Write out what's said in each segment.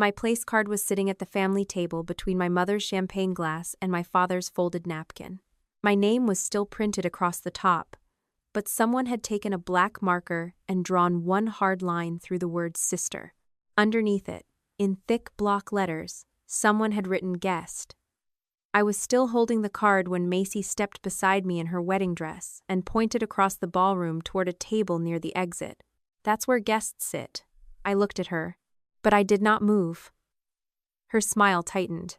My place card was sitting at the family table between my mother's champagne glass and my father's folded napkin. My name was still printed across the top, but someone had taken a black marker and drawn one hard line through the word sister. Underneath it, in thick block letters, someone had written guest. I was still holding the card when Macy stepped beside me in her wedding dress and pointed across the ballroom toward a table near the exit. That's where guests sit. I looked at her, but I did not move. Her smile tightened.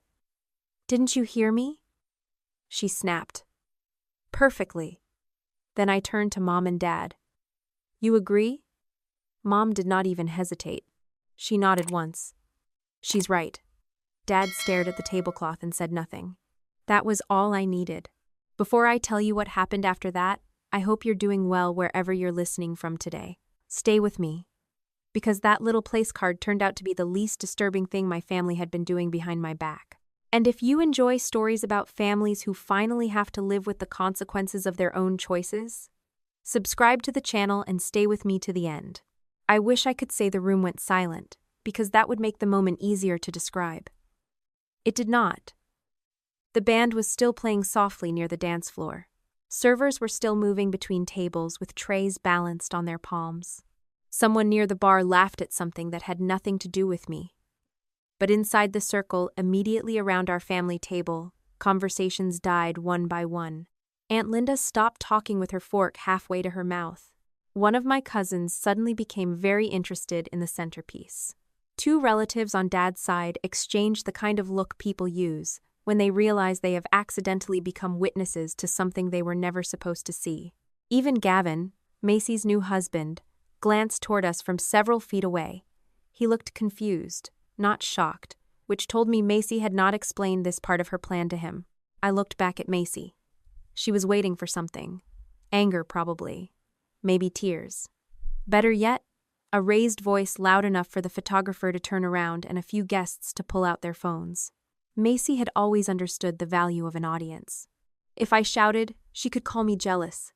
Didn't you hear me? She snapped. Perfectly. Then I turned to Mom and Dad. You agree? Mom did not even hesitate. She nodded once. She's right. Dad stared at the tablecloth and said nothing. That was all I needed. Before I tell you what happened after that, I hope you're doing well wherever you're listening from today. Stay with me. Because that little place card turned out to be the least disturbing thing my family had been doing behind my back. And if you enjoy stories about families who finally have to live with the consequences of their own choices, subscribe to the channel and stay with me to the end. I wish I could say the room went silent, because that would make the moment easier to describe. It did not. The band was still playing softly near the dance floor. Servers were still moving between tables with trays balanced on their palms. Someone near the bar laughed at something that had nothing to do with me. But inside the circle, immediately around our family table, conversations died one by one. Aunt Linda stopped talking with her fork halfway to her mouth. One of my cousins suddenly became very interested in the centerpiece. Two relatives on Dad's side exchanged the kind of look people use when they realize they have accidentally become witnesses to something they were never supposed to see. Even Gavin, Macy's new husband, glanced toward us from several feet away. He looked confused, not shocked, which told me Macy had not explained this part of her plan to him. I looked back at Macy. She was waiting for something. Anger, probably. Maybe tears. Better yet, a raised voice loud enough for the photographer to turn around and a few guests to pull out their phones. Macy had always understood the value of an audience. If I shouted, she could call me jealous.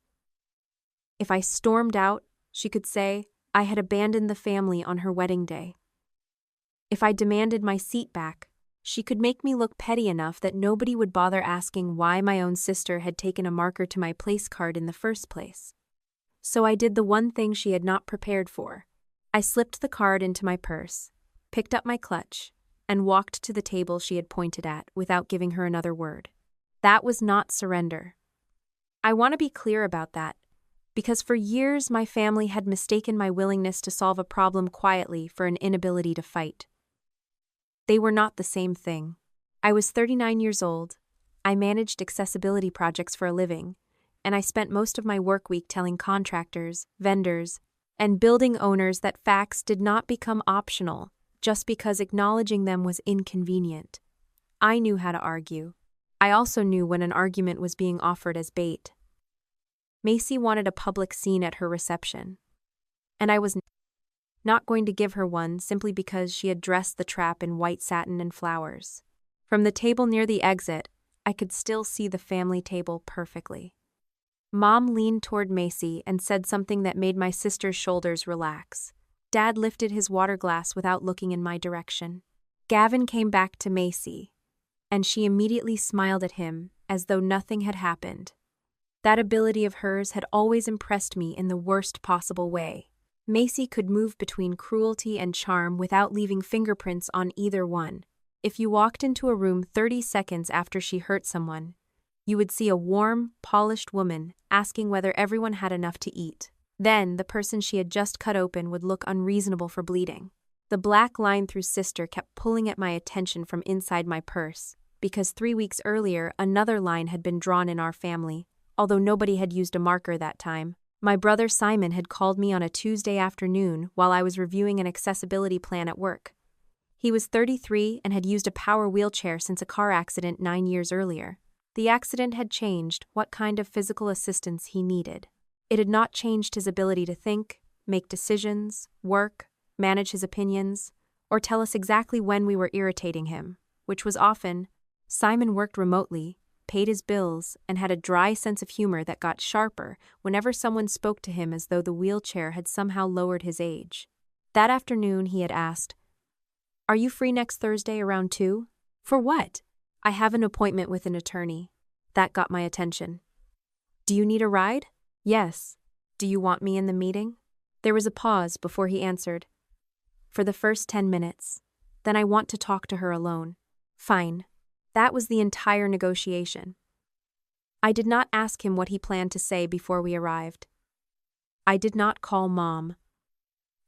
If I stormed out, she could say I had abandoned the family on her wedding day. If I demanded my seat back, she could make me look petty enough that nobody would bother asking why my own sister had taken a marker to my place card in the first place. So I did the one thing she had not prepared for. I slipped the card into my purse, picked up my clutch, and walked to the table she had pointed at without giving her another word. That was not surrender. I want to be clear about that, because for years my family had mistaken my willingness to solve a problem quietly for an inability to fight. They were not the same thing. I was 39 years old, I managed accessibility projects for a living, and I spent most of my work week telling contractors, vendors, and building owners that facts did not become optional just because acknowledging them was inconvenient. I knew how to argue. I also knew when an argument was being offered as bait. Macy wanted a public scene at her reception, and I was not going to give her one simply because she had dressed the trap in white satin and flowers. From the table near the exit, I could still see the family table perfectly. Mom leaned toward Macy and said something that made my sister's shoulders relax. Dad lifted his water glass without looking in my direction. Gavin came back to Macy, and she immediately smiled at him as though nothing had happened. That ability of hers had always impressed me in the worst possible way. Macy could move between cruelty and charm without leaving fingerprints on either one. If you walked into a room 30 seconds after she hurt someone, you would see a warm, polished woman asking whether everyone had enough to eat. Then, the person she had just cut open would look unreasonable for bleeding. The black line through sister kept pulling at my attention from inside my purse, because 3 weeks earlier another line had been drawn in our family, although nobody had used a marker that time. My brother Simon had called me on a Tuesday afternoon while I was reviewing an accessibility plan at work. He was 33 and had used a power wheelchair since a car accident 9 years earlier. The accident had changed what kind of physical assistance he needed. It had not changed his ability to think, make decisions, work, manage his opinions, or tell us exactly when we were irritating him, which was often. Simon worked remotely, paid his bills, and had a dry sense of humor that got sharper whenever someone spoke to him as though the wheelchair had somehow lowered his age. That afternoon he had asked, Are you free next Thursday around 2? For what? I have an appointment with an attorney. That got my attention. Do you need a ride? Yes. Do you want me in the meeting? There was a pause before he answered. For the first 10 minutes. Then I want to talk to her alone. Fine. That was the entire negotiation. I did not ask him what he planned to say before we arrived. I did not call Mom.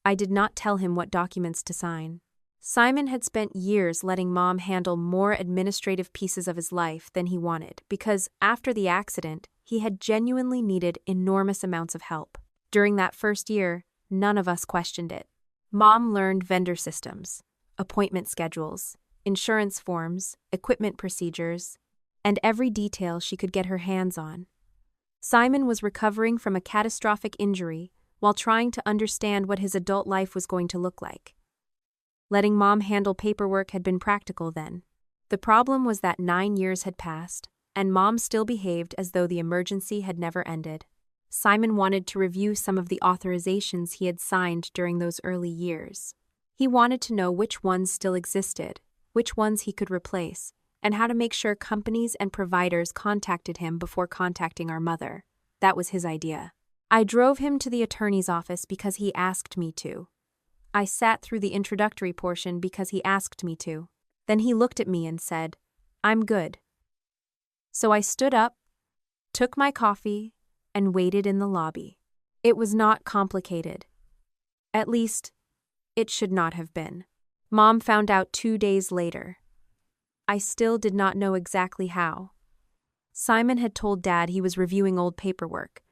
I did not tell him what documents to sign. Simon had spent years letting Mom handle more administrative pieces of his life than he wanted because, after the accident, he had genuinely needed enormous amounts of help. During that first year, none of us questioned it. Mom learned vendor systems, appointment schedules, insurance forms, equipment procedures, and every detail she could get her hands on. Simon was recovering from a catastrophic injury while trying to understand what his adult life was going to look like. Letting Mom handle paperwork had been practical then. The problem was that 9 years had passed, and Mom still behaved as though the emergency had never ended. Simon wanted to review some of the authorizations he had signed during those early years. He wanted to know which ones still existed, which ones he could replace, and how to make sure companies and providers contacted him before contacting our mother. That was his idea. I drove him to the attorney's office because he asked me to. I sat through the introductory portion because he asked me to. Then he looked at me and said, "I'm good." So I stood up, took my coffee, and waited in the lobby. It was not complicated. At least, it should not have been. Mom found out 2 days later. I still did not know exactly how. Simon had told Dad he was reviewing old paperwork,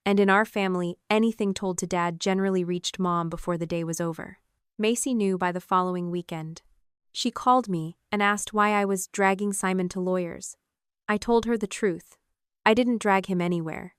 and in our family, anything told to Dad generally reached Mom before the day was over. Macy knew by the following weekend. She called me and asked why I was dragging Simon to lawyers. I told her the truth. I didn't drag him anywhere.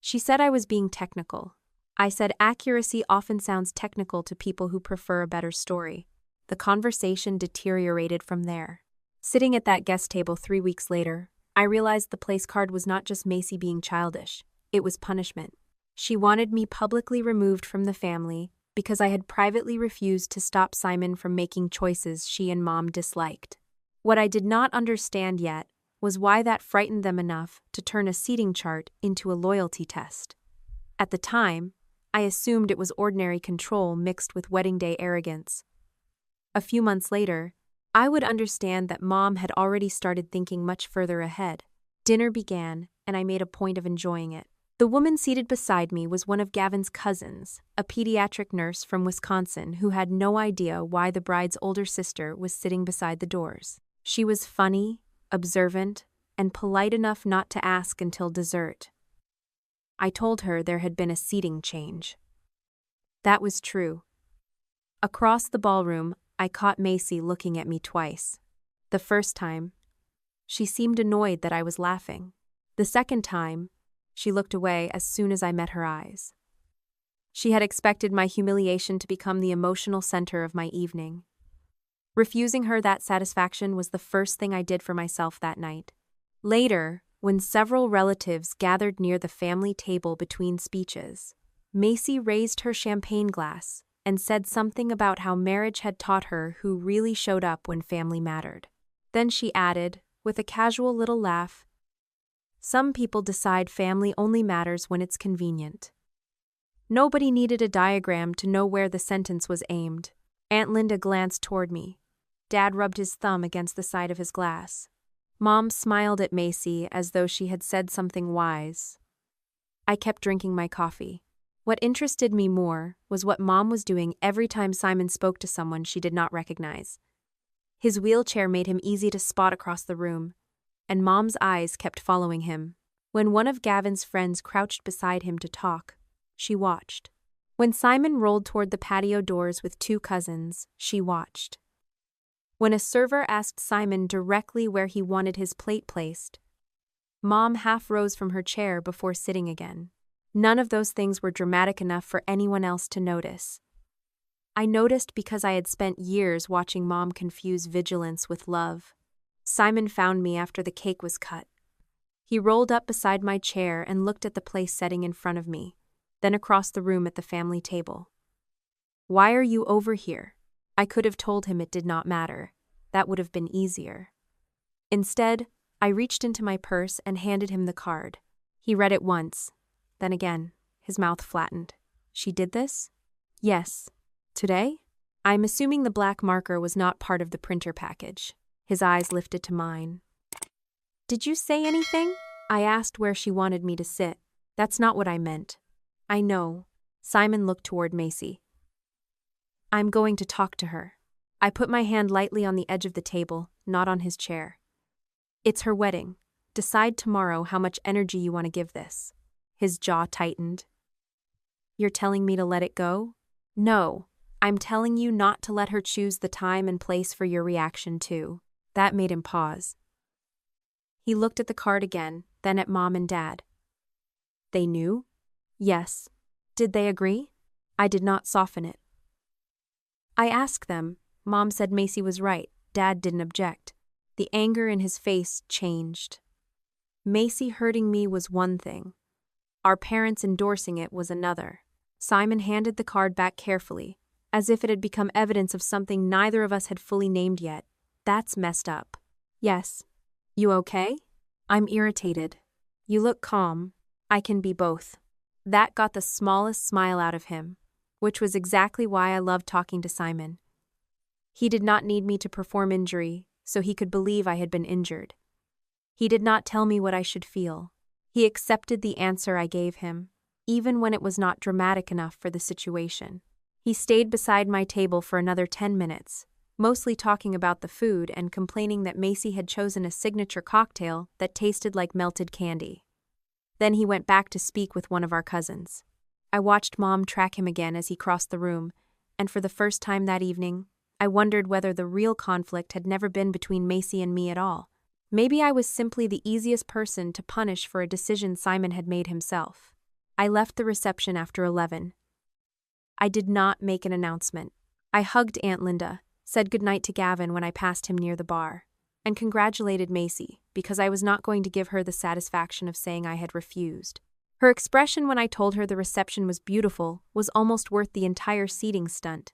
She said I was being technical. I said accuracy often sounds technical to people who prefer a better story. The conversation deteriorated from there. Sitting at that guest table 3 weeks later, I realized the place card was not just Macy being childish. It was punishment. She wanted me publicly removed from the family because I had privately refused to stop Simon from making choices she and Mom disliked. What I did not understand yet was why that frightened them enough to turn a seating chart into a loyalty test. At the time, I assumed it was ordinary control mixed with wedding day arrogance. A few months later, I would understand that Mom had already started thinking much further ahead. Dinner began, and I made a point of enjoying it. The woman seated beside me was one of Gavin's cousins, a pediatric nurse from Wisconsin who had no idea why the bride's older sister was sitting beside the doors. She was funny, observant, and polite enough not to ask until dessert. I told her there had been a seating change. That was true. Across the ballroom, I caught Macy looking at me twice. The first time, she seemed annoyed that I was laughing. The second time, she looked away as soon as I met her eyes. She had expected my humiliation to become the emotional center of my evening. Refusing her that satisfaction was the first thing I did for myself that night. Later, when several relatives gathered near the family table between speeches, Macy raised her champagne glass and said something about how marriage had taught her who really showed up when family mattered. Then she added, with a casual little laugh, "Some people decide family only matters when it's convenient." Nobody needed a diagram to know where the sentence was aimed. Aunt Linda glanced toward me. Dad rubbed his thumb against the side of his glass. Mom smiled at Macy as though she had said something wise. I kept drinking my coffee. What interested me more was what Mom was doing every time Simon spoke to someone she did not recognize. His wheelchair made him easy to spot across the room, and Mom's eyes kept following him. When one of Gavin's friends crouched beside him to talk, she watched. When Simon rolled toward the patio doors with 2 cousins, she watched. When a server asked Simon directly where he wanted his plate placed, Mom half rose from her chair before sitting again. None of those things were dramatic enough for anyone else to notice. I noticed because I had spent years watching Mom confuse vigilance with love. Simon found me after the cake was cut. He rolled up beside my chair and looked at the place setting in front of me, then across the room at the family table. "Why are you over here?" I could have told him it did not matter. That would have been easier. Instead, I reached into my purse and handed him the card. He read it once, then again, his mouth flattened. She did this? Yes. Today? I'm assuming the black marker was not part of the printer package. His eyes lifted to mine. Did you say anything? I asked where she wanted me to sit. That's not what I meant. I know. Simon looked toward Macy. I'm going to talk to her. I put my hand lightly on the edge of the table, not on his chair. It's her wedding. Decide tomorrow how much energy you want to give this. His jaw tightened. You're telling me to let it go? No. I'm telling you not to let her choose the time and place for your reaction too. That made him pause. He looked at the card again, then at Mom and Dad. They knew? Yes. Did they agree? I did not soften it. I asked them. Mom said Macy was right. Dad didn't object. The anger in his face changed. Macy hurting me was one thing. Our parents endorsing it was another. Simon handed the card back carefully, as if it had become evidence of something neither of us had fully named yet. That's messed up. Yes. You okay? I'm irritated. You look calm. I can be both. That got the smallest smile out of him, which was exactly why I loved talking to Simon. He did not need me to perform injury, so he could believe I had been injured. He did not tell me what I should feel. He accepted the answer I gave him, even when it was not dramatic enough for the situation. He stayed beside my table for another 10 minutes, mostly talking about the food and complaining that Macy had chosen a signature cocktail that tasted like melted candy. Then he went back to speak with one of our cousins. I watched Mom track him again as he crossed the room, and for the first time that evening, I wondered whether the real conflict had never been between Macy and me at all. Maybe I was simply the easiest person to punish for a decision Simon had made himself. I left the reception after 11. I did not make an announcement. I hugged Aunt Linda, said goodnight to Gavin when I passed him near the bar, and congratulated Macy because I was not going to give her the satisfaction of saying I had refused. Her expression when I told her the reception was beautiful was almost worth the entire seating stunt.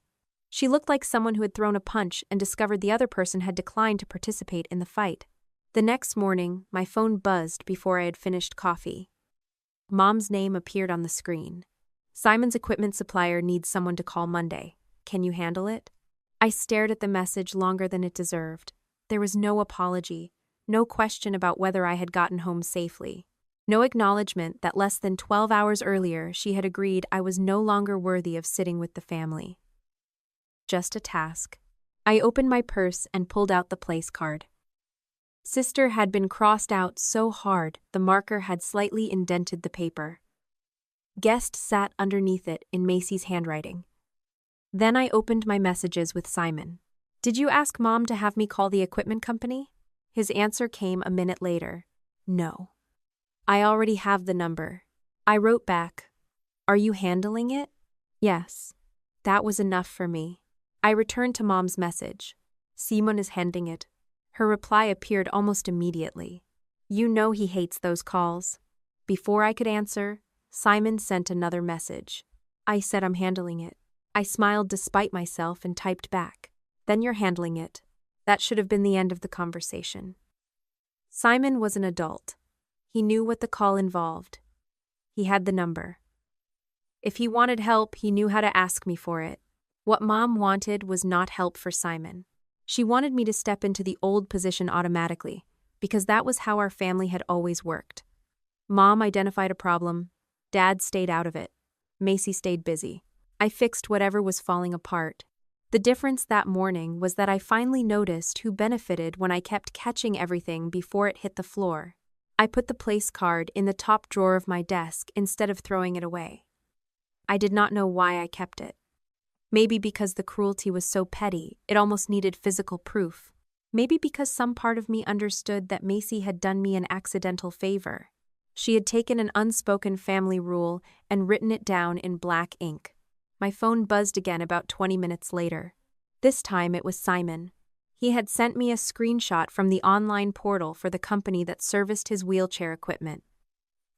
She looked like someone who had thrown a punch and discovered the other person had declined to participate in the fight. The next morning, my phone buzzed before I had finished coffee. Mom's name appeared on the screen. Simon's equipment supplier needs someone to call Monday. Can you handle it? I stared at the message longer than it deserved. There was no apology, no question about whether I had gotten home safely, no acknowledgement that less than 12 hours earlier she had agreed I was no longer worthy of sitting with the family. Just a task. I opened my purse and pulled out the place card. Sister had been crossed out so hard the marker had slightly indented the paper. Guest sat underneath it in Macy's handwriting. Then I opened my messages with Simon. Did you ask Mom to have me call the equipment company? His answer came a minute later. No. I already have the number. I wrote back. Are you handling it? Yes. That was enough for me. I returned to Mom's message. Simon is handling it. Her reply appeared almost immediately. You know he hates those calls. Before I could answer, Simon sent another message. I said I'm handling it. I smiled despite myself and typed back. Then you're handling it. That should have been the end of the conversation. Simon was an adult. He knew what the call involved. He had the number. If he wanted help, he knew how to ask me for it. What Mom wanted was not help for Simon. She wanted me to step into the old position automatically, because that was how our family had always worked. Mom identified a problem. Dad stayed out of it. Macy stayed busy. I fixed whatever was falling apart. The difference that morning was that I finally noticed who benefited when I kept catching everything before it hit the floor. I put the place card in the top drawer of my desk instead of throwing it away. I did not know why I kept it. Maybe because the cruelty was so petty, it almost needed physical proof. Maybe because some part of me understood that Macy had done me an accidental favor. She had taken an unspoken family rule and written it down in black ink. My phone buzzed again about 20 minutes later. This time it was Simon. He had sent me a screenshot from the online portal for the company that serviced his wheelchair equipment.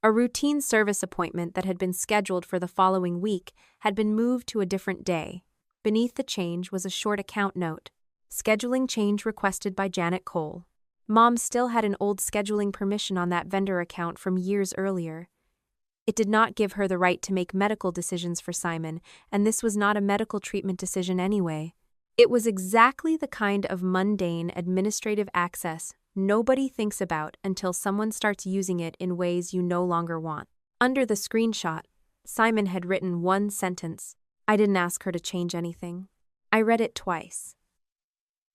A routine service appointment that had been scheduled for the following week had been moved to a different day. Beneath the change was a short account note. Scheduling change requested by Janet Cole. Mom still had an old scheduling permission on that vendor account from years earlier. It did not give her the right to make medical decisions for Simon, and this was not a medical treatment decision anyway. It was exactly the kind of mundane administrative access nobody thinks about until someone starts using it in ways you no longer want. Under the screenshot, Simon had written one sentence. I didn't ask her to change anything. I read it twice.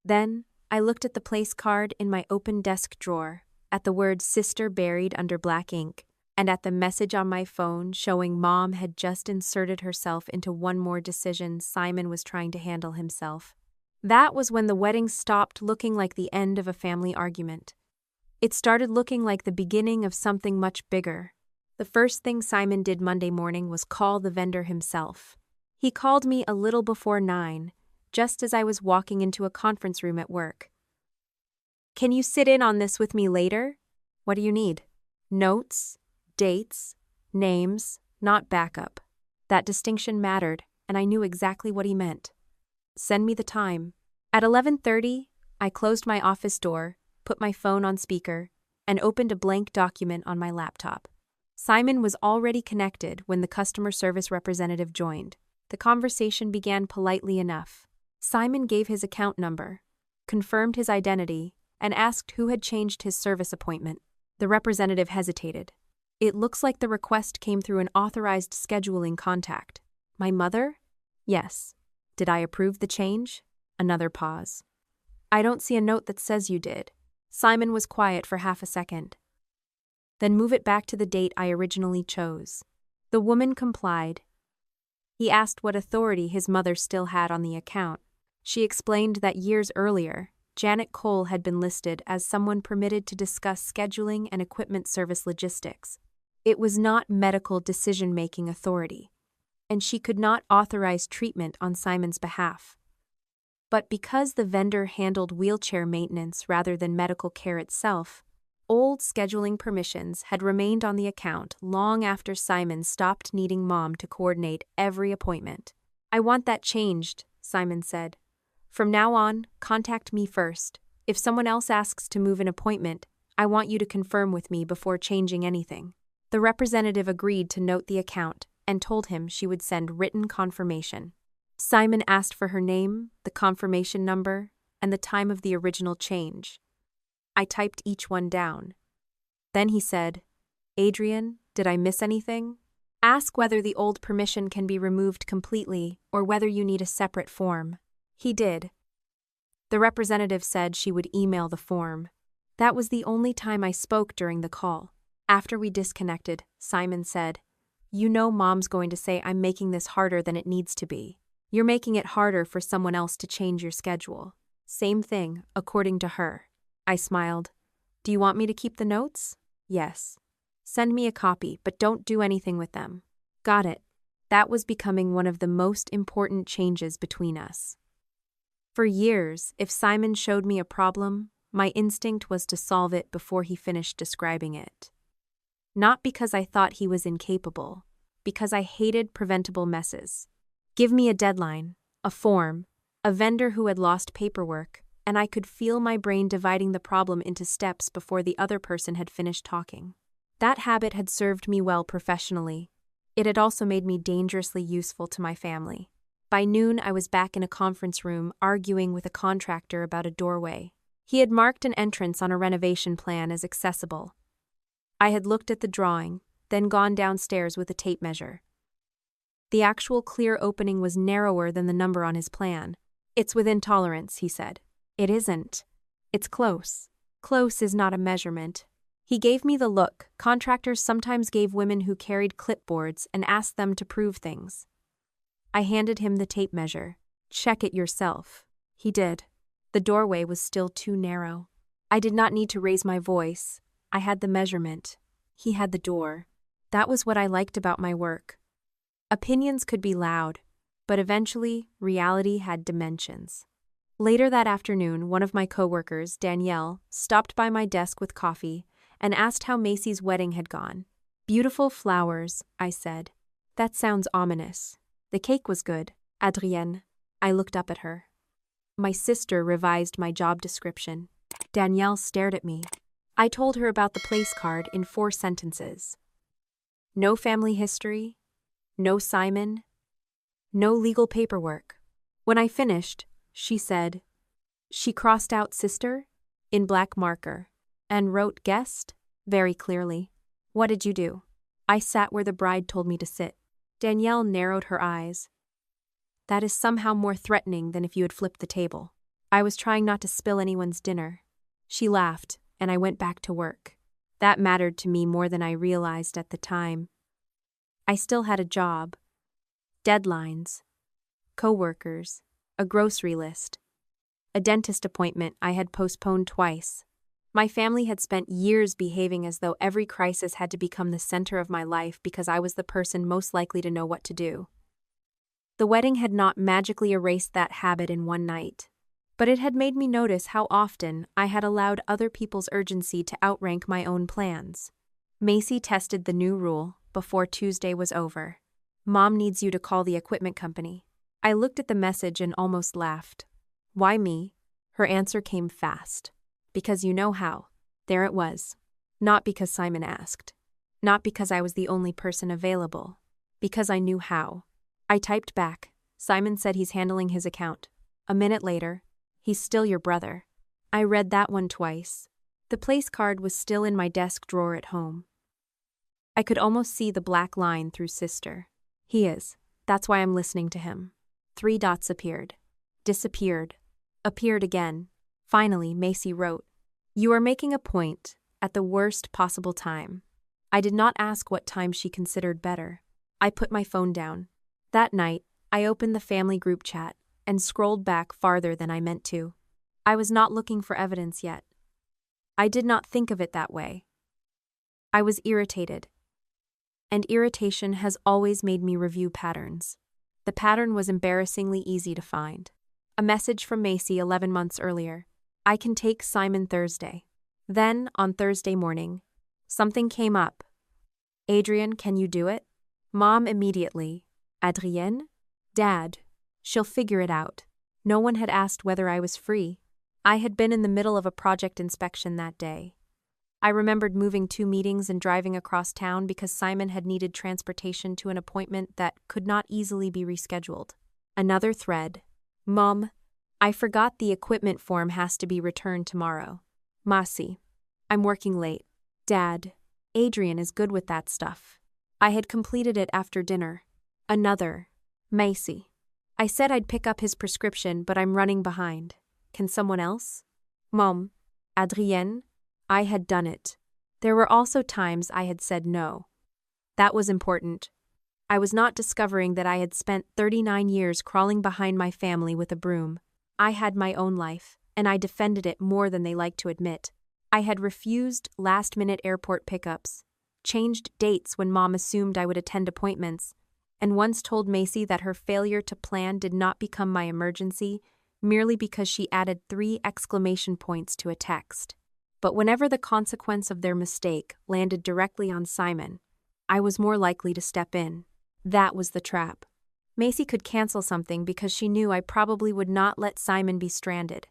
Then, I looked at the place card in my open desk drawer, at the word sister buried under black ink, and at the message on my phone showing Mom had just inserted herself into one more decision Simon was trying to handle himself. That was when the wedding stopped looking like the end of a family argument. It started looking like the beginning of something much bigger. The first thing Simon did Monday morning was call the vendor himself. He called me a little before 9, just as I was walking into a conference room at work. Can you sit in on this with me later? What do you need? Notes, dates, names, not backup. That distinction mattered, and I knew exactly what he meant. Send me the time. At 11:30, I closed my office door, put my phone on speaker, and opened a blank document on my laptop. Simon was already connected when the customer service representative joined. The conversation began politely enough. Simon gave his account number, confirmed his identity, and asked who had changed his service appointment. The representative hesitated. It looks like the request came through an authorized scheduling contact. My mother? Yes. Did I approve the change? Another pause. I don't see a note that says you did. Simon was quiet for half a second. Then move it back to the date I originally chose. The woman complied. He asked what authority his mother still had on the account. She explained that years earlier, Janet Cole had been listed as someone permitted to discuss scheduling and equipment service logistics. It was not medical decision-making authority, and she could not authorize treatment on Simon's behalf. But because the vendor handled wheelchair maintenance rather than medical care itself, old scheduling permissions had remained on the account long after Simon stopped needing Mom to coordinate every appointment. I want that changed, Simon said. From now on, contact me first. If someone else asks to move an appointment, I want you to confirm with me before changing anything. The representative agreed to note the account and told him she would send written confirmation. Simon asked for her name, the confirmation number, and the time of the original change. I typed each one down. Then he said, Adrian, did I miss anything? Ask whether the old permission can be removed completely or whether you need a separate form. He did. The representative said she would email the form. That was the only time I spoke during the call. After we disconnected, Simon said, You know Mom's going to say I'm making this harder than it needs to be. You're making it harder for someone else to change your schedule. Same thing, according to her. I smiled. Do you want me to keep the notes? Yes. Send me a copy, but don't do anything with them. Got it. That was becoming one of the most important changes between us. For years, if Simon showed me a problem, my instinct was to solve it before he finished describing it. Not because I thought he was incapable, because I hated preventable messes. Give me a deadline, a form, a vendor who had lost paperwork, and I could feel my brain dividing the problem into steps before the other person had finished talking. That habit had served me well professionally. It had also made me dangerously useful to my family. By noon, I was back in a conference room arguing with a contractor about a doorway. He had marked an entrance on a renovation plan as accessible. I had looked at the drawing, then gone downstairs with a tape measure. The actual clear opening was narrower than the number on his plan. It's within tolerance, he said. It isn't. It's close. Close is not a measurement. He gave me the look contractors sometimes gave women who carried clipboards and asked them to prove things. I handed him the tape measure. Check it yourself. He did. The doorway was still too narrow. I did not need to raise my voice. I had the measurement. He had the door. That was what I liked about my work. Opinions could be loud, but eventually, reality had dimensions. Later that afternoon, one of my coworkers, Danielle, stopped by my desk with coffee and asked how Macy's wedding had gone. Beautiful flowers, I said. That sounds ominous. The cake was good, Adrienne. I looked up at her. My sister revised my job description. Danielle stared at me. I told her about the place card in 4 sentences. No family history, no Simon, no legal paperwork. When I finished, she said, she crossed out sister in black marker and wrote guest very clearly. What did you do? I sat where the bride told me to sit. Danielle narrowed her eyes. That is somehow more threatening than if you had flipped the table. I was trying not to spill anyone's dinner. She laughed, and I went back to work. That mattered to me more than I realized at the time. I still had a job, deadlines, co-workers, a grocery list, a dentist appointment I had postponed twice. My family had spent years behaving as though every crisis had to become the center of my life because I was the person most likely to know what to do. The wedding had not magically erased that habit in one night, but it had made me notice how often I had allowed other people's urgency to outrank my own plans. Macy tested the new rule before Tuesday was over. Mom needs you to call the equipment company. I looked at the message and almost laughed. Why me? Her answer came fast. Because you know how. There it was. Not because Simon asked. Not because I was the only person available. Because I knew how. I typed back. Simon said he's handling his account. A minute later, he's still your brother. I read that one twice. The place card was still in my desk drawer at home. I could almost see the black line through sister. He is. That's why I'm listening to him. 3 dots appeared. Disappeared. Appeared again. Finally, Macy wrote, You are making a point at the worst possible time. I did not ask what time she considered better. I put my phone down. That night, I opened the family group chat and scrolled back farther than I meant to. I was not looking for evidence yet. I did not think of it that way. I was irritated. And irritation has always made me review patterns. The pattern was embarrassingly easy to find. A message from Macy 11 months earlier. I can take Simon Thursday. Then, on Thursday morning, something came up. Adrian, can you do it? Mom immediately. Adrienne? Dad. She'll figure it out. No one had asked whether I was free. I had been in the middle of a project inspection that day. I remembered moving 2 meetings and driving across town because Simon had needed transportation to an appointment that could not easily be rescheduled. Another thread. Mom, I forgot the equipment form has to be returned tomorrow. Macy, I'm working late. Dad, Adrian is good with that stuff. I had completed it after dinner. Another. Macy, I said I'd pick up his prescription, but I'm running behind. Can someone else? Mom, Adrienne, I had done it. There were also times I had said no. That was important. I was not discovering that I had spent 39 years crawling behind my family with a broom. I had my own life, and I defended it more than they liked to admit. I had refused last-minute airport pickups, changed dates when Mom assumed I would attend appointments, and once told Macy that her failure to plan did not become my emergency merely because she added 3 exclamation points to a text. But whenever the consequence of their mistake landed directly on Simon, I was more likely to step in. That was the trap. Macy could cancel something because she knew I probably would not let Simon be stranded.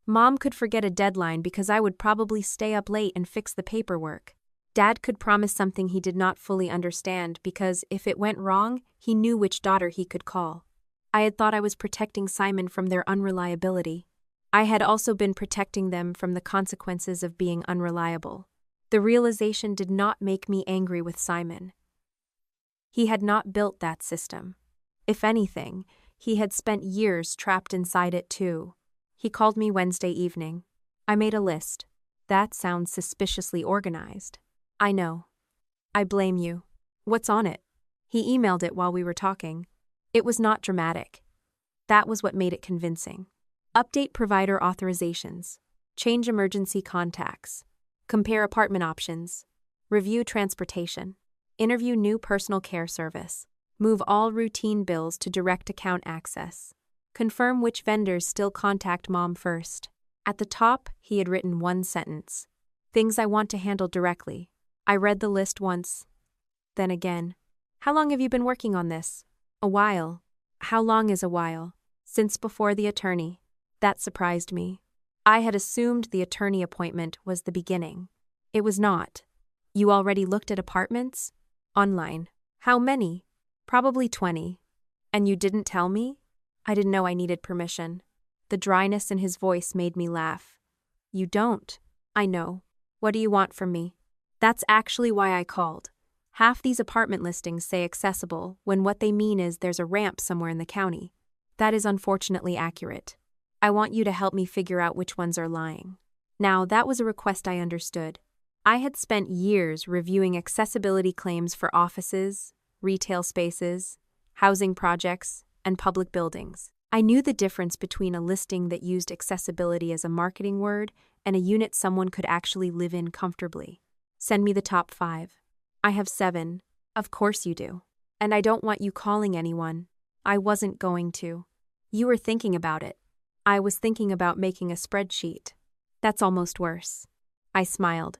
Mom could forget a deadline because I would probably stay up late and fix the paperwork. Dad could promise something he did not fully understand because if it went wrong, he knew which daughter he could call. I had thought I was protecting Simon from their unreliability. I had also been protecting them from the consequences of being unreliable. The realization did not make me angry with Simon. He had not built that system. If anything, he had spent years trapped inside it too. He called me Wednesday evening. I made a list. That sounds suspiciously organized. I know. I blame you. What's on it? He emailed it while we were talking. It was not dramatic. That was what made it convincing. Update provider authorizations. Change emergency contacts. Compare apartment options. Review transportation. Interview new personal care service. Move all routine bills to direct account access. Confirm which vendors still contact Mom first. At the top, he had written 1 sentence. Things I want to handle directly. I read the list once. Then again. How long have you been working on this? A while. How long is a while? Since before the attorney. That surprised me. I had assumed the attorney appointment was the beginning. It was not. You already looked at apartments? Online. How many? Probably 20. And you didn't tell me? I didn't know I needed permission. The dryness in his voice made me laugh. You don't. I know. What do you want from me? That's actually why I called. Half these apartment listings say accessible when what they mean is there's a ramp somewhere in the county. That is unfortunately accurate. I want you to help me figure out which ones are lying. Now, that was a request I understood. I had spent years reviewing accessibility claims for offices, retail spaces, housing projects, and public buildings. I knew the difference between a listing that used accessibility as a marketing word and a unit someone could actually live in comfortably. Send me the top 5. I have 7. Of course you do. And I don't want you calling anyone. I wasn't going to. You were thinking about it. I was thinking about making a spreadsheet. That's almost worse. I smiled.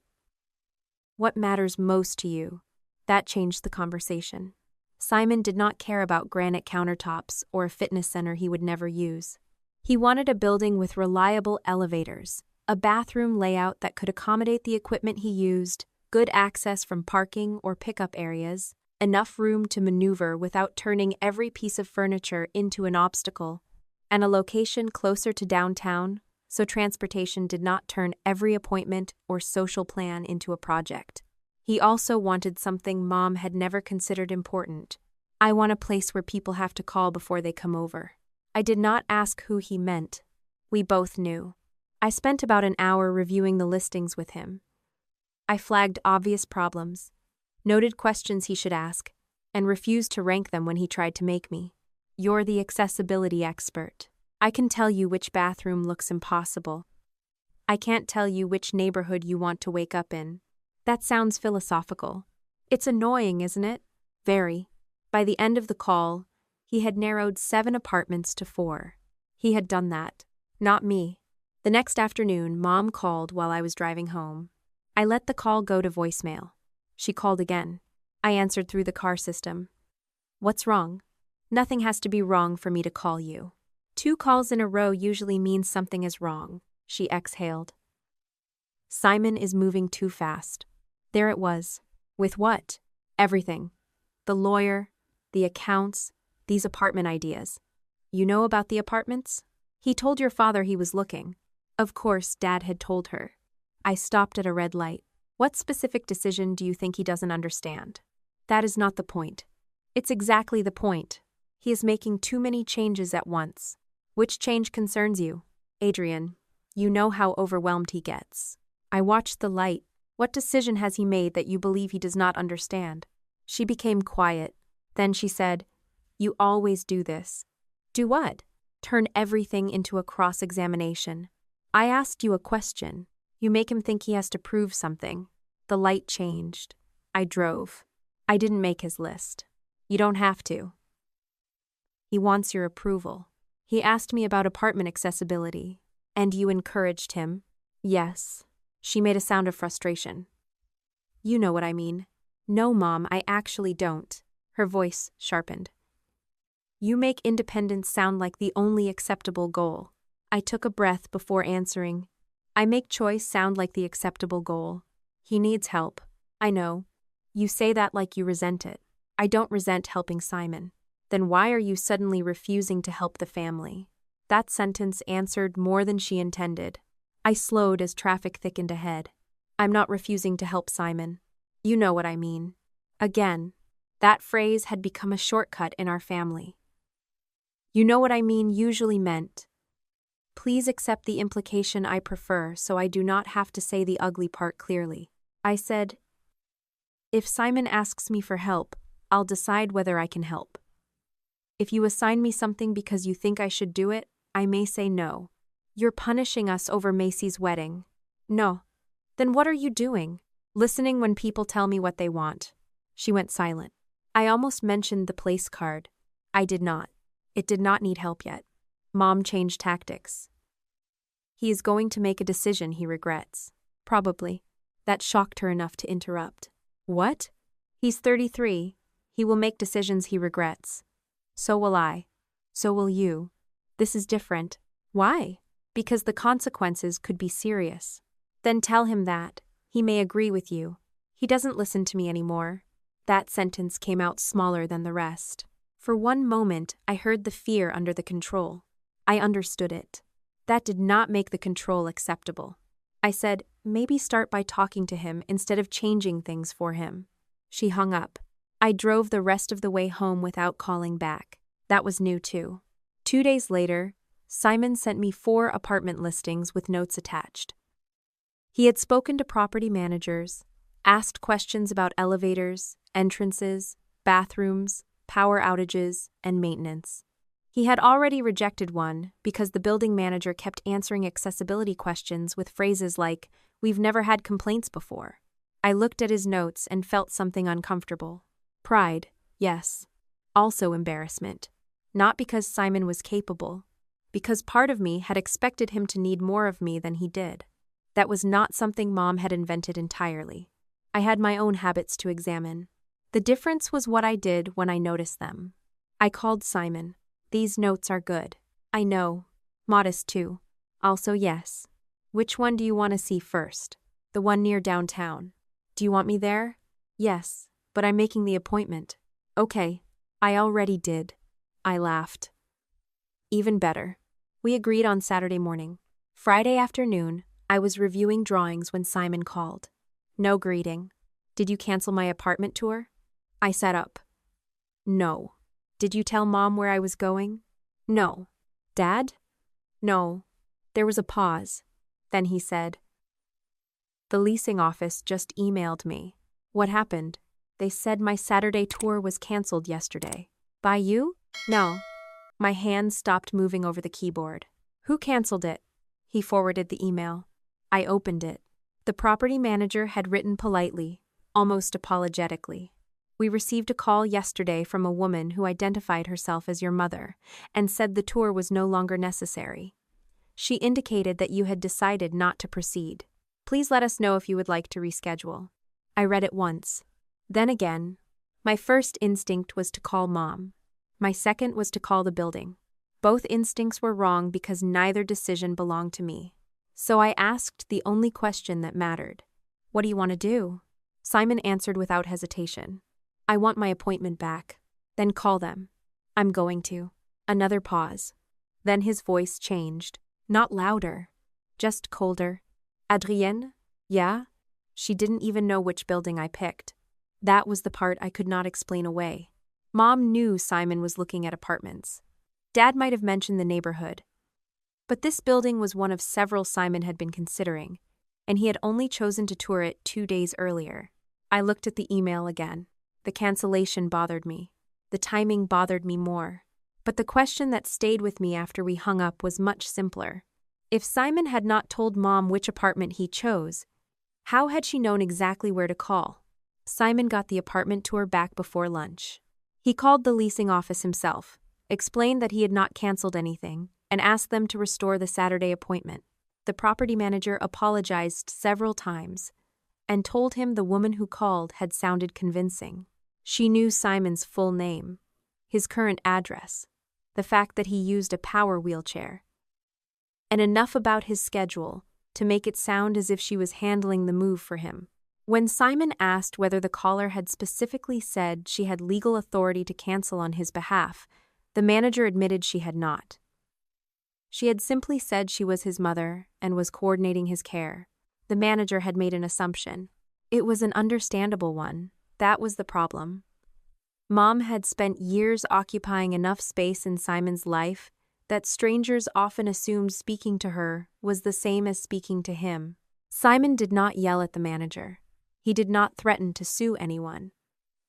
What matters most to you? That changed the conversation. Simon did not care about granite countertops or a fitness center he would never use. He wanted a building with reliable elevators, a bathroom layout that could accommodate the equipment he used, good access from parking or pickup areas, enough room to maneuver without turning every piece of furniture into an obstacle, and a location closer to downtown so transportation did not turn every appointment or social plan into a project. He also wanted something Mom had never considered important. I want a place where people have to call before they come over. I did not ask who he meant. We both knew. I spent about an hour reviewing the listings with him. I flagged obvious problems, noted questions he should ask, and refused to rank them when he tried to make me. You're the accessibility expert. I can tell you which bathroom looks impossible. I can't tell you which neighborhood you want to wake up in. That sounds philosophical. It's annoying, isn't it? Very. By the end of the call, he had narrowed 7 apartments to 4. He had done that. Not me. The next afternoon, Mom called while I was driving home. I let the call go to voicemail. She called again. I answered through the car system. What's wrong? Nothing has to be wrong for me to call you. 2 calls in a row usually means something is wrong, she exhaled. Simon is moving too fast. There it was. With what? Everything. The lawyer, the accounts, these apartment ideas. You know about the apartments? He told your father he was looking. Of course, Dad had told her. I stopped at a red light. What specific decision do you think he doesn't understand? That is not the point. It's exactly the point. He is making too many changes at once. Which change concerns you? Adrian, you know how overwhelmed he gets. I watched the light. What decision has he made that you believe he does not understand? She became quiet. Then she said, You always do this. Do what? Turn everything into a cross-examination. I asked you a question. You make him think he has to prove something. The light changed. I drove. I didn't make his list. You don't have to. He wants your approval. He asked me about apartment accessibility. And you encouraged him? Yes. She made a sound of frustration. You know what I mean. No, Mom, I actually don't. Her voice sharpened. You make independence sound like the only acceptable goal. I took a breath before answering. I make choice sound like the acceptable goal. He needs help. I know. You say that like you resent it. I don't resent helping Simon. Then why are you suddenly refusing to help the family? That sentence answered more than she intended. I slowed as traffic thickened ahead. I'm not refusing to help Simon. You know what I mean. Again, that phrase had become a shortcut in our family. You know what I mean usually meant. Please accept the implication I prefer so I do not have to say the ugly part clearly. I said, if Simon asks me for help, I'll decide whether I can help. If you assign me something because you think I should do it, I may say no. You're punishing us over Macy's wedding. No. Then what are you doing? Listening when people tell me what they want. She went silent. I almost mentioned the place card. I did not. It did not need help yet. Mom changed tactics. He is going to make a decision he regrets. Probably. That shocked her enough to interrupt. What? He's 33. He will make decisions he regrets. So will I. So will you. This is different. Why? Because the consequences could be serious. Then tell him that. He may agree with you. He doesn't listen to me anymore. That sentence came out smaller than the rest. For one moment, I heard the fear under the control. I understood it. That did not make the control acceptable. I said, maybe start by talking to him instead of changing things for him. She hung up. I drove the rest of the way home without calling back. That was new too. 2 days later, Simon sent me 4 apartment listings with notes attached. He had spoken to property managers, asked questions about elevators, entrances, bathrooms, power outages, and maintenance. He had already rejected one because the building manager kept answering accessibility questions with phrases like, "We've never had complaints before." I looked at his notes and felt something uncomfortable. Pride, yes. Also embarrassment. Not because Simon was capable, because part of me had expected him to need more of me than he did. That was not something Mom had invented entirely. I had my own habits to examine. The difference was what I did when I noticed them. I called Simon. These notes are good. I know. Modest too. Also yes. Which one do you want to see first? The one near downtown. Do you want me there? Yes, but I'm making the appointment. Okay. I already did. I laughed. Even better. We agreed on Saturday morning. Friday afternoon, I was reviewing drawings when Simon called. No greeting. Did you cancel my apartment tour? I sat up. No. Did you tell Mom where I was going? No. Dad? No. There was a pause. Then he said, "The leasing office just emailed me." What happened? They said my Saturday tour was canceled yesterday. By you? No. My hand stopped moving over the keyboard. Who canceled it? He forwarded the email. I opened it. The property manager had written politely, almost apologetically. We received a call yesterday from a woman who identified herself as your mother and said the tour was no longer necessary. She indicated that you had decided not to proceed. Please let us know if you would like to reschedule. I read it once. Then again. My first instinct was to call Mom. My second was to call the building. Both instincts were wrong because neither decision belonged to me. So I asked the only question that mattered. What do you want to do? Simon answered without hesitation. I want my appointment back. Then call them. I'm going to. Another pause. Then his voice changed. Not louder. Just colder. Adrienne? Yeah? She didn't even know which building I picked. That was the part I could not explain away. Mom knew Simon was looking at apartments. Dad might have mentioned the neighborhood. But this building was one of several Simon had been considering, and he had only chosen to tour it 2 days earlier. I looked at the email again. The cancellation bothered me. The timing bothered me more. But the question that stayed with me after we hung up was much simpler. If Simon had not told Mom which apartment he chose, how had she known exactly where to call? Simon got the apartment tour back before lunch. He called the leasing office himself, explained that he had not canceled anything, and asked them to restore the Saturday appointment. The property manager apologized several times and told him the woman who called had sounded convincing. She knew Simon's full name, his current address, the fact that he used a power wheelchair, and enough about his schedule to make it sound as if she was handling the move for him. When Simon asked whether the caller had specifically said she had legal authority to cancel on his behalf, the manager admitted she had not. She had simply said she was his mother and was coordinating his care. The manager had made an assumption. It was an understandable one. That was the problem. Mom had spent years occupying enough space in Simon's life that strangers often assumed speaking to her was the same as speaking to him. Simon did not yell at the manager. He did not threaten to sue anyone.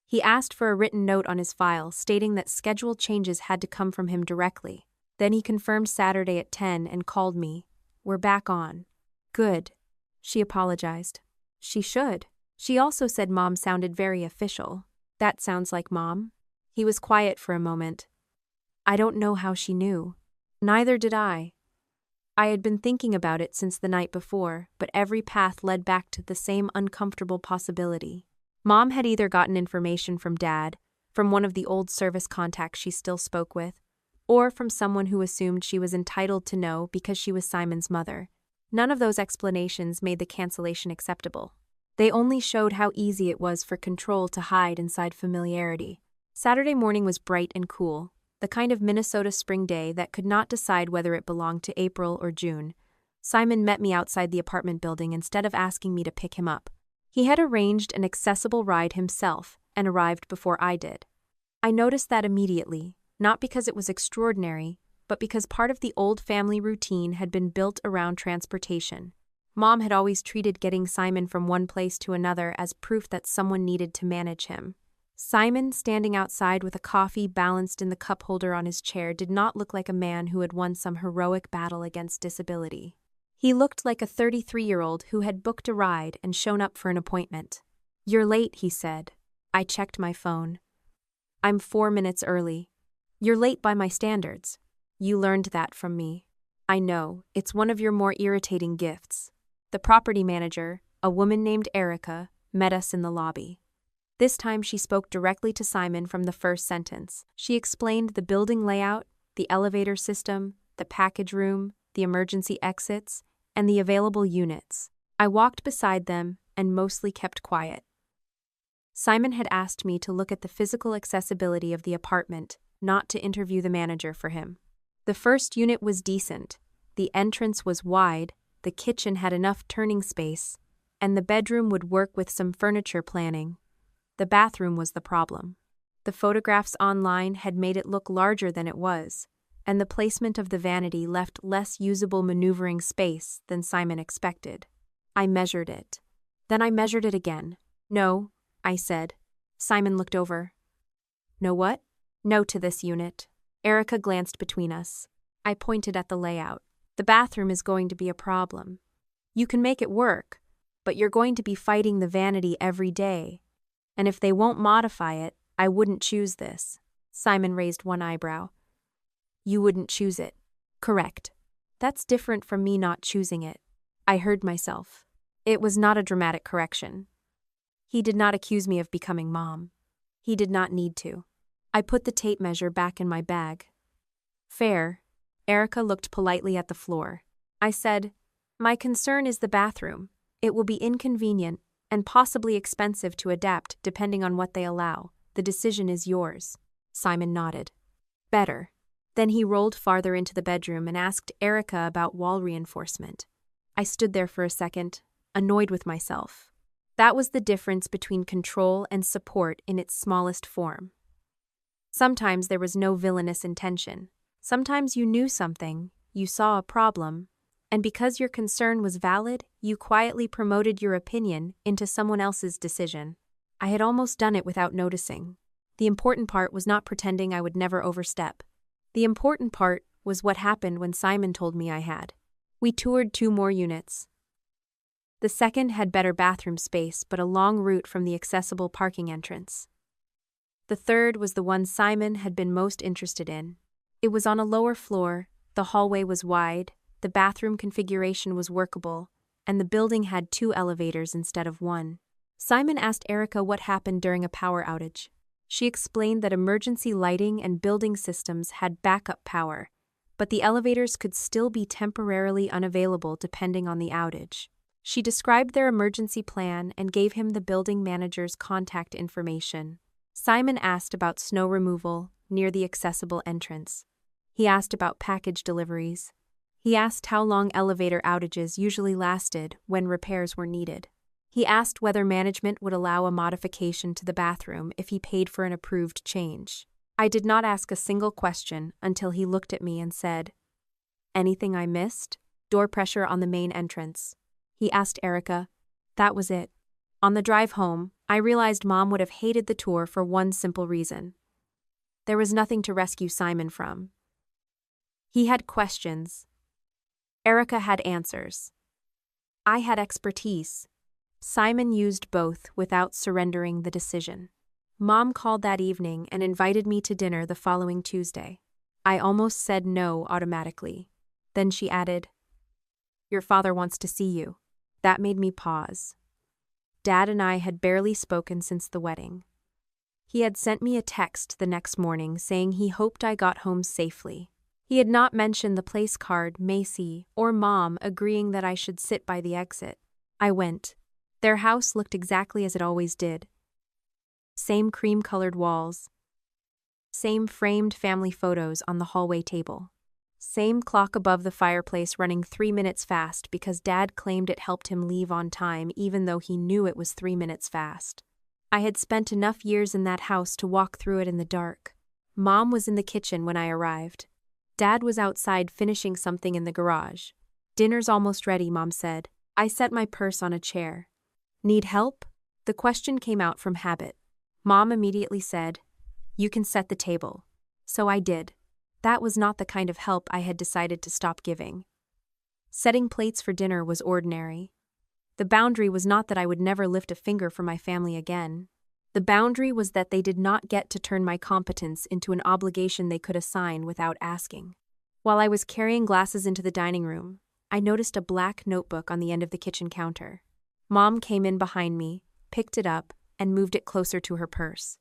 He asked for a written note on his file stating that schedule changes had to come from him directly. Then he confirmed Saturday at 10 and called me. We're back on. Good. She apologized. She should. She also said Mom sounded very official. That sounds like Mom. He was quiet for a moment. I don't know how she knew. Neither did I. I had been thinking about it since the night before, but every path led back to the same uncomfortable possibility. Mom had either gotten information from Dad, from one of the old service contacts she still spoke with, or from someone who assumed she was entitled to know because she was Simon's mother. None of those explanations made the cancellation acceptable. They only showed how easy it was for control to hide inside familiarity. Saturday morning was bright and cool, the kind of Minnesota spring day that could not decide whether it belonged to April or June. Simon met me outside the apartment building instead of asking me to pick him up. He had arranged an accessible ride himself and arrived before I did. I noticed that immediately, not because it was extraordinary, but because part of the old family routine had been built around transportation. Mom had always treated getting Simon from one place to another as proof that someone needed to manage him. Simon, standing outside with a coffee balanced in the cup holder on his chair, did not look like a man who had won some heroic battle against disability. He looked like a 33-year-old who had booked a ride and shown up for an appointment. "You're late," he said. I checked my phone. "I'm 4 minutes early." "You're late by my standards." "You learned that from me." "I know, it's one of your more irritating gifts." The property manager, a woman named Erica, met us in the lobby. This time she spoke directly to Simon from the first sentence. She explained the building layout, the elevator system, the package room, the emergency exits, and the available units. I walked beside them and mostly kept quiet. Simon had asked me to look at the physical accessibility of the apartment, not to interview the manager for him. The first unit was decent. The entrance was wide, the kitchen had enough turning space, and the bedroom would work with some furniture planning. The bathroom was the problem. The photographs online had made it look larger than it was, and the placement of the vanity left less usable maneuvering space than Simon expected. I measured it. Then I measured it again. "No," I said. Simon looked over. "No what?" "No to this unit." Erica glanced between us. I pointed at the layout. "The bathroom is going to be a problem. You can make it work, but you're going to be fighting the vanity every day. And if they won't modify it, I wouldn't choose this." Simon raised one eyebrow. "You wouldn't choose it." "Correct. That's different from me not choosing it." I heard myself. It was not a dramatic correction. He did not accuse me of becoming mom. He did not need to. I put the tape measure back in my bag. "Fair." Erica looked politely at the floor. I said, "My concern is the bathroom. It will be inconvenient and possibly expensive to adapt depending on what they allow. The decision is yours." Simon nodded. "Better." Then he rolled farther into the bedroom and asked Erica about wall reinforcement. I stood there for a second, annoyed with myself. That was the difference between control and support in its smallest form. Sometimes there was no villainous intention. Sometimes you knew something, you saw a problem, and because your concern was valid, you quietly promoted your opinion into someone else's decision. I had almost done it without noticing. The important part was not pretending I would never overstep. The important part was what happened when Simon told me I had. We toured 2 more units. The second had better bathroom space but a long route from the accessible parking entrance. The third was the one Simon had been most interested in. It was on a lower floor, the hallway was wide, the bathroom configuration was workable, and the building had 2 elevators instead of 1. Simon asked Erica what happened during a power outage. She explained that emergency lighting and building systems had backup power, but the elevators could still be temporarily unavailable depending on the outage. She described their emergency plan and gave him the building manager's contact information. Simon asked about snow removal near the accessible entrance. He asked about package deliveries. He asked how long elevator outages usually lasted when repairs were needed. He asked whether management would allow a modification to the bathroom if he paid for an approved change. I did not ask a single question until he looked at me and said, "Anything I missed?" "Door pressure on the main entrance." He asked Erica. That was it. On the drive home, I realized Mom would have hated the tour for one simple reason. There was nothing to rescue Simon from. He had questions. Erica had answers. I had expertise. Simon used both without surrendering the decision. Mom called that evening and invited me to dinner the following Tuesday. I almost said no automatically. Then she added, "Your father wants to see you." That made me pause. Dad and I had barely spoken since the wedding. He had sent me a text the next morning saying he hoped I got home safely. He had not mentioned the place card, Macy, or Mom agreeing that I should sit by the exit. I went. Their house looked exactly as it always did. Same cream-colored walls. Same framed family photos on the hallway table. Same clock above the fireplace running 3 minutes fast because Dad claimed it helped him leave on time even though he knew it was 3 minutes fast. I had spent enough years in that house to walk through it in the dark. Mom was in the kitchen when I arrived. Dad was outside finishing something in the garage. Dinner's almost ready, Mom said. I set my purse on a chair. Need help? The question came out from habit. Mom immediately said, You can set the table. So I did. That was not the kind of help I had decided to stop giving. Setting plates for dinner was ordinary. The boundary was not that I would never lift a finger for my family again. The boundary was that they did not get to turn my competence into an obligation they could assign without asking. While I was carrying glasses into the dining room, I noticed a black notebook on the end of the kitchen counter. Mom came in behind me, picked it up, and moved it closer to her purse.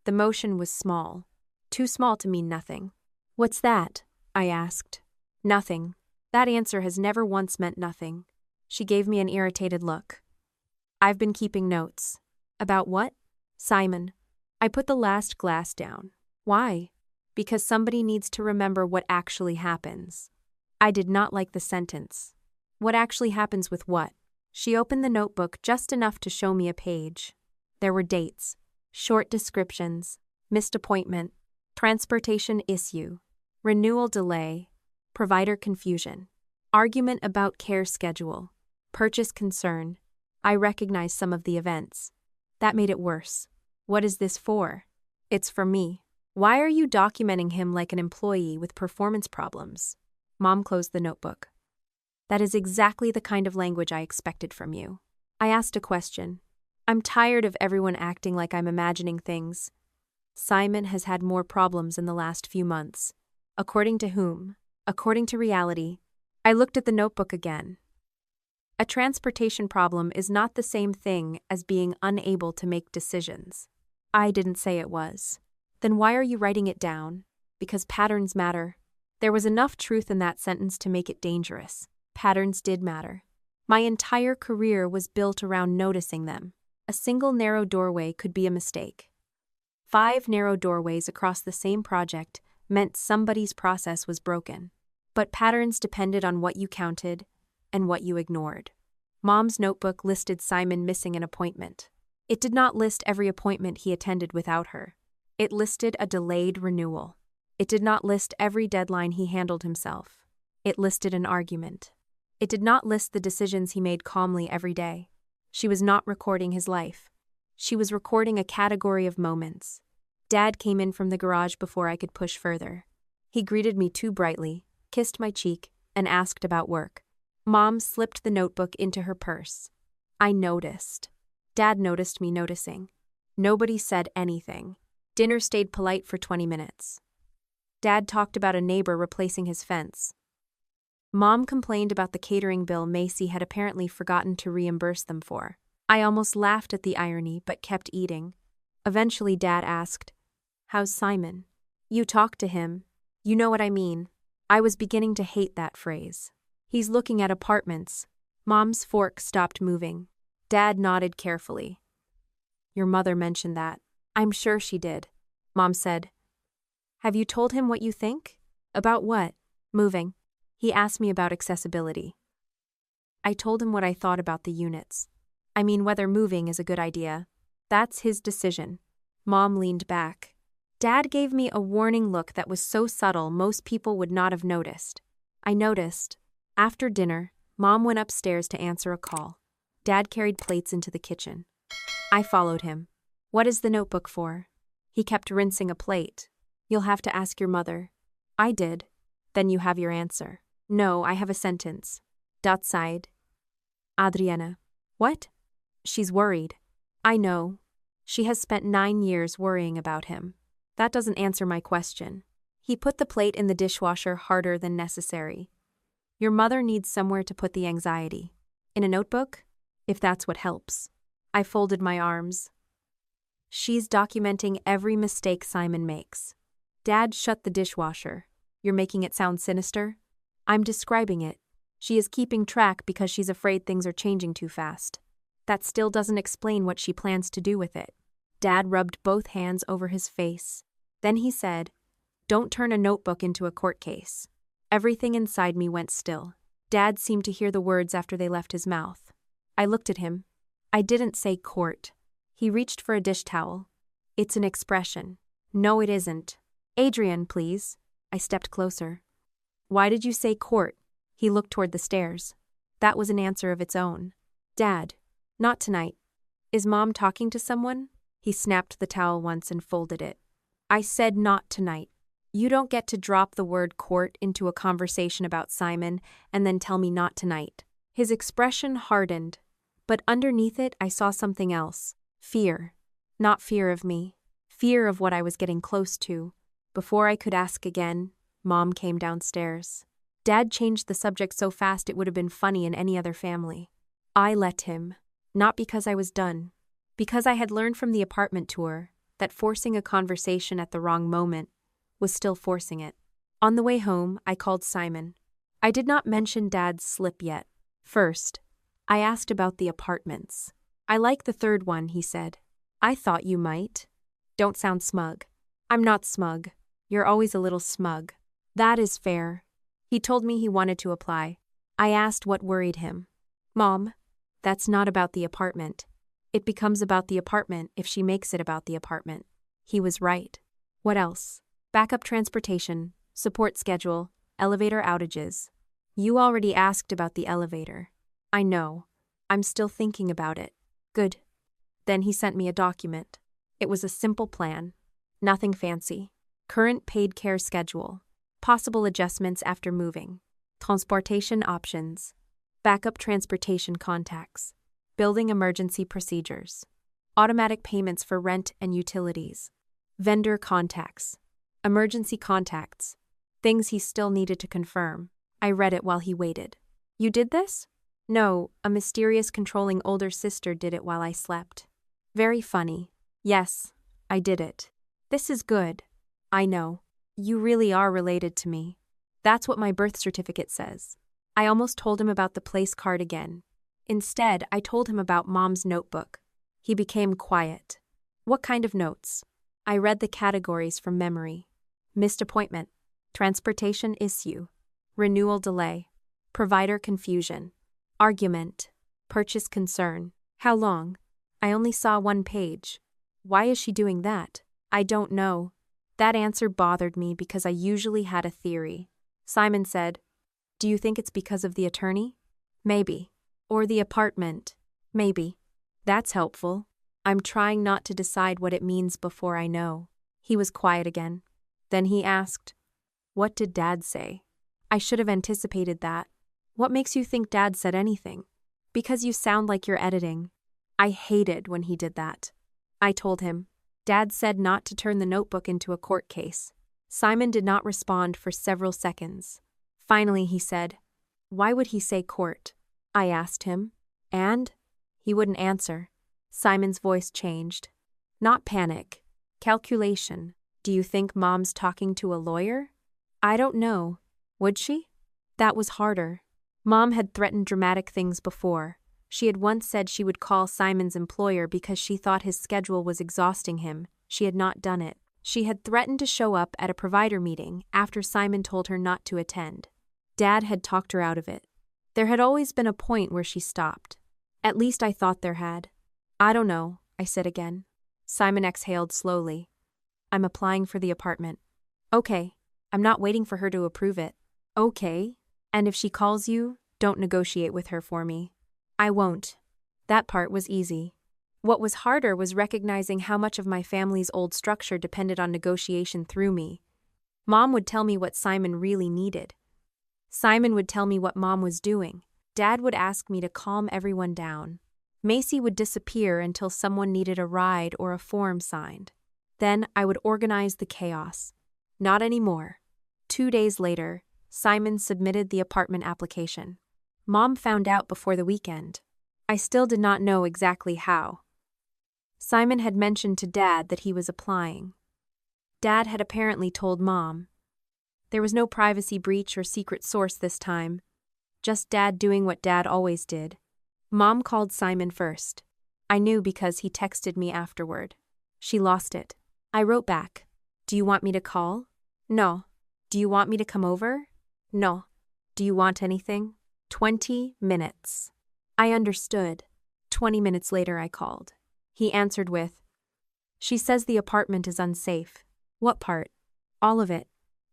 The motion was small. Too small to mean nothing. What's that? I asked. Nothing. That answer has never once meant nothing. She gave me an irritated look. I've been keeping notes. About what? Simon. I put the last glass down. Why? Because somebody needs to remember what actually happens. I did not like the sentence. What actually happens with what? She opened the notebook just enough to show me a page. There were dates, short descriptions, missed appointment, transportation issue, renewal delay, provider confusion, argument about care schedule, purchase concern. I recognized some of the events. That made it worse. What is this for? It's for me. Why are you documenting him like an employee with performance problems? Mom closed the notebook. That is exactly the kind of language I expected from you. I asked a question. I'm tired of everyone acting like I'm imagining things. Simon has had more problems in the last few months. According to whom? According to reality. I looked at the notebook again. A transportation problem is not the same thing as being unable to make decisions. I didn't say it was. Then why are you writing it down? Because patterns matter. There was enough truth in that sentence to make it dangerous. Patterns did matter. My entire career was built around noticing them. A single narrow doorway could be a mistake. 5 narrow doorways across the same project meant somebody's process was broken. But patterns depended on what you counted and what you ignored. Mom's notebook listed Simon missing an appointment. It did not list every appointment he attended without her. It listed a delayed renewal. It did not list every deadline he handled himself. It listed an argument. It did not list the decisions he made calmly every day. She was not recording his life. She was recording a category of moments. Dad came in from the garage before I could push further. He greeted me too brightly, kissed my cheek, and asked about work. Mom slipped the notebook into her purse. I noticed. Dad noticed me noticing. Nobody said anything. Dinner stayed polite for 20 minutes. Dad talked about a neighbor replacing his fence. Mom complained about the catering bill Macy had apparently forgotten to reimburse them for. I almost laughed at the irony but kept eating. Eventually Dad asked, How's Simon? You talked to him. You know what I mean. I was beginning to hate that phrase. He's looking at apartments. Mom's fork stopped moving. Dad nodded carefully. Your mother mentioned that. I'm sure she did. Mom said. Have you told him what you think? About what? Moving. He asked me about accessibility. I told him what I thought about the units. I mean, whether moving is a good idea. That's his decision. Mom leaned back. Dad gave me a warning look that was so subtle most people would not have noticed. I noticed. After dinner, Mom went upstairs to answer a call. Dad carried plates into the kitchen. I followed him. What is the notebook for? He kept rinsing a plate. You'll have to ask your mother. I did. Then you have your answer. No, I have a sentence. Side. Adriana. What? She's worried. I know. She has spent 9 years worrying about him. That doesn't answer my question. He put the plate in the dishwasher harder than necessary. Your mother needs somewhere to put the anxiety. In a notebook? If that's what helps. I folded my arms. She's documenting every mistake Simon makes. Dad, shut the dishwasher. You're making it sound sinister? I'm describing it. She is keeping track because she's afraid things are changing too fast. That still doesn't explain what she plans to do with it. Dad rubbed both hands over his face. Then he said, "Don't turn a notebook into a court case." Everything inside me went still. Dad seemed to hear the words after they left his mouth. I looked at him. I didn't say court. He reached for a dish towel. It's an expression. No, it isn't. Adrian, please. I stepped closer. Why did you say court? He looked toward the stairs. That was an answer of its own. Dad, not tonight. Is Mom talking to someone? He snapped the towel once and folded it. I said not tonight. You don't get to drop the word court into a conversation about Simon and then tell me not tonight. His expression hardened, but underneath it I saw something else. Fear. Not fear of me. Fear of what I was getting close to. Before I could ask again, Mom came downstairs. Dad changed the subject so fast it would have been funny in any other family. I let him. Not because I was done. Because I had learned from the apartment tour that forcing a conversation at the wrong moment was still forcing it. On the way home, I called Simon. I did not mention Dad's slip yet. First, I asked about the apartments. I like the third one, he said. I thought you might. Don't sound smug. I'm not smug. You're always a little smug. That is fair. He told me he wanted to apply. I asked what worried him. Mom, that's not about the apartment. It becomes about the apartment if she makes it about the apartment. He was right. What else? Backup transportation, support schedule, elevator outages. You already asked about the elevator. I know. I'm still thinking about it. Good. Then he sent me a document. It was a simple plan. Nothing fancy. Current paid care schedule. Possible adjustments after moving. Transportation options. Backup transportation contacts. Building emergency procedures. Automatic payments for rent and utilities. Vendor contacts. Emergency contacts. Things he still needed to confirm. I read it while he waited. You did this? No, a mysterious controlling older sister did it while I slept. Very funny. Yes, I did it. This is good. I know. You really are related to me. That's what my birth certificate says. I almost told him about the place card again. Instead, I told him about Mom's notebook. He became quiet. What kind of notes? I read the categories from memory. Missed appointment. Transportation issue. Renewal delay. Provider confusion. Argument. Purchase concern. How long? I only saw one page. Why is she doing that? I don't know. That answer bothered me because I usually had a theory. Simon said, Do you think it's because of the attorney? Maybe. Or the apartment? Maybe. That's helpful. I'm trying not to decide what it means before I know. He was quiet again. Then he asked, What did Dad say? I should have anticipated that. What makes you think Dad said anything? Because you sound like you're editing. I hated when he did that. I told him. Dad said not to turn the notebook into a court case. Simon did not respond for several seconds. Finally, he said, Why would he say court? I asked him. And? He wouldn't answer. Simon's voice changed. Not panic. Calculation. Do you think Mom's talking to a lawyer? I don't know. Would she? That was harder. Mom had threatened dramatic things before. She had once said she would call Simon's employer because she thought his schedule was exhausting him. She had not done it. She had threatened to show up at a provider meeting after Simon told her not to attend. Dad had talked her out of it. There had always been a point where she stopped. At least I thought there had. I don't know, I said again. Simon exhaled slowly. I'm applying for the apartment. Okay. I'm not waiting for her to approve it. Okay. And if she calls you, don't negotiate with her for me. I won't. That part was easy. What was harder was recognizing how much of my family's old structure depended on negotiation through me. Mom would tell me what Simon really needed. Simon would tell me what Mom was doing. Dad would ask me to calm everyone down. Macy would disappear until someone needed a ride or a form signed. Then I would organize the chaos. Not anymore. 2 days later, Simon submitted the apartment application. Mom found out before the weekend. I still did not know exactly how. Simon had mentioned to Dad that he was applying. Dad had apparently told Mom. There was no privacy breach or secret source this time. Just Dad doing what Dad always did. Mom called Simon first. I knew because he texted me afterward. She lost it. I wrote back. Do you want me to call? No. Do you want me to come over? No. Do you want anything? 20 minutes. I understood. 20 minutes later I called. He answered with, she says the apartment is unsafe. What part? All of it.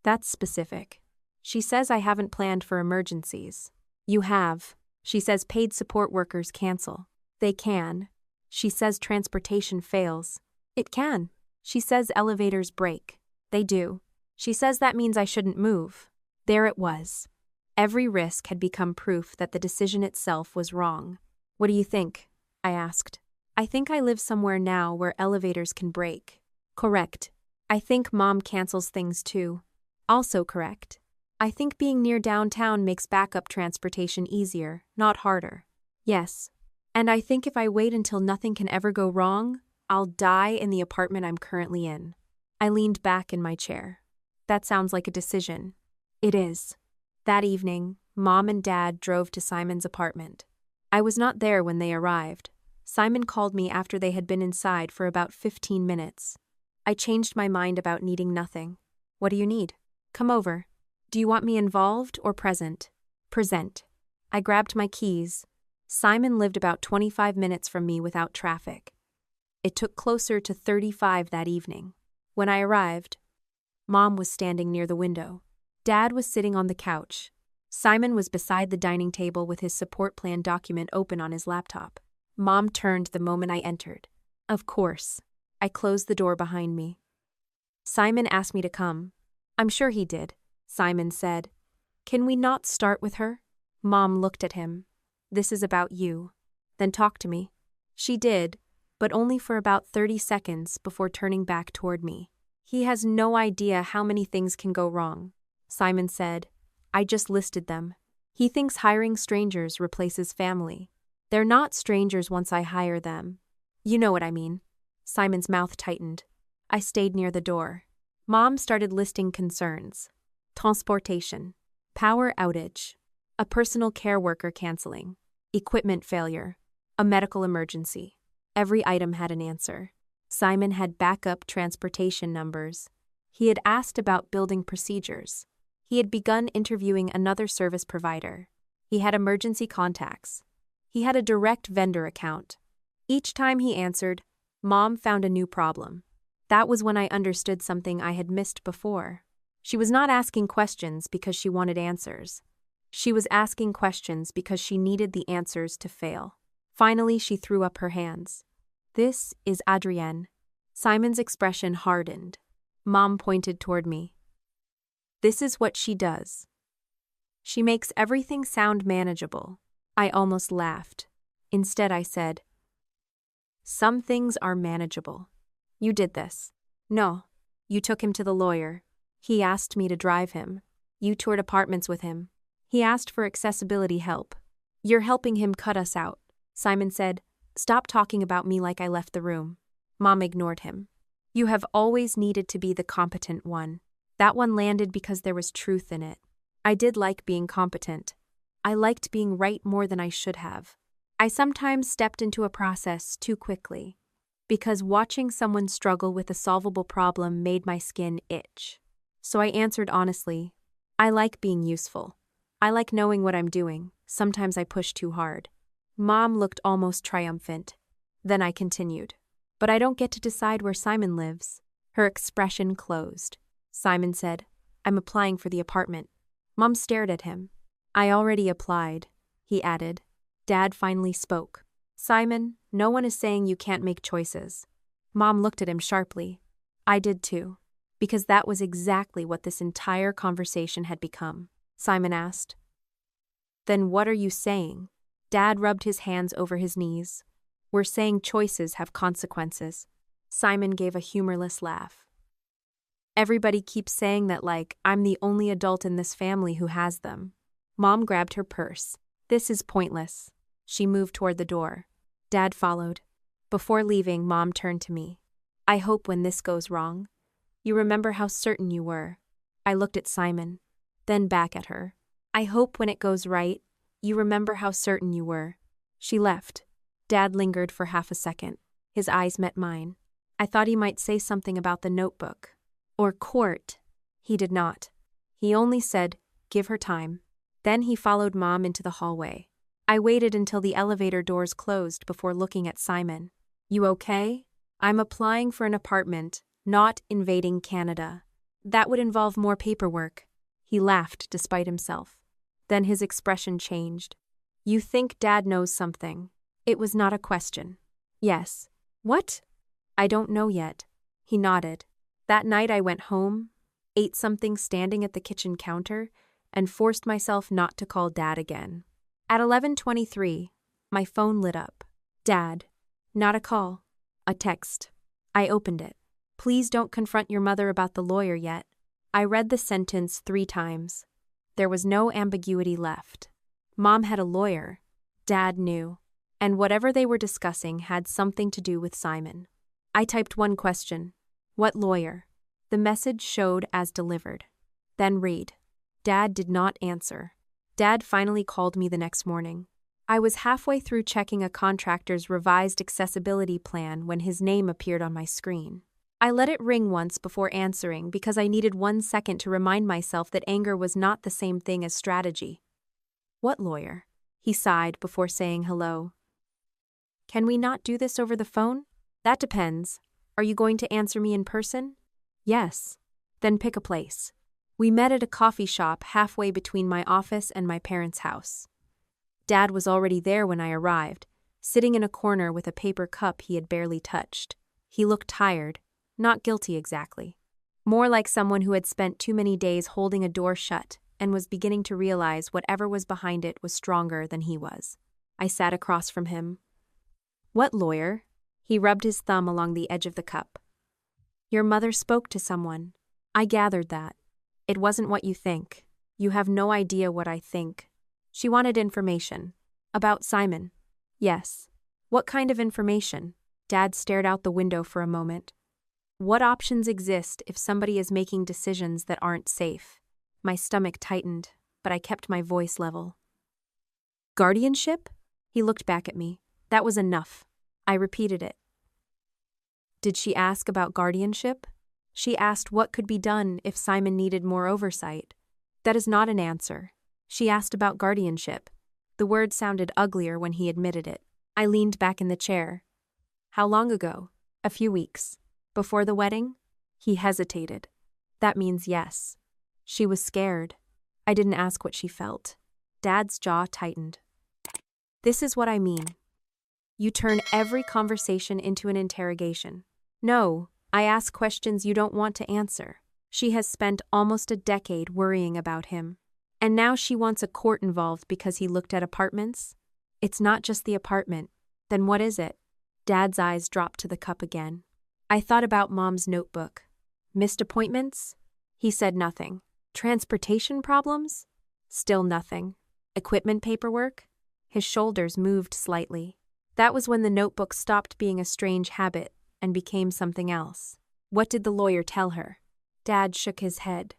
That's specific. She says I haven't planned for emergencies. You have. She says paid support workers cancel. They can. She says transportation fails. It can. She says elevators break. They do. She says that means I shouldn't move. There it was. Every risk had become proof that the decision itself was wrong. What do you think? I asked. I think I live somewhere now where elevators can break. Correct. I think Mom cancels things too. Also correct. I think being near downtown makes backup transportation easier, not harder. Yes. And I think if I wait until nothing can ever go wrong, I'll die in the apartment I'm currently in. I leaned back in my chair. That sounds like a decision. It is. That evening, Mom and Dad drove to Simon's apartment. I was not there when they arrived. Simon called me after they had been inside for about 15 minutes. I changed my mind about needing nothing. What do you need? Come over. Do you want me involved or present? Present. I grabbed my keys. Simon lived about 25 minutes from me without traffic. It took closer to 35 that evening. When I arrived, Mom was standing near the window. Dad was sitting on the couch. Simon was beside the dining table with his support plan document open on his laptop. Mom turned the moment I entered. Of course. I closed the door behind me. Simon asked me to come. I'm sure he did, Simon said. Can we not start with her? Mom looked at him. This is about you. Then talk to me. She did, but only for about 30 seconds before turning back toward me. He has no idea how many things can go wrong, Simon said. I just listed them. He thinks hiring strangers replaces family. They're not strangers once I hire them. You know what I mean. Simon's mouth tightened. I stayed near the door. Mom started listing concerns. Transportation. Power outage. A personal care worker canceling. Equipment failure. A medical emergency. Every item had an answer. Simon had backup transportation numbers. He had asked about building procedures. He had begun interviewing another service provider. He had emergency contacts. He had a direct vendor account. Each time he answered, Mom found a new problem. That was when I understood something I had missed before. She was not asking questions because she wanted answers. She was asking questions because she needed the answers to fail. Finally, she threw up her hands. This is Adrienne. Simon's expression hardened. Mom pointed toward me. This is what she does. She makes everything sound manageable. I almost laughed. Instead, I said, some things are manageable. You did this. No. You took him to the lawyer. He asked me to drive him. You toured apartments with him. He asked for accessibility help. You're helping him cut us out. Simon said, stop talking about me like I left the room. Mom ignored him. You have always needed to be the competent one. That one landed because there was truth in it. I did like being competent. I liked being right more than I should have. I sometimes stepped into a process too quickly, because watching someone struggle with a solvable problem made my skin itch. So I answered honestly, I like being useful. I like knowing what I'm doing. Sometimes I push too hard. Mom looked almost triumphant. Then I continued. But I don't get to decide where Simon lives. Her expression closed. Simon said, I'm applying for the apartment. Mom stared at him. I already applied, he added. Dad finally spoke. Simon, no one is saying you can't make choices. Mom looked at him sharply. I did too. Because that was exactly what this entire conversation had become. Simon asked. Then what are you saying? Dad rubbed his hands over his knees. We're saying choices have consequences. Simon gave a humorless laugh. Everybody keeps saying that like I'm the only adult in this family who has them. Mom grabbed her purse. This is pointless. She moved toward the door. Dad followed. Before leaving, Mom turned to me. I hope when this goes wrong, you remember how certain you were. I looked at Simon, then back at her. I hope when it goes right, you remember how certain you were. She left. Dad lingered for half a second. His eyes met mine. I thought he might say something about the notebook. Or court. He did not. He only said, "Give her time." Then he followed Mom into the hallway. I waited until the elevator doors closed before looking at Simon. "You okay?" "I'm applying for an apartment, not invading Canada. That would involve more paperwork." He laughed despite himself. Then his expression changed. "You think Dad knows something?" It was not a question. "Yes." "What?" "I don't know yet." He nodded. That night I went home, ate something standing at the kitchen counter, and forced myself not to call Dad again. At 11:23, my phone lit up. "Dad." Not a call. A text. I opened it. "Please don't confront your mother about the lawyer yet." I read the sentence 3 times. There was no ambiguity left. Mom had a lawyer. Dad knew. And whatever they were discussing had something to do with Simon. I typed one question. "What lawyer?" The message showed as delivered. Then read. Dad did not answer. Dad finally called me the next morning. I was halfway through checking a contractor's revised accessibility plan when his name appeared on my screen. I let it ring once before answering because I needed 1 second to remind myself that anger was not the same thing as strategy. "What lawyer?" He sighed before saying hello. "Can we not do this over the phone?" "That depends. Are you going to answer me in person?" "Yes." "Then pick a place." We met at a coffee shop halfway between my office and my parents' house. Dad was already there when I arrived, sitting in a corner with a paper cup he had barely touched. He looked tired, not guilty exactly. More like someone who had spent too many days holding a door shut and was beginning to realize whatever was behind it was stronger than he was. I sat across from him. "What lawyer?" He rubbed his thumb along the edge of the cup. "Your mother spoke to someone." I gathered that. "It wasn't what you think. You have no idea what I think." "She wanted information." "About Simon?" "Yes." "What kind of information?" Dad stared out the window for a moment. "What options exist if somebody is making decisions that aren't safe?" My stomach tightened, but I kept my voice level. "Guardianship?" He looked back at me. That was enough. I repeated it. "Did she ask about guardianship?" "She asked what could be done if Simon needed more oversight." "That is not an answer." "She asked about guardianship." The word sounded uglier when he admitted it. I leaned back in the chair. "How long ago?" "A few weeks." "Before the wedding?" He hesitated. "That means yes." She was scared. I didn't ask what she felt. Dad's jaw tightened. "This is what I mean. You turn every conversation into an interrogation." "No, I ask questions you don't want to answer." She has spent almost a decade worrying about him. And now she wants a court involved because he looked at apartments? It's not just the apartment. Then what is it? Dad's eyes dropped to the cup again. I thought about Mom's notebook. Missed appointments? He said nothing. Transportation problems? Still nothing. Equipment paperwork? His shoulders moved slightly. That was when the notebook stopped being a strange habit and became something else. What did the lawyer tell her? Dad shook his head.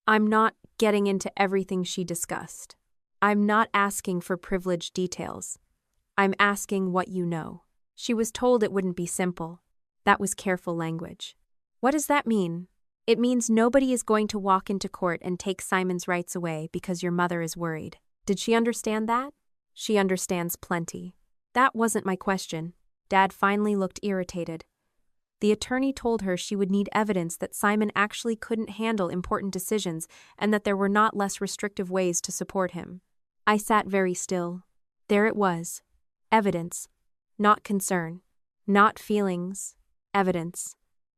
"I'm not getting into everything she discussed. I'm not asking for privileged details. I'm asking what you know. She was told it wouldn't be simple." That was careful language. "What does that mean?" "It means nobody is going to walk into court and take Simon's rights away because your mother is worried." Did she understand that? "She understands plenty." That wasn't my question. Dad finally looked irritated. The attorney told her she would need evidence that Simon actually couldn't handle important decisions and that there were not less restrictive ways to support him. I sat very still. There it was. Evidence. Not concern. Not feelings. Evidence.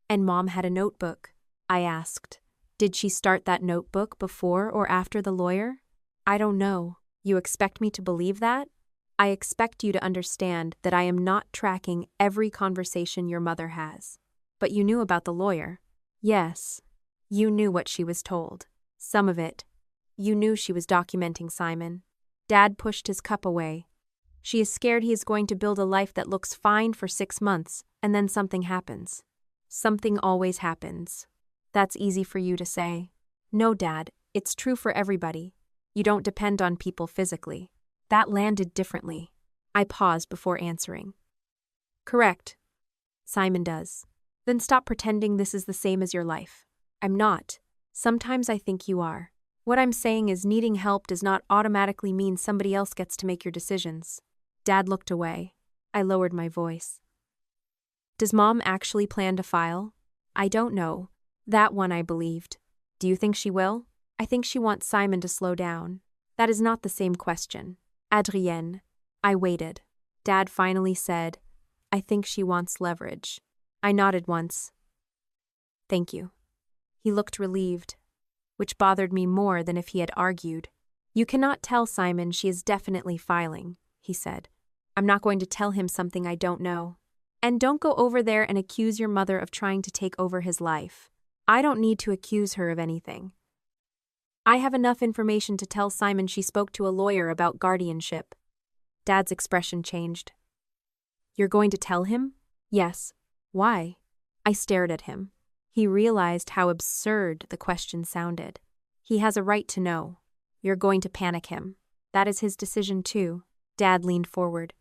And Mom had a notebook. I asked, "Did she start that notebook before or after the lawyer?" "I don't know." "You expect me to believe that?" "I expect you to understand that I am not tracking every conversation your mother has." "But you knew about the lawyer." "Yes. You knew what she was told. Some of it. You knew she was documenting Simon." Dad pushed his cup away. She is scared he is going to build a life that looks fine for 6 months, and then something happens. Something always happens. That's easy for you to say. No, Dad, it's true for everybody. You don't depend on people physically. That landed differently. I paused before answering. Correct. Simon does. Then stop pretending this is the same as your life. I'm not. Sometimes I think you are. What I'm saying is needing help does not automatically mean somebody else gets to make your decisions. Dad looked away. I lowered my voice. Does Mom actually plan to file? I don't know. That one I believed. Do you think she will? I think she wants Simon to slow down. That is not the same question. Adrienne. I waited. Dad finally said, I think she wants leverage. I nodded once. Thank you. He looked relieved, which bothered me more than if he had argued. You cannot tell Simon she is definitely filing, he said. I'm not going to tell him something I don't know. And don't go over there and accuse your mother of trying to take over his life. I don't need to accuse her of anything. I have enough information to tell Simon she spoke to a lawyer about guardianship. Dad's expression changed. You're going to tell him? Yes. Why? I stared at him. He realized how absurd the question sounded. He has a right to know. You're going to panic him. That is his decision too. Dad leaned forward.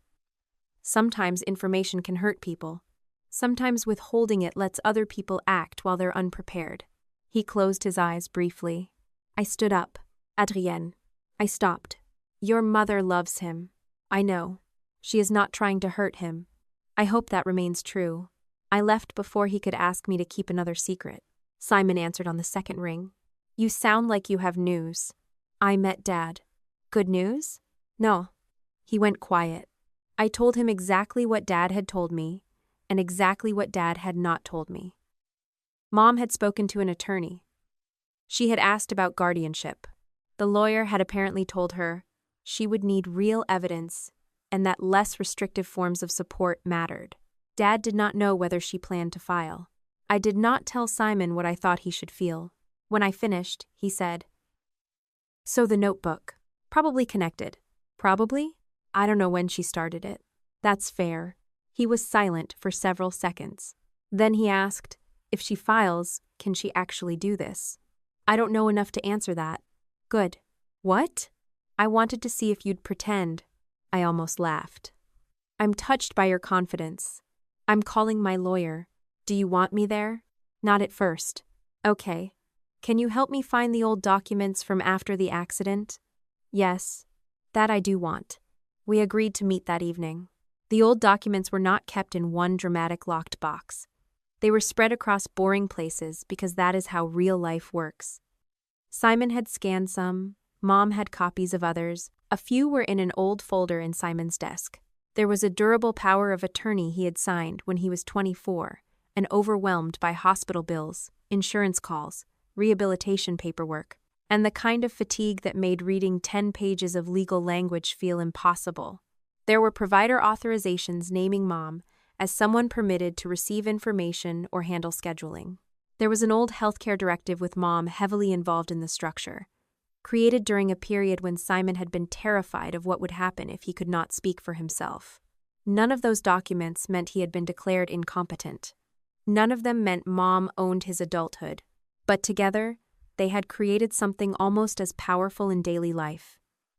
Sometimes information can hurt people. Sometimes withholding it lets other people act while they're unprepared. He closed his eyes briefly. I stood up. Adrienne. I stopped. Your mother loves him. I know. She is not trying to hurt him. I hope that remains true. I left before he could ask me to keep another secret. Simon answered on the second ring. You sound like you have news. I met Dad. Good news? No. He went quiet. I told him exactly what Dad had told me, and exactly what Dad had not told me. Mom had spoken to an attorney. She had asked about guardianship. The lawyer had apparently told her she would need real evidence and that less restrictive forms of support mattered. Dad did not know whether she planned to file. I did not tell Simon what I thought he should feel. When I finished, he said, So the notebook. Probably connected. Probably? I don't know when she started it. That's fair. He was silent for several seconds. Then he asked, if she files, can she actually do this? I don't know enough to answer that. Good. What? I wanted to see if you'd pretend. I almost laughed. I'm touched by your confidence. I'm calling my lawyer. Do you want me there? Not at first. Okay. Can you help me find the old documents from after the accident? Yes. That I do want. We agreed to meet that evening. The old documents were not kept in one dramatic locked box. They were spread across boring places because that is how real life works. Simon had scanned some, Mom had copies of others, a few were in an old folder in Simon's desk. There was a durable power of attorney he had signed when he was 24, and overwhelmed by hospital bills, insurance calls, rehabilitation paperwork, and the kind of fatigue that made reading 10 pages of legal language feel impossible. There were provider authorizations naming Mom as someone permitted to receive information or handle scheduling. There was an old healthcare directive with Mom heavily involved in the structure, created during a period when Simon had been terrified of what would happen if he could not speak for himself. None of those documents meant he had been declared incompetent. None of them meant Mom owned his adulthood. But together, they had created something almost as powerful in daily life.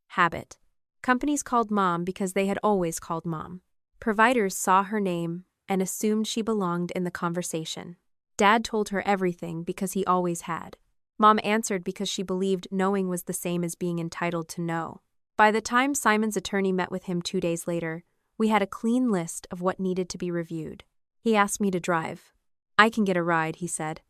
Habit. Companies called Mom because they had always called Mom. Providers saw her name and assumed she belonged in the conversation. Dad told her everything because he always had. Mom answered because she believed knowing was the same as being entitled to know. By the time Simon's attorney met with him 2 days later, we had a clean list of what needed to be reviewed. He asked me to drive. I can get a ride, he said.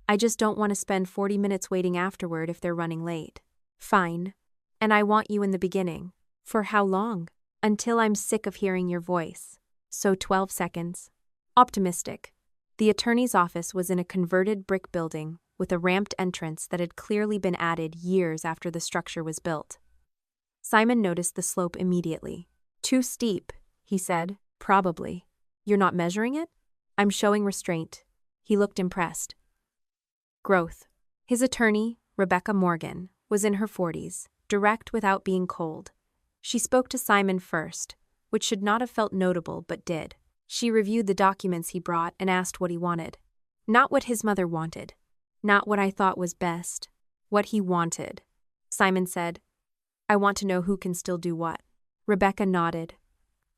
I just don't want to spend 40 minutes waiting afterward if they're running late. Fine. And I want you in the beginning. For how long? Until I'm sick of hearing your voice. So 12 seconds. Optimistic. The attorney's office was in a converted brick building with a ramped entrance that had clearly been added years after the structure was built. Simon noticed the slope immediately. Too steep, he said. Probably. You're not measuring it? I'm showing restraint. He looked impressed. Growth. His attorney, Rebecca Morgan, was in her 40s, direct without being cold. She spoke to Simon first, which should not have felt notable but did. She reviewed the documents he brought and asked what he wanted. Not what his mother wanted. Not what I thought was best. What he wanted. Simon said, "I want to know who can still do what." Rebecca nodded.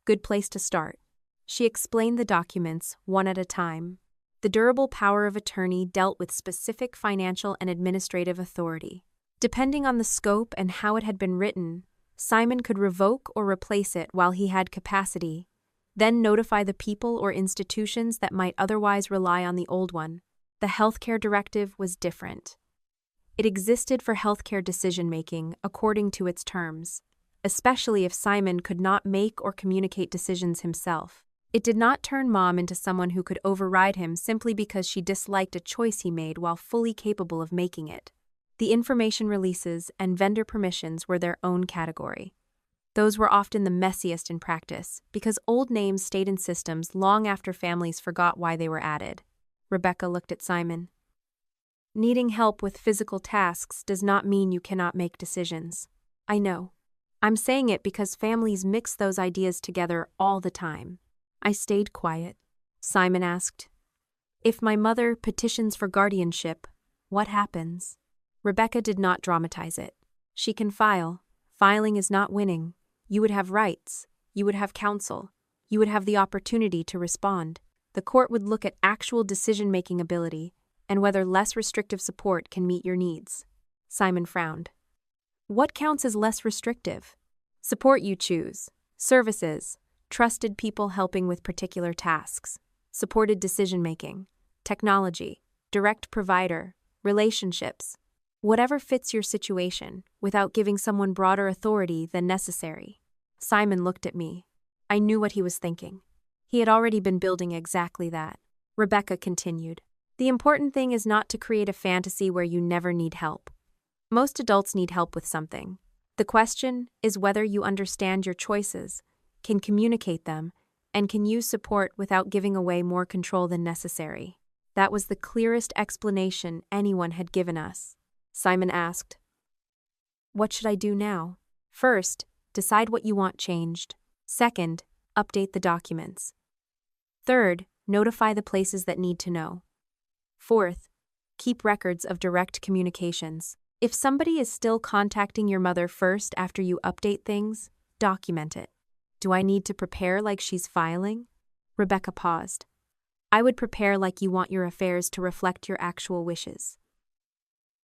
Good place to start. She explained the documents, one at a time. The durable power of attorney dealt with specific financial and administrative authority. Depending on the scope and how it had been written, Simon could revoke or replace it while he had capacity, then notify the people or institutions that might otherwise rely on the old one. The healthcare directive was different. It existed for healthcare decision-making according to its terms, especially if Simon could not make or communicate decisions himself. It did not turn Mom into someone who could override him simply because she disliked a choice he made while fully capable of making it. The information releases and vendor permissions were their own category. Those were often the messiest in practice because old names stayed in systems long after families forgot why they were added. Rebecca looked at Simon. Needing help with physical tasks does not mean you cannot make decisions. I know. I'm saying it because families mix those ideas together all the time. I stayed quiet. Simon asked, "If my mother petitions for guardianship, what happens?" Rebecca did not dramatize it. She can file. Filing is not winning. You would have rights. You would have counsel. You would have the opportunity to respond. The court would look at actual decision-making ability and whether less restrictive support can meet your needs. Simon frowned. What counts as less restrictive? Support you choose. Services. Trusted people helping with particular tasks. Supported decision-making. Technology. Direct provider. Relationships. Whatever fits your situation, without giving someone broader authority than necessary. Simon looked at me. I knew what he was thinking. He had already been building exactly that. Rebecca continued. The important thing is not to create a fantasy where you never need help. Most adults need help with something. The question is whether you understand your choices, can communicate them, and can use support without giving away more control than necessary. That was the clearest explanation anyone had given us. Simon asked, "What should I do now?" First, decide what you want changed. Second, update the documents. Third, notify the places that need to know. Fourth, keep records of direct communications. If somebody is still contacting your mother first after you update things, document it. Do I need to prepare like she's filing? Rebecca paused. I would prepare like you want your affairs to reflect your actual wishes.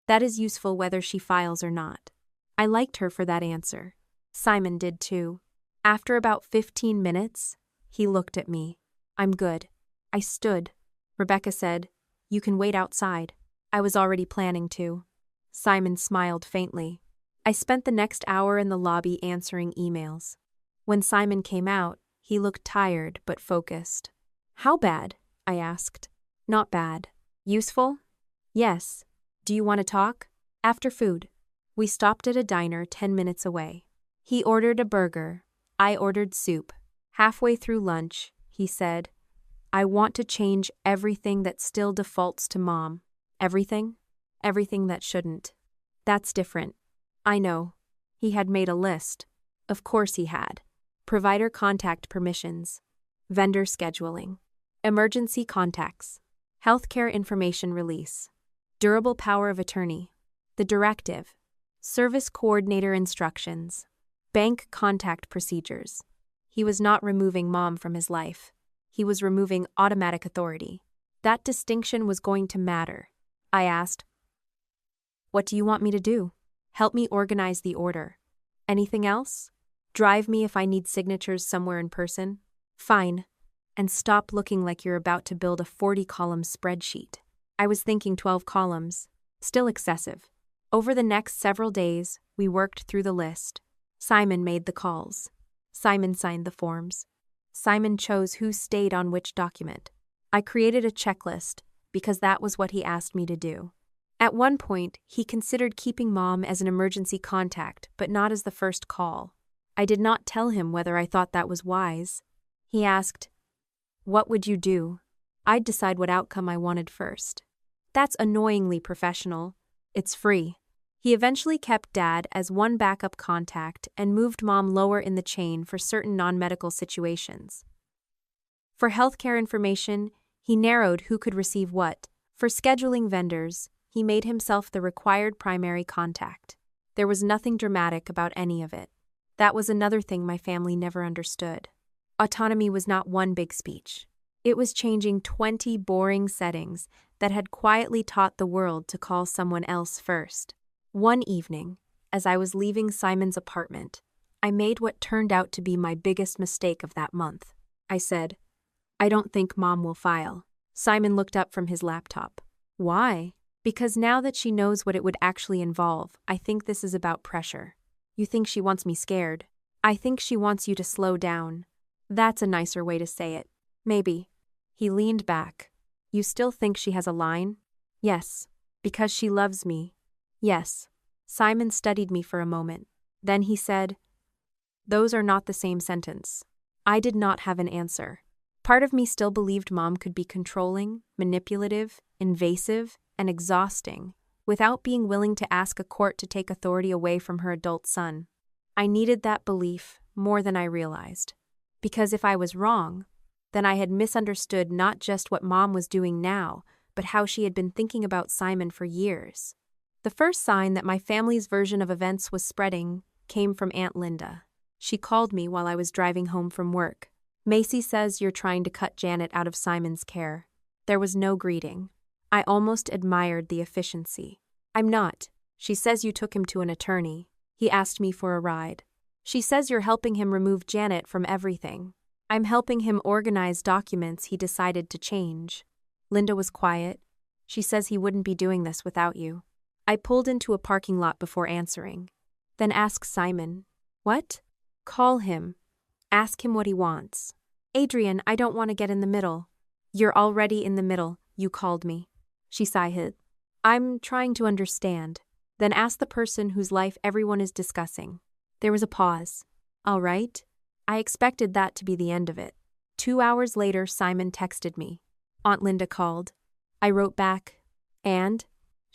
That is useful whether she files or not. I liked her for that answer. Simon did too. After about 15 minutes, he looked at me. I'm good. I stood. Rebecca said, "You can wait outside." I was already planning to. Simon smiled faintly. I spent the next hour in the lobby answering emails. When Simon came out, he looked tired but focused. How bad? I asked. Not bad. Useful? Yes. Do you want to talk? After food. We stopped at a diner 10 minutes away. He ordered a burger. I ordered soup. Halfway through lunch, he said, I want to change everything that still defaults to Mom. Everything? Everything that shouldn't. That's different. I know. He had made a list. Of course he had. Provider contact permissions. Vendor scheduling. Emergency contacts. Healthcare information release. Durable power of attorney. The directive. Service coordinator instructions. Bank contact procedures. He was not removing Mom from his life. He was removing automatic authority. That distinction was going to matter. I asked, "What do you want me to do?" "Help me organize the order." "Anything else?" "Drive me if I need signatures somewhere in person." "Fine. And stop looking like you're about to build a 40-column spreadsheet." I was thinking 12 columns. Still excessive. Over the next several days, we worked through the list. Simon made the calls. Simon signed the forms. Simon chose who stayed on which document. I created a checklist because that was what he asked me to do. At one point, he considered keeping Mom as an emergency contact, but not as the first call. I did not tell him whether I thought that was wise. He asked, "What would you do?" I'd decide what outcome I wanted first. That's annoyingly professional. It's free. He eventually kept Dad as one backup contact and moved Mom lower in the chain for certain non-medical situations. For healthcare information, he narrowed who could receive what. For scheduling vendors, he made himself the required primary contact. There was nothing dramatic about any of it. That was another thing my family never understood. Autonomy was not one big speech. It was changing 20 boring settings that had quietly taught the world to call someone else first. One evening, as I was leaving Simon's apartment, I made what turned out to be my biggest mistake of that month. I said, "I don't think Mom will file." Simon looked up from his laptop. "Why?" "Because now that she knows what it would actually involve, I think this is about pressure." "You think she wants me scared?" "I think she wants you to slow down." "That's a nicer way to say it." "Maybe." He leaned back. "You still think she has a line?" "Yes." "Because she loves me?" "Yes." Simon studied me for a moment. Then he said, "Those are not the same sentence." I did not have an answer. Part of me still believed Mom could be controlling, manipulative, invasive, and exhausting, without being willing to ask a court to take authority away from her adult son. I needed that belief more than I realized. Because if I was wrong, then I had misunderstood not just what Mom was doing now, but how she had been thinking about Simon for years. The first sign that my family's version of events was spreading came from Aunt Linda. She called me while I was driving home from work. "Macy says you're trying to cut Janet out of Simon's care." There was no greeting. I almost admired the efficiency. "I'm not. She says you took him to an attorney. He asked me for a ride. She says you're helping him remove Janet from everything." "I'm helping him organize documents he decided to change." Linda was quiet. "She says he wouldn't be doing this without you." I pulled into a parking lot before answering. Then asked Simon. "What?" "Call him. Ask him what he wants." "Adrian, I don't want to get in the middle." "You're already in the middle. You called me." She sighed. "I'm trying to understand." Then ask the person whose life everyone is discussing. There was a pause. "All right." I expected that to be the end of it. 2 hours later, Simon texted me. Aunt Linda called. I wrote back, "And?"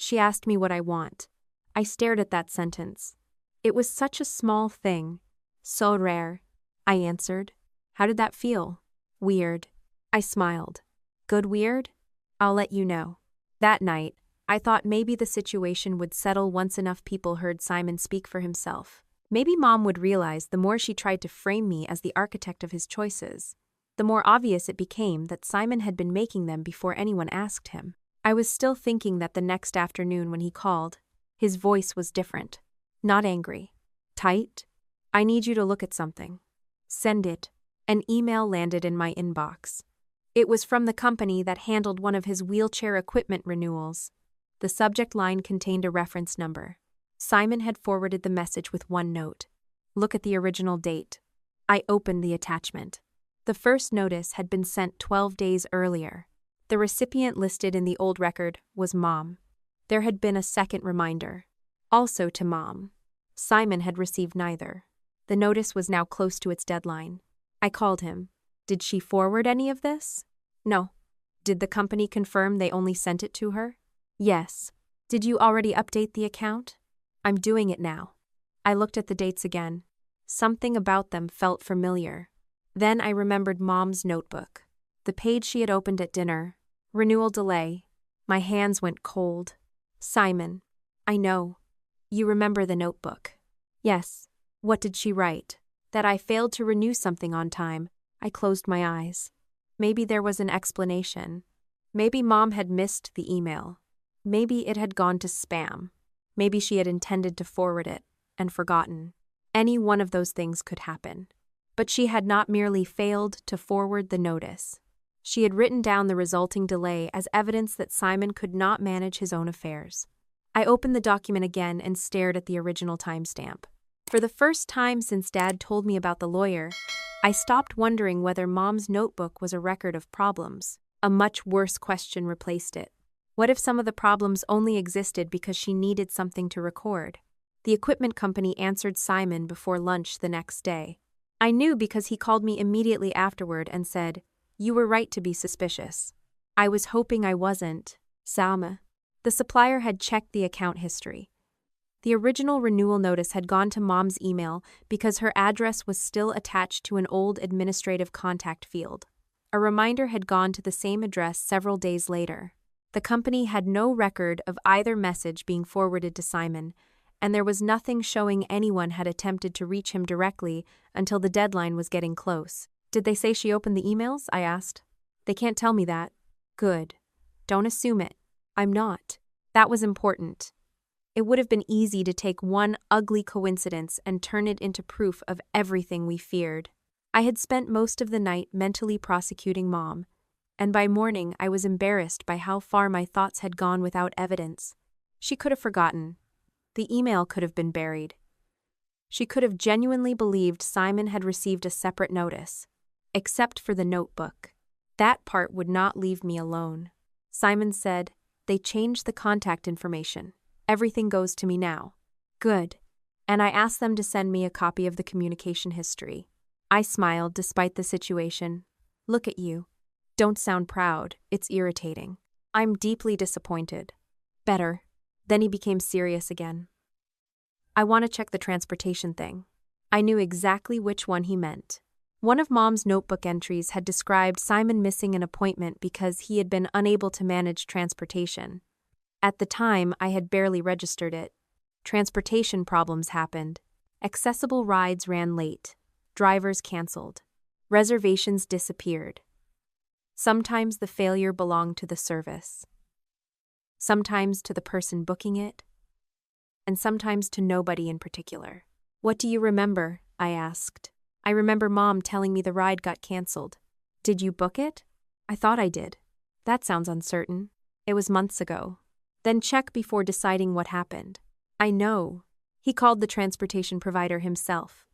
She asked me what I want. I stared at that sentence. It was such a small thing. So rare. I answered. "How did that feel?" "Weird." I smiled. "Good weird?" "I'll let you know." That night, I thought maybe the situation would settle once enough people heard Simon speak for himself. Maybe Mom would realize the more she tried to frame me as the architect of his choices, the more obvious it became that Simon had been making them before anyone asked him. I was still thinking that the next afternoon when he called, his voice was different. Not angry. Tight. "I need you to look at something." "Send it." An email landed in my inbox. It was from the company that handled one of his wheelchair equipment renewals. The subject line contained a reference number. Simon had forwarded the message with one note. "Look at the original date." I opened the attachment. The first notice had been sent 12 days earlier. The recipient listed in the old record was Mom. There had been a second reminder. Also to Mom. Simon had received neither. The notice was now close to its deadline. I called him. "Did she forward any of this?" "No." "Did the company confirm they only sent it to her?" "Yes." "Did you already update the account?" "I'm doing it now." I looked at the dates again. Something about them felt familiar. Then I remembered Mom's notebook. The page she had opened at dinner. Renewal delay. My hands went cold. "Simon." "I know." "You remember the notebook?" "Yes." "What did she write?" "That I failed to renew something on time." I closed my eyes. Maybe there was an explanation. Maybe Mom had missed the email. Maybe it had gone to spam. Maybe she had intended to forward it and forgotten. Any one of those things could happen. But she had not merely failed to forward the notice. She had written down the resulting delay as evidence that Simon could not manage his own affairs. I opened the document again and stared at the original timestamp. For the first time since Dad told me about the lawyer, I stopped wondering whether Mom's notebook was a record of problems. A much worse question replaced it. What if some of the problems only existed because she needed something to record? The equipment company answered Simon before lunch the next day. I knew because he called me immediately afterward and said, "You were right to be suspicious." I was hoping I wasn't. Salma. The supplier had checked the account history. The original renewal notice had gone to Mom's email because her address was still attached to an old administrative contact field. A reminder had gone to the same address several days later. The company had no record of either message being forwarded to Simon, and there was nothing showing anyone had attempted to reach him directly until the deadline was getting close. Did they say she opened the emails? I asked. They can't tell me that. Good. Don't assume it. I'm not. That was important. It would have been easy to take one ugly coincidence and turn it into proof of everything we feared. I had spent most of the night mentally prosecuting Mom, and by morning I was embarrassed by how far my thoughts had gone without evidence. She could have forgotten. The email could have been buried. She could have genuinely believed Simon had received a separate notice, except for the notebook. That part would not leave me alone. Simon said, "They changed the contact information. Everything goes to me now." Good. And I asked them to send me a copy of the communication history. I smiled despite the situation. Look at you. Don't sound proud. It's irritating. I'm deeply disappointed. Better. Then he became serious again. I want to check the transportation thing. I knew exactly which one he meant. One of Mom's notebook entries had described Simon missing an appointment because he had been unable to manage transportation. At the time, I had barely registered it. Transportation problems happened. Accessible rides ran late. Drivers canceled. Reservations disappeared. Sometimes the failure belonged to the service. Sometimes to the person booking it. And sometimes to nobody in particular. What do you remember? I asked. I remember Mom telling me the ride got canceled. Did you book it? I thought I did. That sounds uncertain. It was months ago. Then check before deciding what happened. I know. He called the transportation provider himself.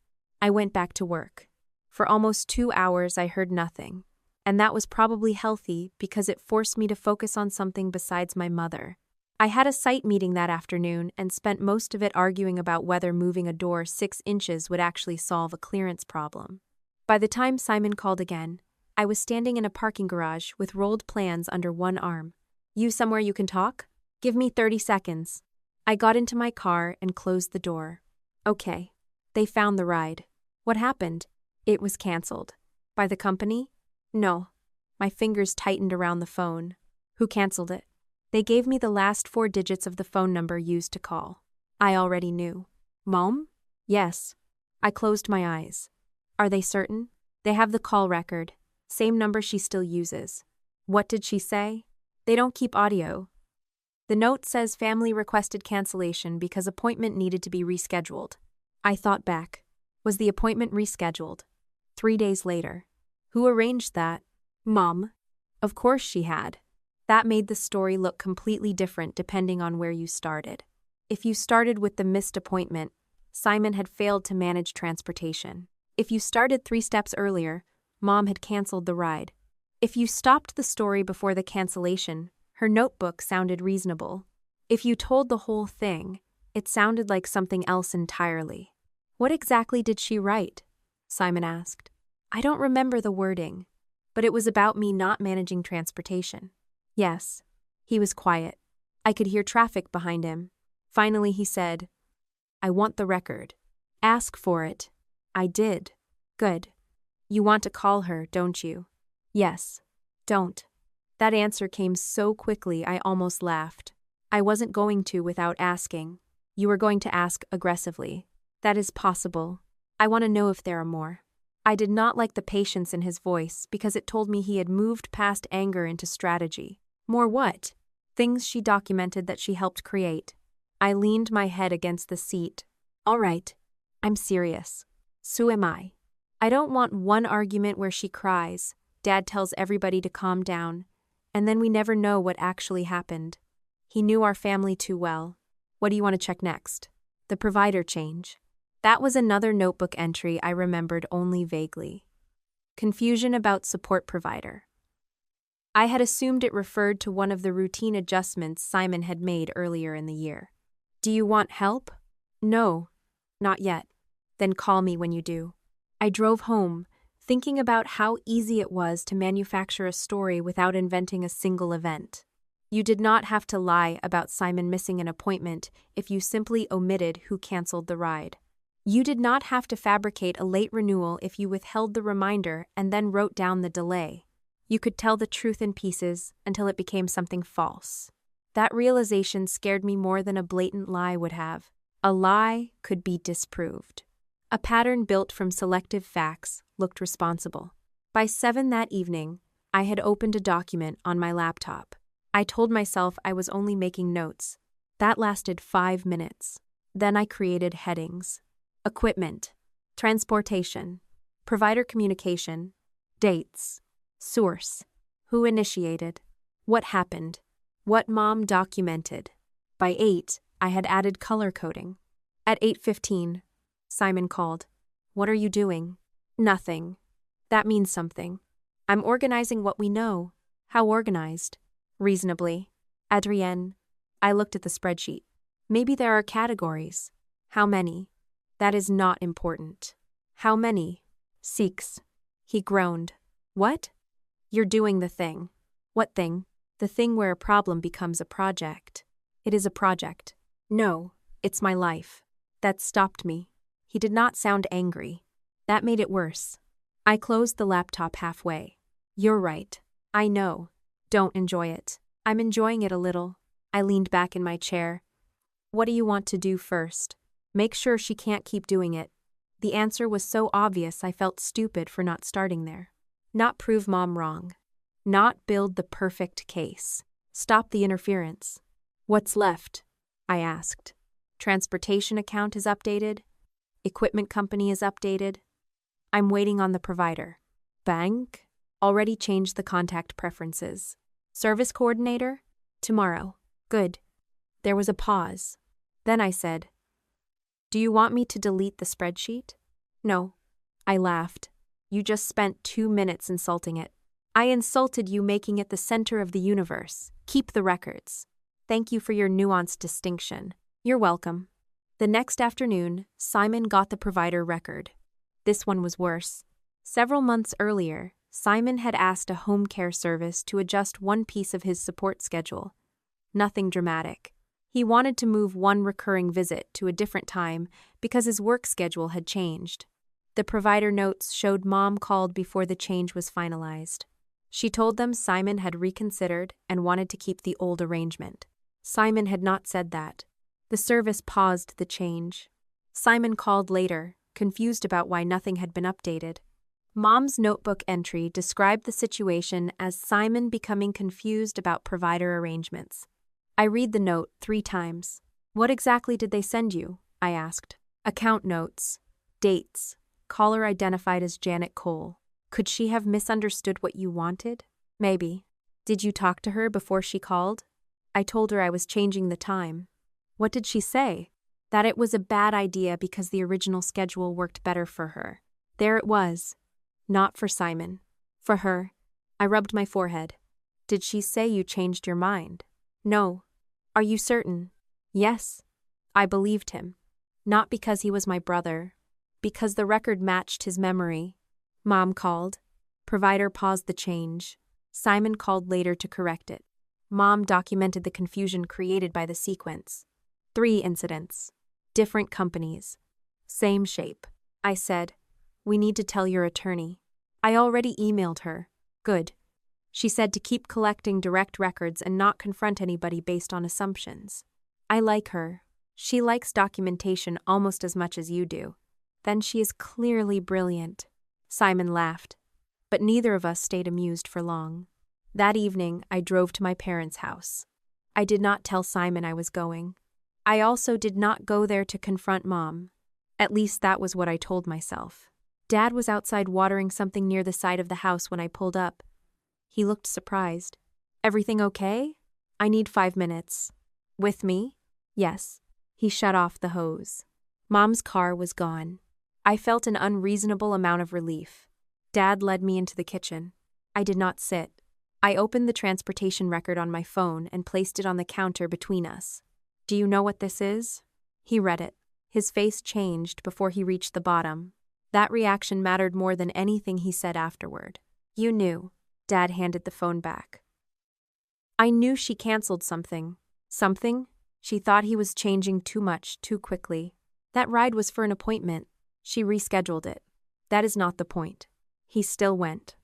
I went back to work. For almost 2 hours I heard nothing. And that was probably healthy because it forced me to focus on something besides my mother. I had a site meeting that afternoon and spent most of it arguing about whether moving a door 6 inches would actually solve a clearance problem. By the time Simon called again, I was standing in a parking garage with rolled plans under one arm. You somewhere you can talk? Give me 30 seconds. I got into my car and closed the door. Okay. They found the ride. What happened? It was canceled. By the company? No. My fingers tightened around the phone. Who canceled it? They gave me the last 4 digits of the phone number used to call. I already knew. Mom? Yes. I closed my eyes. Are they certain? They have the call record. Same number she still uses. What did she say? They don't keep audio. The note says family requested cancellation because appointment needed to be rescheduled. I thought back. Was the appointment rescheduled? 3 days later. Who arranged that? Mom. Of course she had. That made the story look completely different depending on where you started. If you started with the missed appointment, Simon had failed to manage transportation. If you started 3 steps earlier, Mom had canceled the ride. If you stopped the story before the cancellation, her notebook sounded reasonable. If you told the whole thing, it sounded like something else entirely. What exactly did she write? Simon asked. I don't remember the wording, but it was about me not managing transportation. Yes. He was quiet. I could hear traffic behind him. Finally he said, I want the record. Ask for it. I did. Good. You want to call her, don't you? Yes. Don't. That answer came so quickly I almost laughed. I wasn't going to without asking. You were going to ask aggressively. That is possible. I want to know if there are more. I did not like the patience in his voice because it told me he had moved past anger into strategy. More what? Things she documented that she helped create. I leaned my head against the seat. All right. I'm serious. So am I. I don't want one argument where she cries, Dad tells everybody to calm down, and then we never know what actually happened. He knew our family too well. What do you want to check next? The provider change. That was another notebook entry I remembered only vaguely. Confusion about support provider. I had assumed it referred to one of the routine adjustments Simon had made earlier in the year. Do you want help? No, not yet. Then call me when you do. I drove home, thinking about how easy it was to manufacture a story without inventing a single event. You did not have to lie about Simon missing an appointment if you simply omitted who canceled the ride. You did not have to fabricate a late renewal if you withheld the reminder and then wrote down the delay. You could tell the truth in pieces until it became something false. That realization scared me more than a blatant lie would have. A lie could be disproved. A pattern built from selective facts looked responsible. By 7 that evening, I had opened a document on my laptop. I told myself I was only making notes. That lasted 5 minutes. Then I created headings. Equipment, transportation, provider communication, dates, source, who initiated, what happened, what mom documented. By 8, I had added color coding. At 8:15, Simon called. What are you doing? Nothing. That means something. I'm organizing what we know. How organized? Reasonably. Adrienne. I looked at the spreadsheet. Maybe there are categories. How many? That is not important. How many? 6. He groaned. What? You're doing the thing. What thing? The thing where a problem becomes a project. It is a project. No, it's my life. That stopped me. He did not sound angry. That made it worse. I closed the laptop halfway. You're right. I know. Don't enjoy it. I'm enjoying it a little. I leaned back in my chair. What do you want to do first? Make sure she can't keep doing it. The answer was so obvious I felt stupid for not starting there. Not prove mom wrong. Not build the perfect case. Stop the interference. What's left? I asked. Transportation account is updated. Equipment company is updated. I'm waiting on the provider. Bank? Already changed the contact preferences. Service coordinator? Tomorrow. Good. There was a pause. Then I said, do you want me to delete the spreadsheet? No. I laughed. You just spent 2 minutes insulting it. I insulted you making it the center of the universe. Keep the records. Thank you for your nuanced distinction. You're welcome. The next afternoon, Simon got the provider record. This one was worse. Several months earlier, Simon had asked a home care service to adjust one piece of his support schedule. Nothing dramatic. He wanted to move one recurring visit to a different time because his work schedule had changed. The provider notes showed mom called before the change was finalized. She told them Simon had reconsidered and wanted to keep the old arrangement. Simon had not said that. The service paused the change. Simon called later, confused about why nothing had been updated. Mom's notebook entry described the situation as Simon becoming confused about provider arrangements. I read the note 3 times. What exactly did they send you? I asked. Account notes. Dates. Caller identified as Janet Cole. Could she have misunderstood what you wanted? Maybe. Did you talk to her before she called? I told her I was changing the time. What did she say? That it was a bad idea because the original schedule worked better for her. There it was. Not for Simon. For her. I rubbed my forehead. Did she say you changed your mind? No. Are you certain? Yes. I believed him. Not because he was my brother. Because the record matched his memory. Mom called. Provider paused the change. Simon called later to correct it. Mom documented the confusion created by the sequence. 3 incidents. Different companies. Same shape. I said, we need to tell your attorney. I already emailed her. Good. She said to keep collecting direct records and not confront anybody based on assumptions. I like her. She likes documentation almost as much as you do. Then she is clearly brilliant. Simon laughed. But neither of us stayed amused for long. That evening, I drove to my parents' house. I did not tell Simon I was going. I also did not go there to confront Mom. At least that was what I told myself. Dad was outside watering something near the side of the house when I pulled up. He looked surprised. Everything okay? I need 5 minutes. With me? Yes. He shut off the hose. Mom's car was gone. I felt an unreasonable amount of relief. Dad led me into the kitchen. I did not sit. I opened the transportation record on my phone and placed it on the counter between us. Do you know what this is? He read it. His face changed before he reached the bottom. That reaction mattered more than anything he said afterward. You knew. Dad handed the phone back. I knew she canceled something. Something? She thought he was changing too much, too quickly. That ride was for an appointment. She rescheduled it. That is not the point. He still went.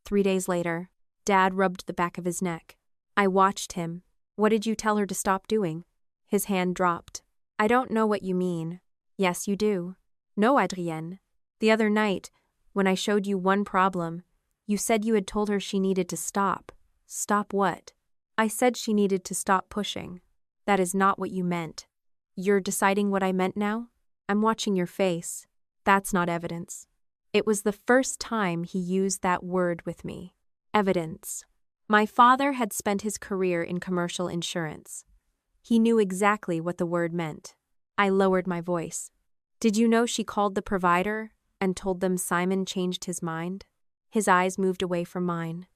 3 days later, Dad rubbed the back of his neck. I watched him. What did you tell her to stop doing? His hand dropped. I don't know what you mean. Yes, you do. No, Adrienne. The other night, when I showed you one problem, you said you had told her she needed to stop. Stop what? I said she needed to stop pushing. That is not what you meant. You're deciding what I meant now? I'm watching your face. That's not evidence. It was the first time he used that word with me. Evidence. My father had spent his career in commercial insurance. He knew exactly what the word meant. I lowered my voice. Did you know she called the provider and told them Simon changed his mind? His eyes moved away from mine.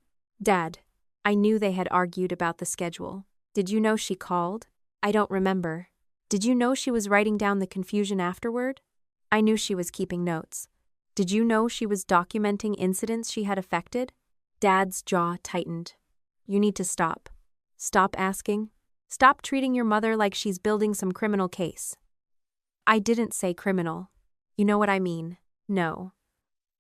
Dad, I knew they had argued about the schedule. Did you know she called? I don't remember. Did you know she was writing down the confusion afterward? I knew she was keeping notes. Did you know she was documenting incidents she had affected? Dad's jaw tightened. You need to stop. Stop asking. Stop treating your mother like she's building some criminal case. I didn't say criminal. You know what I mean. No.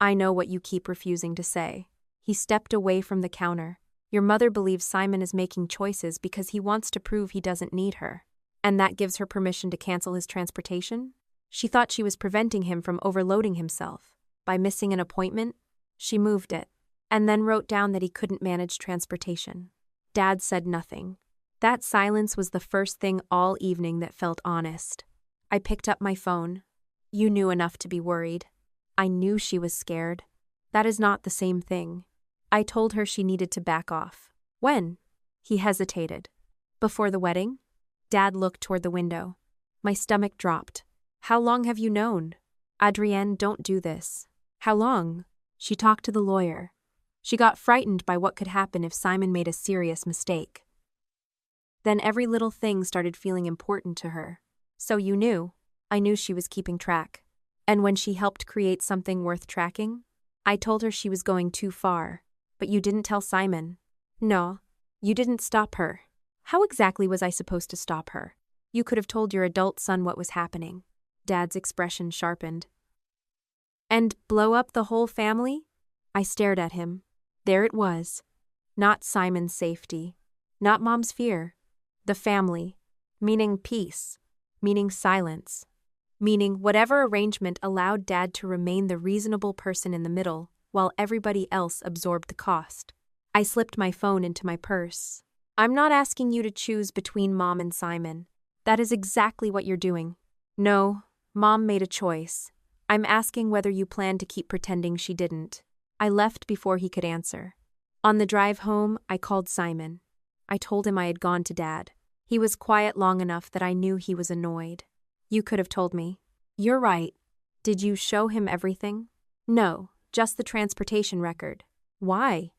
I know what you keep refusing to say. He stepped away from the counter. Your mother believes Simon is making choices because he wants to prove he doesn't need her. And that gives her permission to cancel his transportation? She thought she was preventing him from overloading himself. By missing an appointment, she moved it, and then wrote down that he couldn't manage transportation. Dad said nothing. That silence was the first thing all evening that felt honest. I picked up my phone. You knew enough to be worried. I knew she was scared. That is not the same thing. I told her she needed to back off. When? He hesitated. Before the wedding? Dad looked toward the window. My stomach dropped. How long have you known? Adrienne, don't do this. How long? She talked to the lawyer. She got frightened by what could happen if Simon made a serious mistake. Then every little thing started feeling important to her. So you knew. I knew she was keeping track. And when she helped create something worth tracking, I told her she was going too far. But you didn't tell Simon. No, you didn't stop her. How exactly was I supposed to stop her? You could have told your adult son what was happening. Dad's expression sharpened. And blow up the whole family? I stared at him. There it was. Not Simon's safety. Not Mom's fear. The family. Meaning peace. Meaning silence. Meaning whatever arrangement allowed Dad to remain the reasonable person in the middle, while everybody else absorbed the cost. I slipped my phone into my purse. I'm not asking you to choose between Mom and Simon. That is exactly what you're doing. No, Mom made a choice. I'm asking whether you plan to keep pretending she didn't. I left before he could answer. On the drive home, I called Simon. I told him I had gone to Dad. He was quiet long enough that I knew he was annoyed. You could have told me. You're right. Did you show him everything? No, just the transportation record. Why?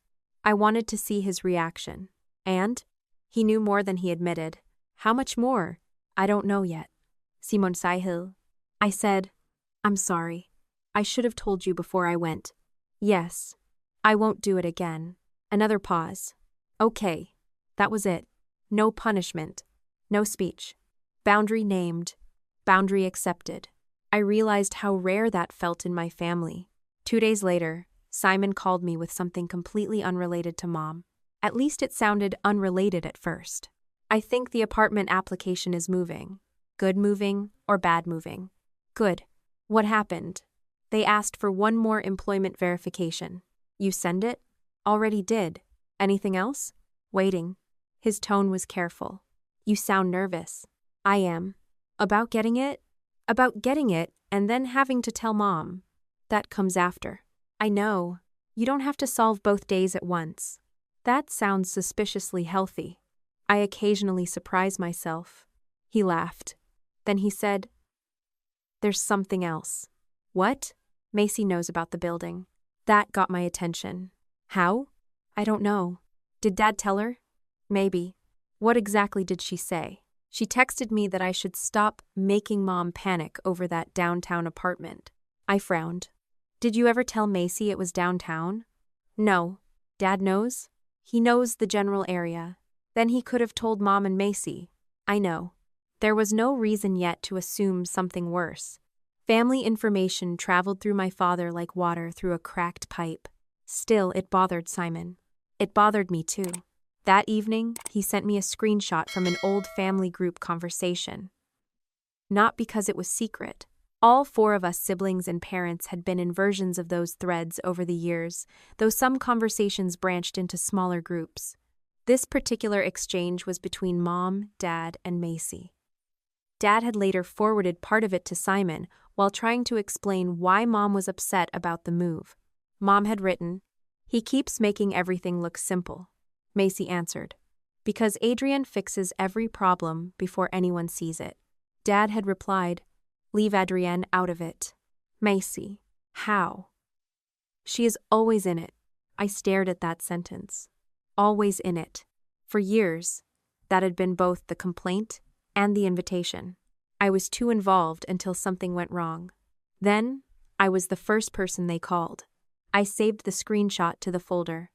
I wanted to see his reaction. And? He knew more than he admitted. How much more? I don't know yet. Simon Sahil. I said, I'm sorry. I should have told you before I went. Yes. I won't do it again. Another pause. Okay. That was it. No punishment. No speech. Boundary named. Boundary accepted. I realized how rare that felt in my family. 2 days later, Simon called me with something completely unrelated to Mom. At least it sounded unrelated at first. I think the apartment application is moving. Good moving or bad moving? Good. What happened? They asked for one more employment verification. You send it? Already did. Anything else? Waiting. His tone was careful. You sound nervous. I am. About getting it? About getting it and then having to tell Mom. That comes after. I know. You don't have to solve both days at once. That sounds suspiciously healthy. I occasionally surprise myself. He laughed. Then he said, There's something else. What? Macy knows about the building. That got my attention. How? I don't know. Did Dad tell her? Maybe. What exactly did she say? She texted me that I should stop making Mom panic over that downtown apartment. I frowned. Did you ever tell Macy it was downtown? No. Dad knows? He knows the general area. Then he could have told Mom and Macy. I know. There was no reason yet to assume something worse. Family information traveled through my father like water through a cracked pipe. Still, it bothered Simon. It bothered me too. That evening, he sent me a screenshot from an old family group conversation. Not because it was secret. All 4 of us siblings and parents had been in versions of those threads over the years, though some conversations branched into smaller groups. This particular exchange was between Mom, Dad, and Macy. Dad had later forwarded part of it to Simon while trying to explain why Mom was upset about the move. Mom had written, "He keeps making everything look simple." Macy answered, "Because Adrian fixes every problem before anyone sees it." Dad had replied, "Leave Adrienne out of it." Macy, how? She is always in it. I stared at that sentence. Always in it. For years, that had been both the complaint and the invitation. I was too involved until something went wrong. Then, I was the first person they called. I saved the screenshot to the folder.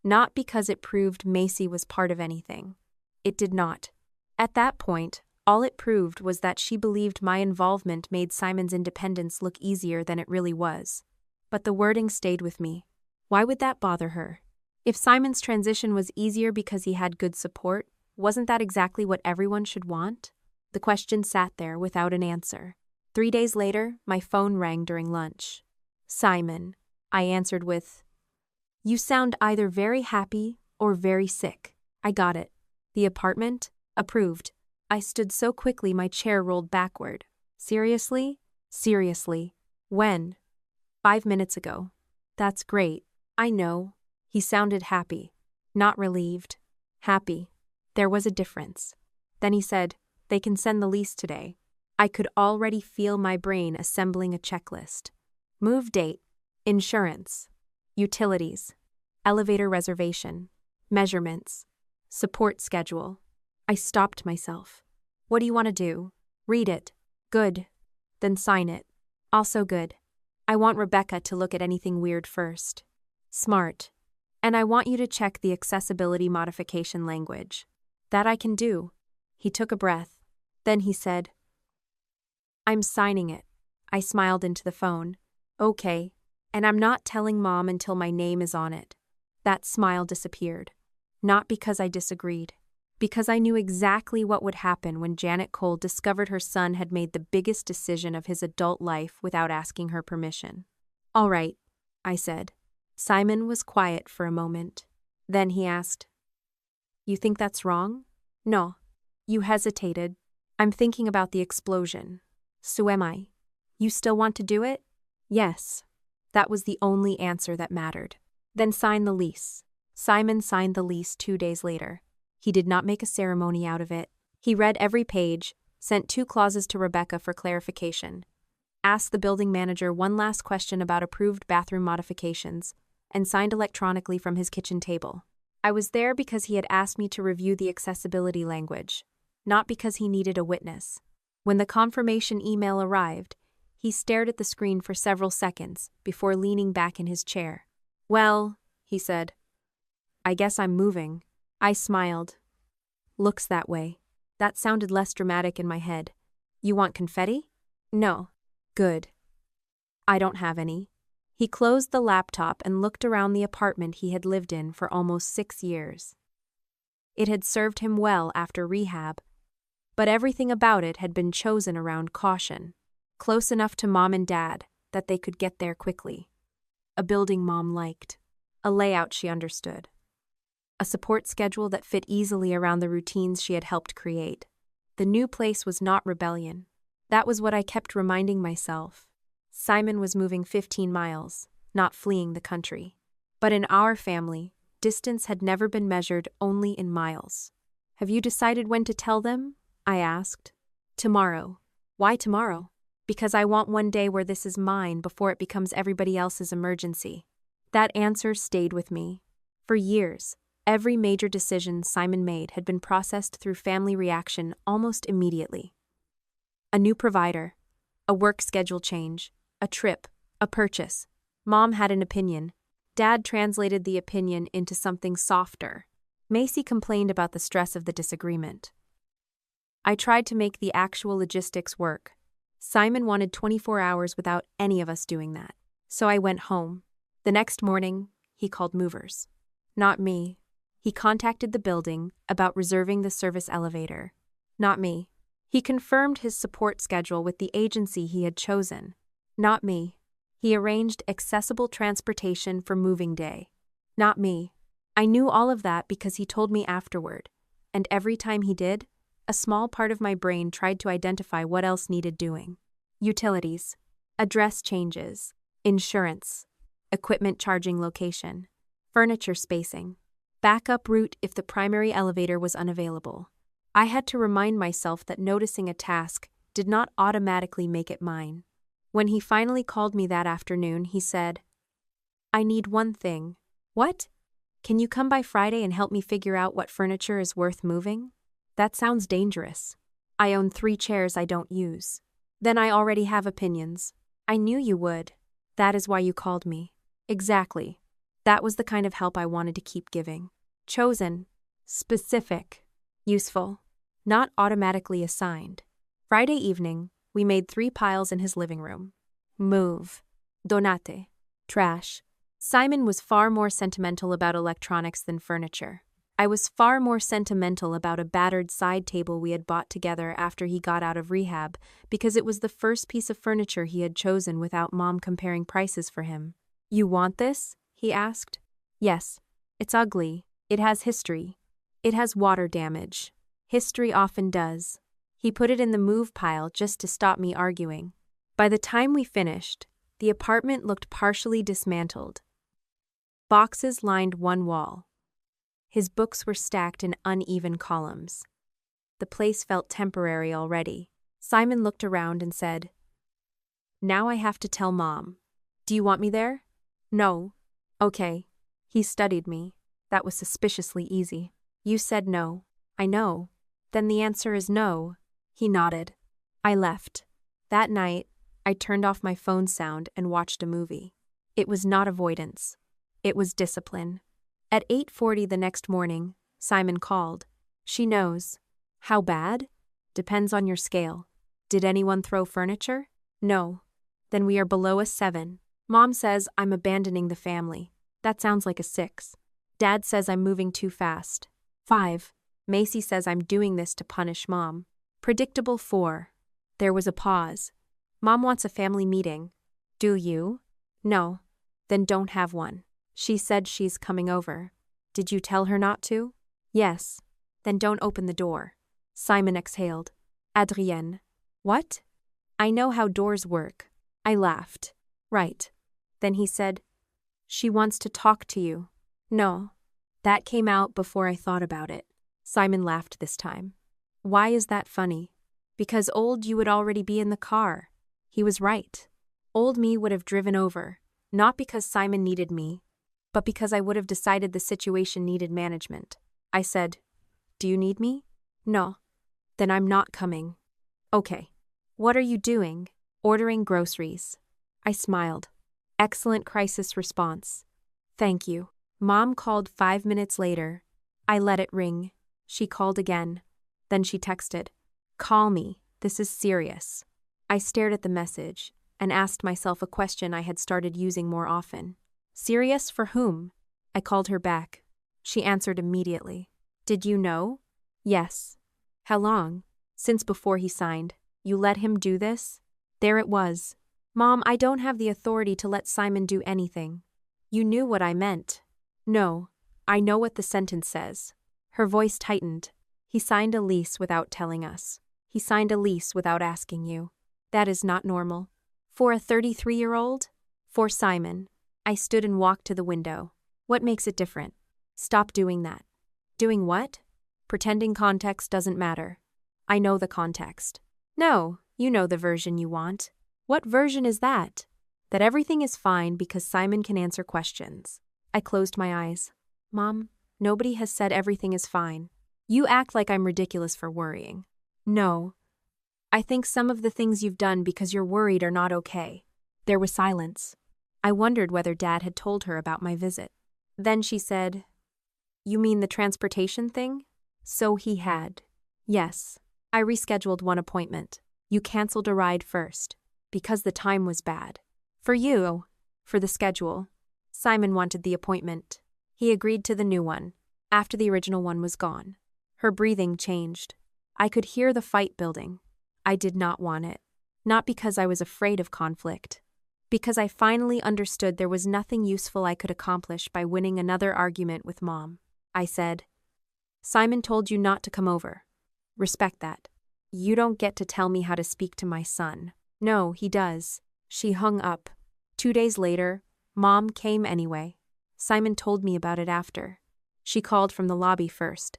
Not because it proved Macy was part of anything. It did not. At that point, all it proved was that she believed my involvement made Simon's independence look easier than it really was. But the wording stayed with me. Why would that bother her? If Simon's transition was easier because he had good support, wasn't that exactly what everyone should want? The question sat there without an answer. 3 days later, my phone rang during lunch. "Simon," I answered with, "You sound either very happy or very sick." I got it. The apartment? Approved. I stood so quickly my chair rolled backward. Seriously? Seriously. When? 5 minutes ago. That's great. I know. He sounded happy. Not relieved. Happy. There was a difference. Then he said, "They can send the lease today." I could already feel my brain assembling a checklist. Move date. Insurance. Utilities. Elevator reservation. Measurements. Support schedule. I stopped myself. "What do you want to do?" "Read it." "Good. Then sign it." "Also good. I want Rebecca to look at anything weird first." "Smart. And I want you to check the accessibility modification language." "That I can do." He took a breath. Then he said, "I'm signing it." I smiled into the phone. "Okay. And I'm not telling Mom until my name is on it." That smile disappeared. Not because I disagreed. Because I knew exactly what would happen when Janet Cole discovered her son had made the biggest decision of his adult life without asking her permission. "All right," I said. Simon was quiet for a moment. Then he asked, "You think that's wrong?" "No." You hesitated. "I'm thinking about the explosion." "So am I." "You still want to do it?" "Yes." That was the only answer that mattered. "Then sign the lease." Simon signed the lease 2 days later. He did not make a ceremony out of it. He read every page, sent 2 clauses to Rebecca for clarification, asked the building manager one last question about approved bathroom modifications, and signed electronically from his kitchen table. I was there because he had asked me to review the accessibility language, not because he needed a witness. When the confirmation email arrived, he stared at the screen for several seconds before leaning back in his chair. "Well," he said, "I guess I'm moving." I smiled. "Looks that way." That sounded less dramatic in my head. "You want confetti?" "No." "Good. I don't have any." He closed the laptop and looked around the apartment he had lived in for almost 6 years. It had served him well after rehab, but everything about it had been chosen around caution, close enough to Mom and Dad that they could get there quickly. A building Mom liked. A layout she understood. A support schedule that fit easily around the routines she had helped create. The new place was not rebellion. That was what I kept reminding myself. Simon was moving 15 miles, not fleeing the country. But in our family, distance had never been measured only in miles. "Have you decided when to tell them?" I asked. "Tomorrow." "Why tomorrow?" "Because I want one day where this is mine before it becomes everybody else's emergency." That answer stayed with me. For years, every major decision Simon made had been processed through family reaction almost immediately. A new provider, a work schedule change, a trip, a purchase. Mom had an opinion. Dad translated the opinion into something softer. Macy complained about the stress of the disagreement. I tried to make the actual logistics work. Simon wanted 24 hours without any of us doing that. So I went home. The next morning, he called movers. Not me. He contacted the building about reserving the service elevator. Not me. He confirmed his support schedule with the agency he had chosen. Not me. He arranged accessible transportation for moving day. Not me. I knew all of that because he told me afterward, and every time he did, a small part of my brain tried to identify what else needed doing. Utilities, address changes, insurance, equipment charging location, furniture spacing, backup route if the primary elevator was unavailable. I had to remind myself that noticing a task did not automatically make it mine. When he finally called me that afternoon, he said, "I need one thing." "What? Can you come by Friday and help me figure out what furniture is worth moving?" "That sounds dangerous. I own 3 chairs I don't use." "Then I already have opinions." "I knew you would. That is why you called me." "Exactly. That was the kind of help I wanted to keep giving. Chosen. Specific. Useful. Not automatically assigned." Friday evening, we made 3 piles in his living room. Move. Donate. Trash. Simon was far more sentimental about electronics than furniture. I was far more sentimental about a battered side table we had bought together after he got out of rehab because it was the first piece of furniture he had chosen without Mom comparing prices for him. "You want this?" he asked. "Yes. It's ugly. It has history. It has water damage. History often does." He put it in the move pile just to stop me arguing. By the time we finished, the apartment looked partially dismantled. Boxes lined one wall. His books were stacked in uneven columns. The place felt temporary already. Simon looked around and said, "Now I have to tell Mom. Do you want me there?" "No." "Okay." He studied me. That was suspiciously easy. "You said no." "I know." "Then the answer is no." He nodded. I left. That night, I turned off my phone sound and watched a movie. It was not avoidance. It was discipline. At 8:40 the next morning, Simon called. "She knows." "How bad?" "Depends on your scale." "Did anyone throw furniture?" "No." "Then we are below a 7. Mom says I'm abandoning the family. That sounds like a 6. Dad says I'm moving too fast. 5. Macy says I'm doing this to punish Mom. Predictable 4. There was a pause. "Mom wants a family meeting." "Do you?" "No." "Then don't have one. She said she's coming over." "Did you tell her not to?" "Yes." "Then don't open the door." Simon exhaled. "Adrienne." "What?" "I know how doors work." I laughed. "Right." Then he said, "She wants to talk to you." "No." That came out before I thought about it. Simon laughed this time. "Why is that funny?" "Because old you would already be in the car." He was right. Old me would have driven over, not because Simon needed me, but because I would have decided the situation needed management. I said, "Do you need me?" "No." "Then I'm not coming." "Okay." "What are you doing?" "Ordering groceries." I smiled. Excellent crisis response. "Thank you." Mom called 5 minutes later. I let it ring. She called again. Then she texted, "Call me. This is serious." I stared at the message and asked myself a question I had started using more often. "Serious for whom?" I called her back. She answered immediately. "Did you know?" "Yes." "How long?" "Since before he signed." "You let him do this?" There it was. "Mom, I don't have the authority to let Simon do anything." "You knew what I meant." "No. I know what the sentence says." Her voice tightened. "He signed a lease without telling us. He signed a lease without asking you. That is not normal. For a 33-year-old? For Simon." I stood and walked to the window. "What makes it different?" "Stop doing that." "Doing what?" "Pretending context doesn't matter." "I know the context." "No, you know the version you want." "What version is that?" "That everything is fine because Simon can answer questions." I closed my eyes. "Mom, nobody has said everything is fine. You act like I'm ridiculous for worrying." "No. I think some of the things you've done because you're worried are not okay." There was silence. I wondered whether Dad had told her about my visit. Then she said, You mean the transportation thing? So he had. Yes. I rescheduled one appointment. You canceled a ride first, because the time was bad. For you, for the schedule. Simon wanted the appointment. He agreed to the new one, after the original one was gone. Her breathing changed. I could hear the fight building. I did not want it. Not because I was afraid of conflict. Because I finally understood there was nothing useful I could accomplish by winning another argument with Mom. I said, Simon told you not to come over. Respect that. You don't get to tell me how to speak to my son. No, he does. She hung up. 2 days later, Mom came anyway. Simon told me about it after. She called from the lobby first.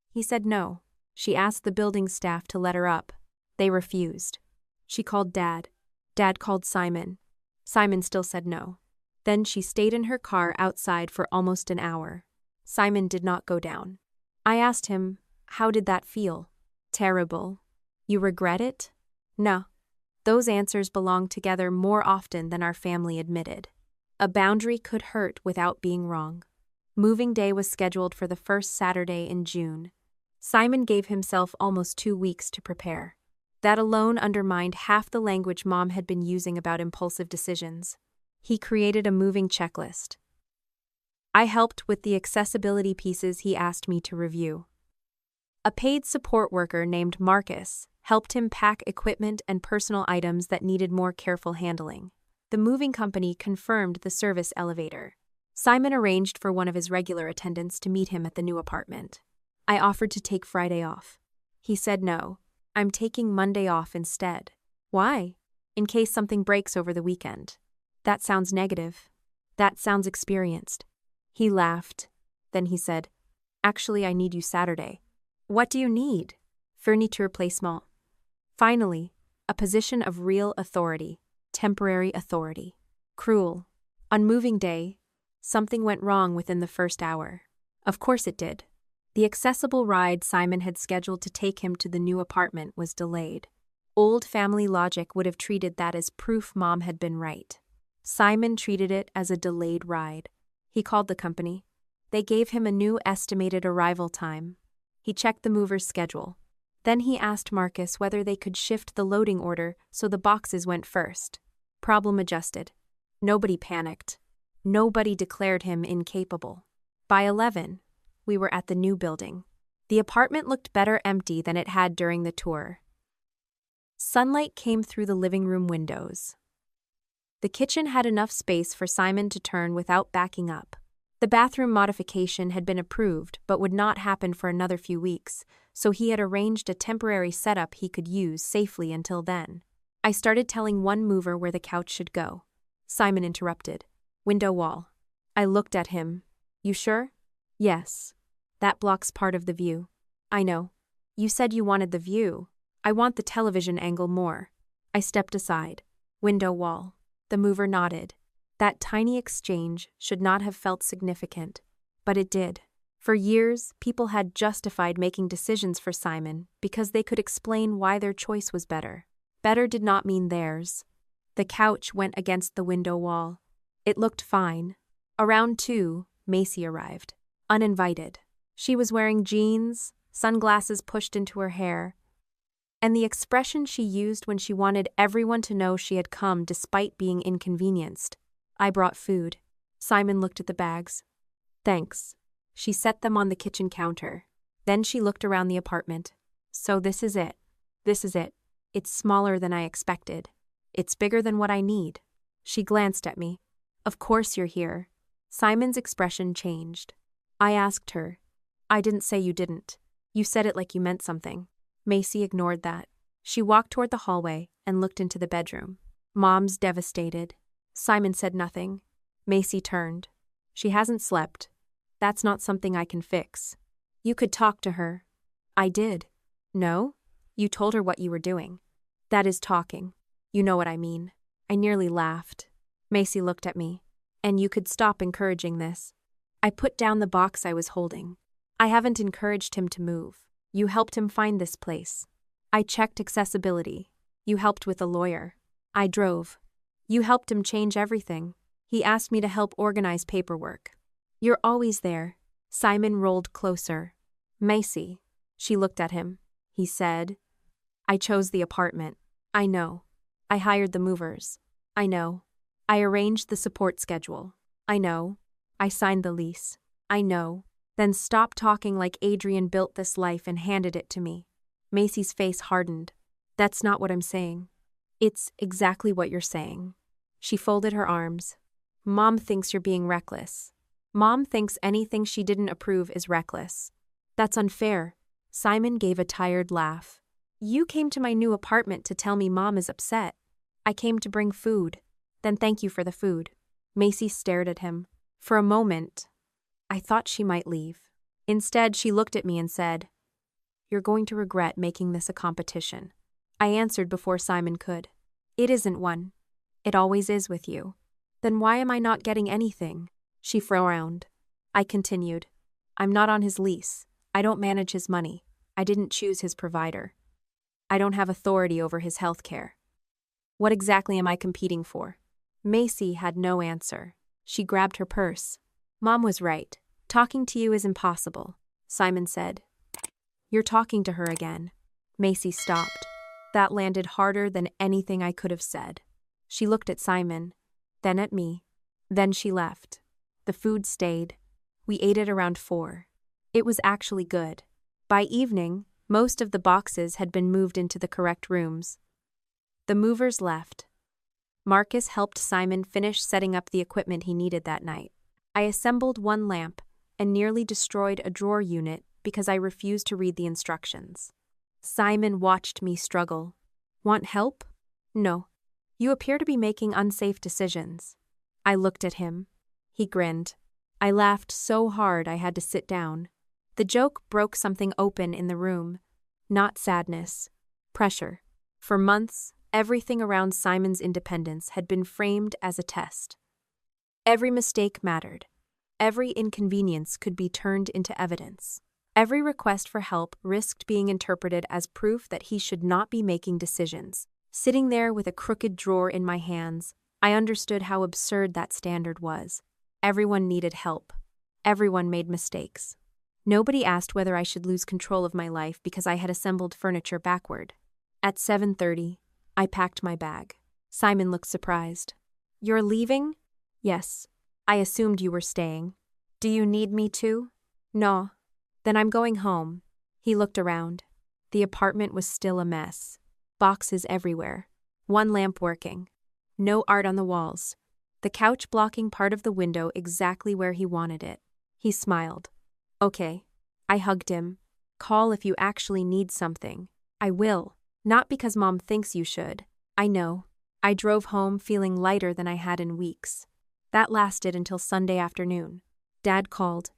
He said no. She asked the building staff to let her up. They refused. She called Dad. Dad called Simon. Simon still said no. Then she stayed in her car outside for almost an hour. Simon did not go down. I asked him, how did that feel? Terrible. You regret it? No. Those answers belonged together more often than our family admitted. A boundary could hurt without being wrong. Moving day was scheduled for the first Saturday in June. Simon gave himself almost 2 weeks to prepare. That alone undermined half the language Mom had been using about impulsive decisions. He created a moving checklist. I helped with the accessibility pieces he asked me to review. A paid support worker named Marcus helped him pack equipment and personal items that needed more careful handling. The moving company confirmed the service elevator. Simon arranged for one of his regular attendants to meet him at the new apartment. I offered to take Friday off. He said no. I'm taking Monday off instead. Why? In case something breaks over the weekend. That sounds negative. That sounds experienced. He laughed. Then he said, actually, I need you Saturday. What do you need? Furniture placement. Finally, a position of real authority, temporary authority. Cruel. On moving day, something went wrong within the first hour. Of course it did. The accessible ride Simon had scheduled to take him to the new apartment was delayed. Old family logic would have treated that as proof Mom had been right. Simon treated it as a delayed ride. He called the company. They gave him a new estimated arrival time. He checked the mover's schedule. Then he asked Marcus whether they could shift the loading order so the boxes went first. Problem adjusted. Nobody panicked. Nobody declared him incapable. By 11, we were at the new building. The apartment looked better empty than it had during the tour. Sunlight came through the living room windows. The kitchen had enough space for Simon to turn without backing up. The bathroom modification had been approved but would not happen for another few weeks, so he had arranged a temporary setup he could use safely until then. I started telling one mover where the couch should go. Simon interrupted. Window wall. I looked at him. You sure? Yes. That blocks part of the view. I know. You said you wanted the view. I want the television angle more. I stepped aside. Window wall. The mover nodded. That tiny exchange should not have felt significant, but it did. For years, people had justified making decisions for Simon because they could explain why their choice was better. Better did not mean theirs. The couch went against the window wall. It looked fine. Around 2, Macy arrived. Uninvited. She was wearing jeans, sunglasses pushed into her hair, and the expression she used when she wanted everyone to know she had come despite being inconvenienced. I brought food. Simon looked at the bags. Thanks. She set them on the kitchen counter. Then she looked around the apartment. So this is it. This is it. It's smaller than I expected. It's bigger than what I need. She glanced at me. Of course you're here. Simon's expression changed. I asked her. I didn't say you didn't. You said it like you meant something. Macy ignored that. She walked toward the hallway and looked into the bedroom. Mom's devastated. Simon said nothing. Macy turned. She hasn't slept. That's not something I can fix. You could talk to her. I did. No? You told her what you were doing. That is talking. You know what I mean. I nearly laughed. Macy looked at me. And you could stop encouraging this. I put down the box I was holding. I haven't encouraged him to move. You helped him find this place. I checked accessibility. You helped with a lawyer. I drove. You helped him change everything. He asked me to help organize paperwork. You're always there. Simon rolled closer. Macy. She looked at him. He said, I chose the apartment. I know. I hired the movers. I know. I arranged the support schedule. I know. I signed the lease. I know. Then stop talking like Adrian built this life and handed it to me. Macy's face hardened. That's not what I'm saying. It's exactly what you're saying. She folded her arms. Mom thinks you're being reckless. Mom thinks anything she didn't approve is reckless. That's unfair. Simon gave a tired laugh. You came to my new apartment to tell me Mom is upset. I came to bring food. Then thank you for the food. Macy stared at him. For a moment, I thought she might leave. Instead, she looked at me and said, You're going to regret making this a competition. I answered before Simon could. It isn't one. It always is with you. Then why am I not getting anything? She frowned. I continued. I'm not on his lease. I don't manage his money. I didn't choose his provider. I don't have authority over his health care. What exactly am I competing for? Macy had no answer. She grabbed her purse. Mom was right. Talking to you is impossible, Simon said. You're talking to her again. Macy stopped. That landed harder than anything I could have said. She looked at Simon, then at me. Then she left. The food stayed. We ate it around 4. It was actually good. By evening, most of the boxes had been moved into the correct rooms. The movers left. Marcus helped Simon finish setting up the equipment he needed that night. I assembled one lamp and nearly destroyed a drawer unit because I refused to read the instructions. Simon watched me struggle. Want help? No. You appear to be making unsafe decisions. I looked at him. He grinned. I laughed so hard I had to sit down. The joke broke something open in the room. Not sadness. Pressure. For months, everything around Simon's independence had been framed as a test. Every mistake mattered. Every inconvenience could be turned into evidence. Every request for help risked being interpreted as proof that he should not be making decisions. Sitting there with a crooked drawer in my hands, I understood how absurd that standard was. Everyone needed help. Everyone made mistakes. Nobody asked whether I should lose control of my life because I had assembled furniture backward. At 7:30, I packed my bag. Simon looked surprised. You're leaving? Yes. I assumed you were staying. Do you need me to? No. Then I'm going home. He looked around. The apartment was still a mess. Boxes everywhere. One lamp working. No art on the walls. The couch blocking part of the window exactly where he wanted it. He smiled. Okay. I hugged him. Call if you actually need something. I will. Not because Mom thinks you should. I know. I drove home feeling lighter than I had in weeks. That lasted until Sunday afternoon. Dad called.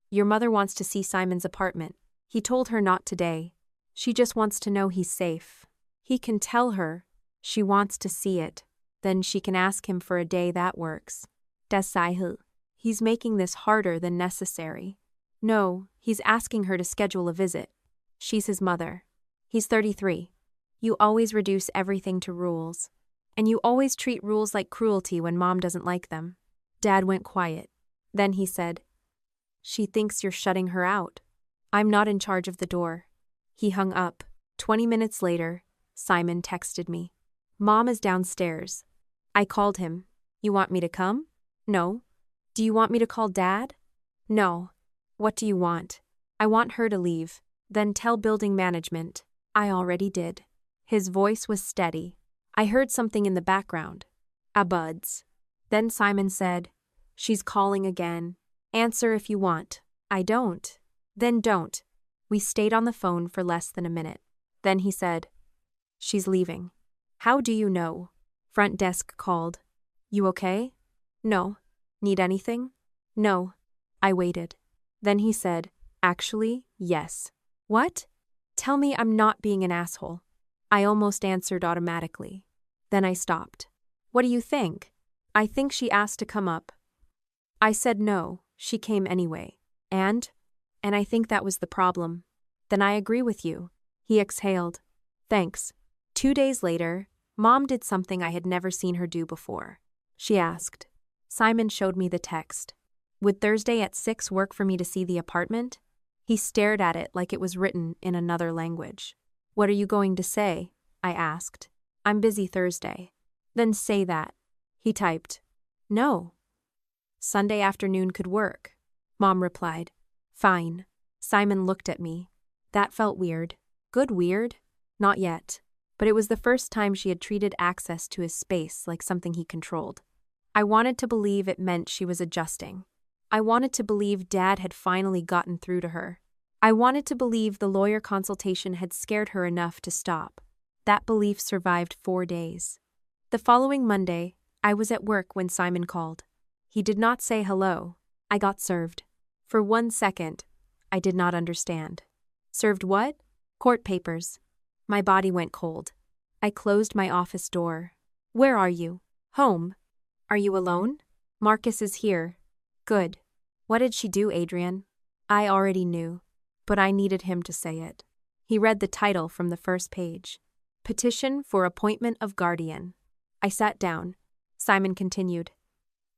Your mother wants to see Simon's apartment. He told her not today. She just wants to know he's safe. He can tell her. She wants to see it. Then she can ask him for a day that works. Das sei hu. He's making this harder than necessary. No, he's asking her to schedule a visit. She's his mother. He's 33. You always reduce everything to rules. And you always treat rules like cruelty when Mom doesn't like them. Dad went quiet. Then he said, She thinks you're shutting her out. I'm not in charge of the door. He hung up. 20 minutes later, Simon texted me. Mom is downstairs. I called him. You want me to come? No. Do you want me to call Dad? No. What do you want? I want her to leave. Then tell building management. I already did. His voice was steady. I heard something in the background. Buds. Then Simon said, She's calling again. Answer if you want. I don't. Then don't. We stayed on the phone for less than a minute. Then he said, She's leaving. How do you know? Front desk called. You okay? No. Need anything? No. I waited. Then he said, Actually, yes. What? Tell me I'm not being an asshole. I almost answered automatically. Then I stopped. What do you think? I think she asked to come up. I said no, she came anyway. And I think that was the problem. Then I agree with you. He exhaled. Thanks. 2 days later, Mom did something I had never seen her do before. She asked. Simon showed me the text. Would Thursday at 6 work for me to see the apartment? He stared at it like it was written in another language. What are you going to say? I asked. I'm busy Thursday. Then say that. He typed. No. Sunday afternoon could work. Mom replied. Fine. Simon looked at me. That felt weird. Good weird? Not yet. But it was the first time she had treated access to his space like something he controlled. I wanted to believe it meant she was adjusting. I wanted to believe Dad had finally gotten through to her. I wanted to believe the lawyer consultation had scared her enough to stop. That belief survived 4 days. The following Monday, I was at work when Simon called. He did not say hello. I got served. For 1 second, I did not understand. Served what? Court papers. My body went cold. I closed my office door. Where are you? Home. Are you alone? Marcus is here. Good. What did she do, Adrian? I already knew, but I needed him to say it. He read the title from the first page. Petition for Appointment of Guardian. I sat down. Simon continued.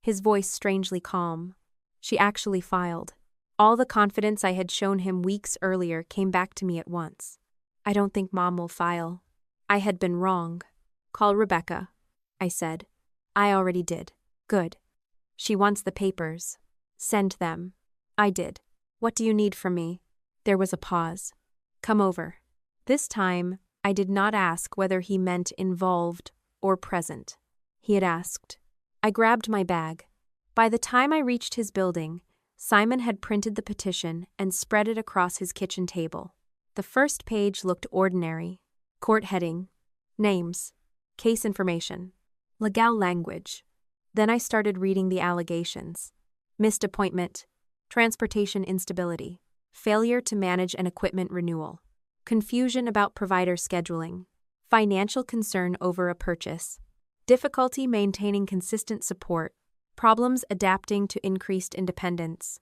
His voice strangely calm. She actually filed. All the confidence I had shown him weeks earlier came back to me at once. I don't think Mom will file. I had been wrong. Call Rebecca, I said. I already did. Good. She wants the papers. Send them. I did. What do you need from me? There was a pause. Come over. This time, I did not ask whether he meant involved or present. He had asked. I grabbed my bag. By the time I reached his building, Simon had printed the petition and spread it across his kitchen table. The first page looked ordinary. Court heading. Names. Case information. Legal language. Then I started reading the allegations. Missed appointment. Transportation instability. Failure to manage an equipment renewal. Confusion about provider scheduling. Financial concern over a purchase. Difficulty maintaining consistent support. Problems adapting to increased independence.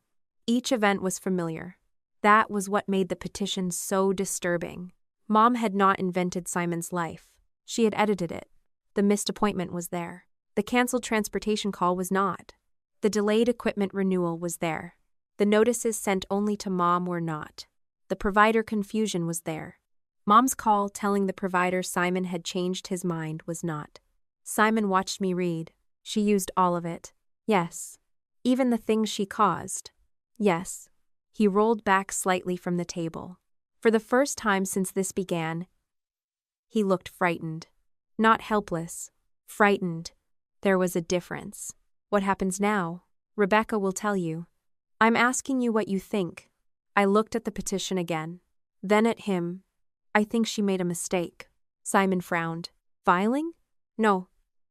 Each event was familiar. That was what made the petition so disturbing. Mom had not invented Simon's life. She had edited it. The missed appointment was there. The canceled transportation call was not. The delayed equipment renewal was there. The notices sent only to Mom were not. The provider confusion was there. Mom's call telling the provider Simon had changed his mind was not. Simon watched me read. She used all of it. Yes. Even the things she caused. Yes. He rolled back slightly from the table. For the first time since this began, he looked frightened. Not helpless. Frightened. There was a difference. What happens now? Rebecca will tell you. I'm asking you what you think. I looked at the petition again. Then at him. I think she made a mistake. Simon frowned. Filing? No.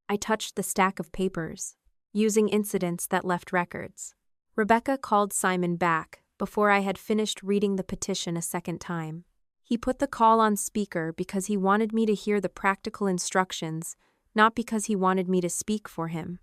I touched the stack of papers, using incidents that left records. Rebecca called Simon back before I had finished reading the petition a second time. He put the call on speaker because he wanted me to hear the practical instructions, not because he wanted me to speak for him.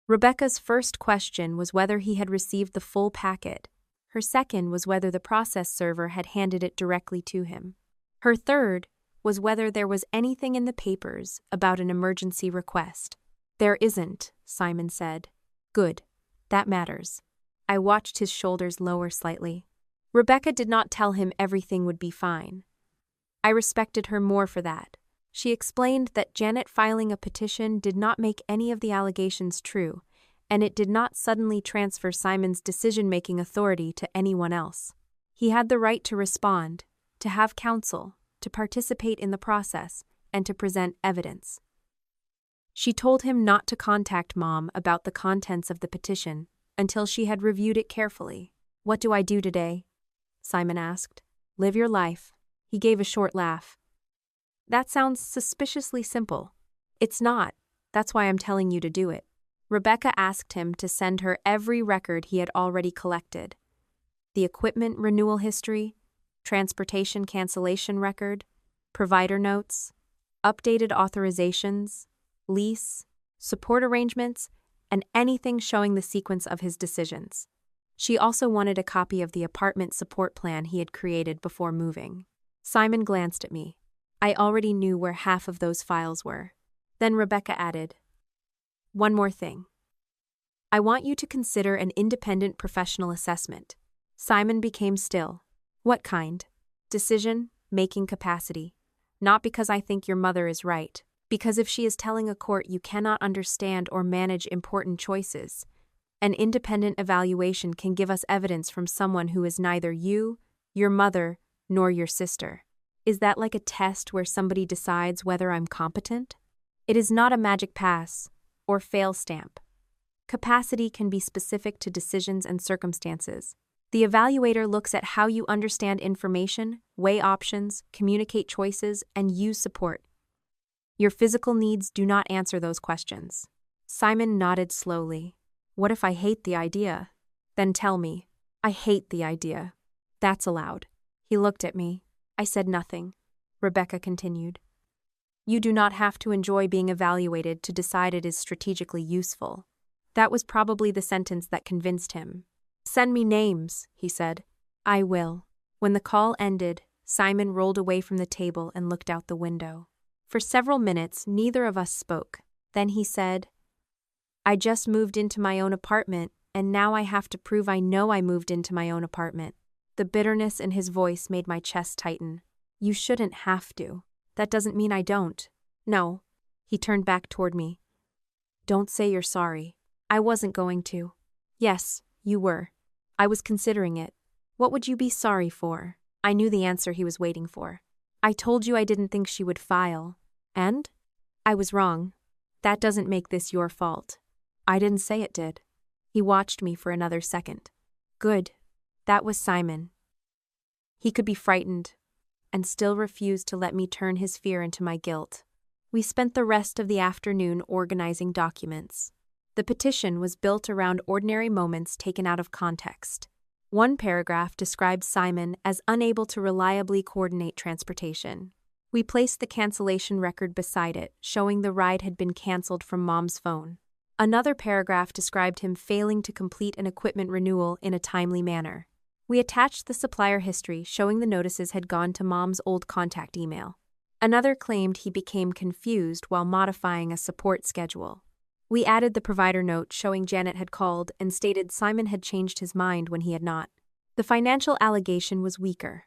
Rebecca's first question was whether he had received the full packet. Her second was whether the process server had handed it directly to him. Her third was whether there was anything in the papers about an emergency request. There isn't, Simon said. Good. That matters. I watched his shoulders lower slightly. Rebecca did not tell him everything would be fine. I respected her more for that. She explained that Janet filing a petition did not make any of the allegations true, and it did not suddenly transfer Simon's decision-making authority to anyone else. He had the right to respond, to have counsel, to participate in the process, and to present evidence. She told him not to contact Mom about the contents of the petition until she had reviewed it carefully. What do I do today? Simon asked. Live your life. He gave a short laugh. That sounds suspiciously simple. It's not. That's why I'm telling you to do it. Rebecca asked him to send her every record he had already collected. The equipment renewal history, transportation cancellation record, provider notes, updated authorizations, lease, support arrangements, and anything showing the sequence of his decisions. She also wanted a copy of the apartment support plan he had created before moving. Simon glanced at me. I already knew where half of those files were. Then Rebecca added, one more thing. I want you to consider an independent professional assessment. Simon became still. What kind? Decision-making capacity. Not because I think your mother is right, because if she is telling a court you cannot understand or manage important choices, an independent evaluation can give us evidence from someone who is neither you, your mother, nor your sister. Is that like a test where somebody decides whether I'm competent? It is not a magic pass or fail stamp. Capacity can be specific to decisions and circumstances. The evaluator looks at how you understand information, weigh options, communicate choices, and use support. Your physical needs do not answer those questions. Simon nodded slowly. What if I hate the idea? Then tell me. I hate the idea. That's allowed. He looked at me. I said nothing. Rebecca continued. You do not have to enjoy being evaluated to decide it is strategically useful. That was probably the sentence that convinced him. Send me names, he said. I will. When the call ended, Simon rolled away from the table and looked out the window. For several minutes, neither of us spoke. Then he said, I just moved into my own apartment, and now I have to prove I know I moved into my own apartment. The bitterness in his voice made my chest tighten. You shouldn't have to. That doesn't mean I don't. No. He turned back toward me. Don't say you're sorry. I wasn't going to. Yes, you were. I was considering it. What would you be sorry for? I knew the answer he was waiting for. I told you I didn't think she would file. And? I was wrong. That doesn't make this your fault. I didn't say it did. He watched me for another second. Good. That was Simon. He could be frightened, and still refused to let me turn his fear into my guilt. We spent the rest of the afternoon organizing documents. The petition was built around ordinary moments taken out of context. One paragraph described Simon as unable to reliably coordinate transportation. We placed the cancellation record beside it, showing the ride had been canceled from Mom's phone. Another paragraph described him failing to complete an equipment renewal in a timely manner. We attached the supplier history showing the notices had gone to Mom's old contact email. Another claimed he became confused while modifying a support schedule. We added the provider note showing Janet had called and stated Simon had changed his mind when he had not. The financial allegation was weaker.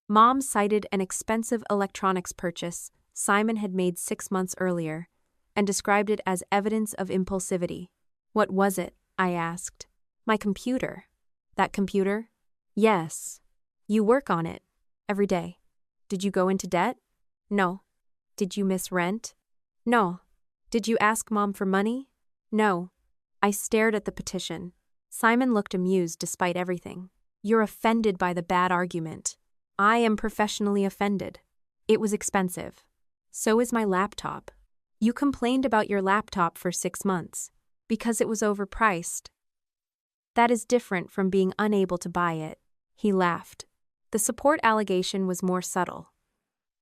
Mom cited an expensive electronics purchase Simon had made 6 months earlier and described it as evidence of impulsivity. What was it? I asked. My computer. That computer? Yes. You work on it. Every day. Did you go into debt? No. Did you miss rent? No. Did you ask Mom for money? No. I stared at the petition. Simon looked amused despite everything. You're offended by the bad argument. I am professionally offended. It was expensive. So is my laptop. You complained about your laptop for 6 months. Because it was overpriced. That is different from being unable to buy it. He laughed. The support allegation was more subtle.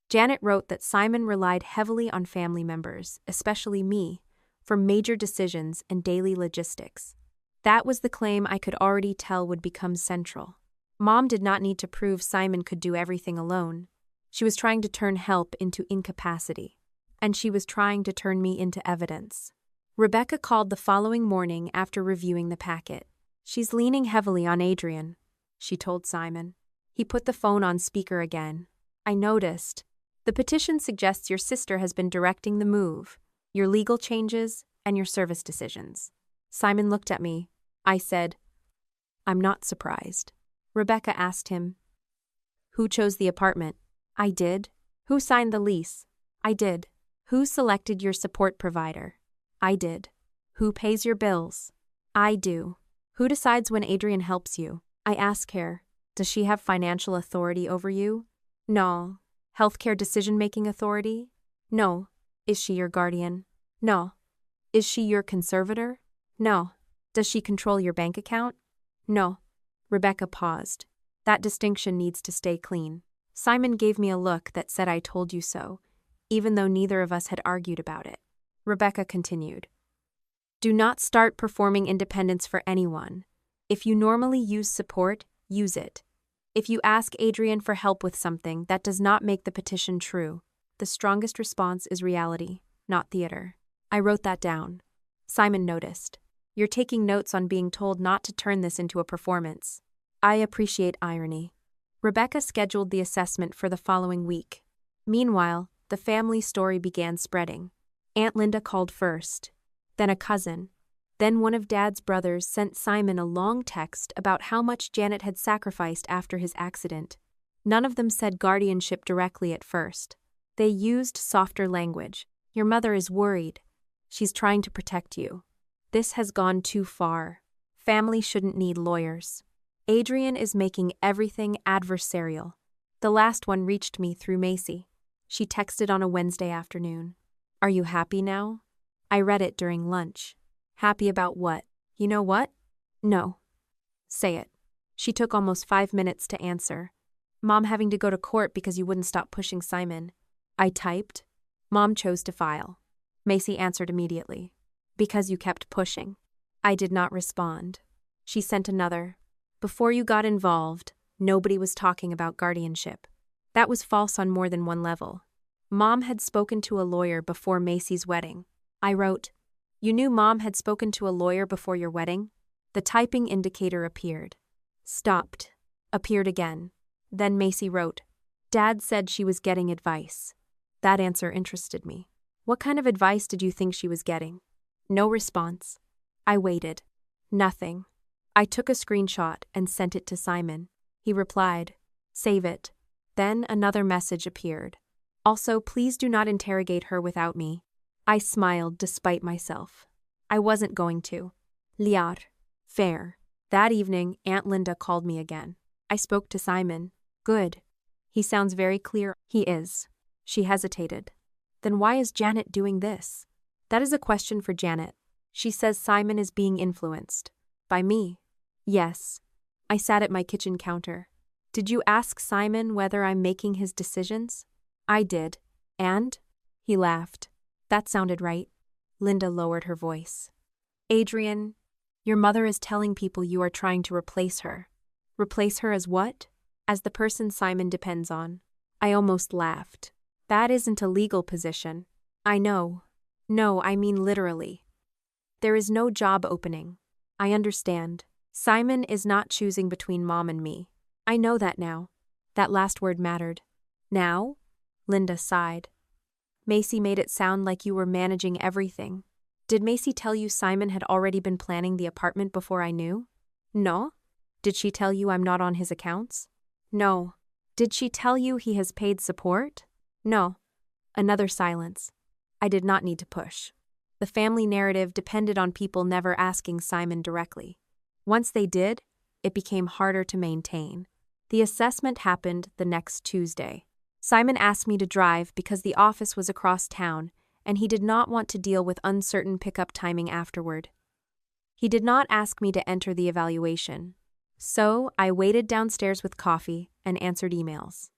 Janet wrote that Simon relied heavily on family members, especially me, for major decisions and daily logistics. That was the claim I could already tell would become central. Mom did not need to prove Simon could do everything alone. She was trying to turn help into incapacity. And she was trying to turn me into evidence. Rebecca called the following morning after reviewing the packet. She's leaning heavily on Adrian, she told Simon. He put the phone on speaker again. I noticed. The petition suggests your sister has been directing the move, your legal changes, and your service decisions. Simon looked at me. I said, I'm not surprised. Rebecca asked him, Who chose the apartment? I did. Who signed the lease? I did. Who selected your support provider? I did. Who pays your bills? I do. Who decides when Adrian helps you? I ask her, does she have financial authority over you? No. Healthcare decision-making authority? No. Is she your guardian? No. Is she your conservator? No. Does she control your bank account? No. Rebecca paused. That distinction needs to stay clean. Simon gave me a look that said I told you so, even though neither of us had argued about it. Rebecca continued. Do not start performing independence for anyone. If you normally use support, use it. If you ask Adrian for help with something, that does not make the petition true. The strongest response is reality, not theater. I wrote that down. Simon noticed. You're taking notes on being told not to turn this into a performance. I appreciate irony. Rebecca scheduled the assessment for the following week. Meanwhile, the family story began spreading. Aunt Linda called first, then a cousin. Then one of Dad's brothers sent Simon a long text about how much Janet had sacrificed after his accident. None of them said guardianship directly at first. They used softer language. Your mother is worried. She's trying to protect you. This has gone too far. Family shouldn't need lawyers. Adrian is making everything adversarial. The last one reached me through Macy. She texted on a Wednesday afternoon. Are you happy now? I read it during lunch. Happy about what? You know what? No. Say it. She took almost 5 minutes to answer. Mom having to go to court because you wouldn't stop pushing Simon. I typed. Mom chose to file. Macy answered immediately. Because you kept pushing. I did not respond. She sent another. Before you got involved, nobody was talking about guardianship. That was false on more than one level. Mom had spoken to a lawyer before Macy's wedding. I wrote, You knew Mom had spoken to a lawyer before your wedding? The typing indicator appeared. Stopped. Appeared again. Then Macy wrote, Dad said she was getting advice. That answer interested me. What kind of advice did you think she was getting? No response. I waited. Nothing. I took a screenshot and sent it to Simon. He replied, Save it. Then another message appeared. Also, please do not interrogate her without me. I smiled despite myself. I wasn't going to. Liar. Fair. That evening, Aunt Linda called me again. I spoke to Simon. Good. He sounds very clear. He is. She hesitated. Then why is Janet doing this? That is a question for Janet. She says Simon is being influenced. By me. Yes. I sat at my kitchen counter. Did you ask Simon whether I'm making his decisions? I did. And? He laughed. That sounded right. Linda lowered her voice. Adrian, your mother is telling people you are trying to replace her. Replace her as what? As the person Simon depends on. I almost laughed. That isn't a legal position. I know. No, I mean literally. There is no job opening. I understand. Simon is not choosing between Mom and me. I know that now. That last word mattered. Now? Linda sighed. Macy made it sound like you were managing everything. Did Macy tell you Simon had already been planning the apartment before I knew? No. Did she tell you I'm not on his accounts? No. Did she tell you he has paid support? No. Another silence. I did not need to push. The family narrative depended on people never asking Simon directly. Once they did, it became harder to maintain. The assessment happened the next Tuesday. Simon asked me to drive because the office was across town, and he did not want to deal with uncertain pickup timing afterward. He did not ask me to enter the evaluation. So I waited downstairs with coffee and answered emails.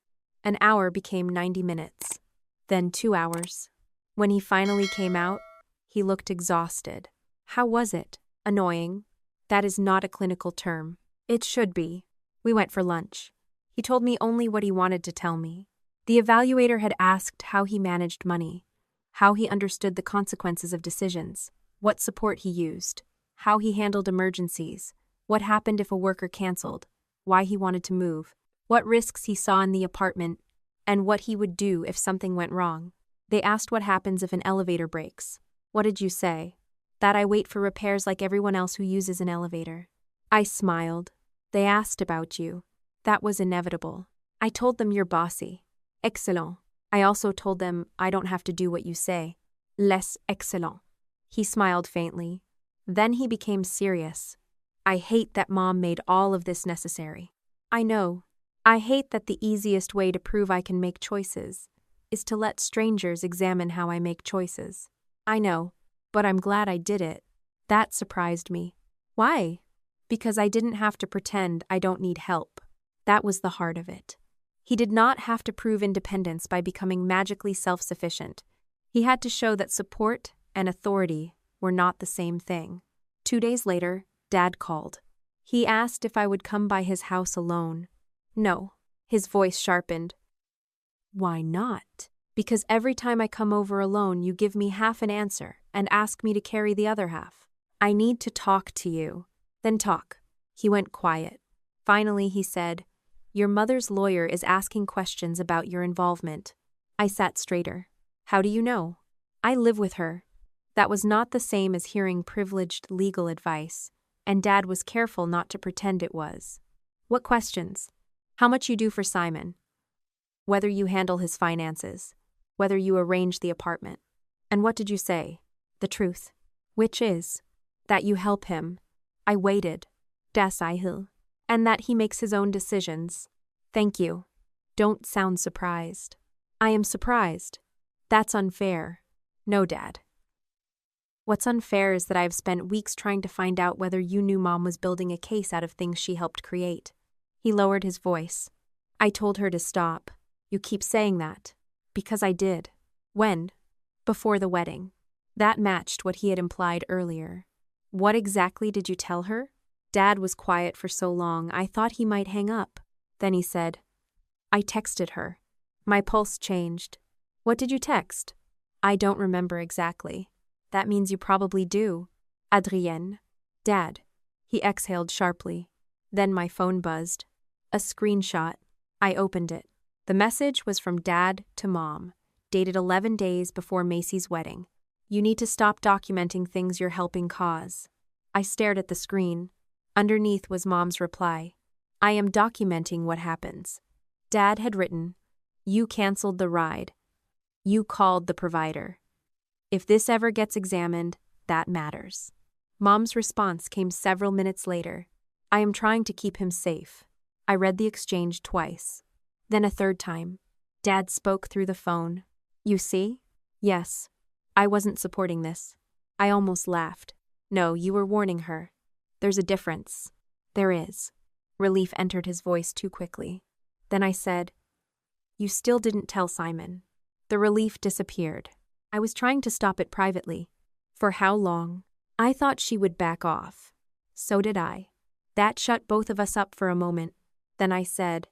An hour became 90 minutes, then 2 hours. When he finally came out, he looked exhausted. How was it? Annoying. That is not a clinical term. It should be. We went for lunch. He told me only what he wanted to tell me. The evaluator had asked how he managed money, how he understood the consequences of decisions, what support he used, how he handled emergencies, what happened if a worker canceled, why he wanted to move, what risks he saw in the apartment, and what he would do if something went wrong. They asked what happens if an elevator breaks. What did you say? That I wait for repairs like everyone else who uses an elevator. I smiled. They asked about you. That was inevitable. I told them you're bossy. Excellent. I also told them I don't have to do what you say. Les excellent. He smiled faintly. Then he became serious. I hate that Mom made all of this necessary. I know. I hate that the easiest way to prove I can make choices is to let strangers examine how I make choices. I know, but I'm glad I did it. That surprised me. Why? Because I didn't have to pretend I don't need help. That was the heart of it. He did not have to prove independence by becoming magically self-sufficient. He had to show that support and authority were not the same thing. 2 days later, Dad called. He asked if I would come by his house alone. No. His voice sharpened. Why not? Because every time I come over alone, you give me half an answer and ask me to carry the other half. I need to talk to you. Then talk. He went quiet. Finally, he said, Your mother's lawyer is asking questions about your involvement. I sat straighter. How do you know? I live with her. That was not the same as hearing privileged legal advice, and Dad was careful not to pretend it was. What questions? How much you do for Simon? Whether you handle his finances? Whether you arrange the apartment? And what did you say? The truth. Which is? That you help him. I waited. Das I will. And that he makes his own decisions. Thank you. Don't sound surprised. I am surprised. That's unfair. No, Dad. What's unfair is that I have spent weeks trying to find out whether you knew Mom was building a case out of things she helped create. He lowered his voice. I told her to stop. You keep saying that. Because I did. When? Before the wedding. That matched what he had implied earlier. What exactly did you tell her? Dad was quiet for so long I thought he might hang up. Then he said, I texted her. My pulse changed. What did you text? I don't remember exactly. That means you probably do. Adrienne. Dad. He exhaled sharply. Then my phone buzzed. A screenshot. I opened it. The message was from Dad to Mom, dated 11 days before Macy's wedding. You need to stop documenting things you're helping cause. I stared at the screen. Underneath was Mom's reply. I am documenting what happens. Dad had written, You canceled the ride. You called the provider. If this ever gets examined, that matters. Mom's response came several minutes later. I am trying to keep him safe. I read the exchange twice. Then a third time. Dad spoke through the phone. You see? Yes. I wasn't supporting this. I almost laughed. No, you were warning her. There's a difference. There is. Relief entered his voice too quickly. Then I said, You still didn't tell Simon. The relief disappeared. I was trying to stop it privately. For how long? I thought she would back off. So did I. That shut both of us up for a moment. Then I said,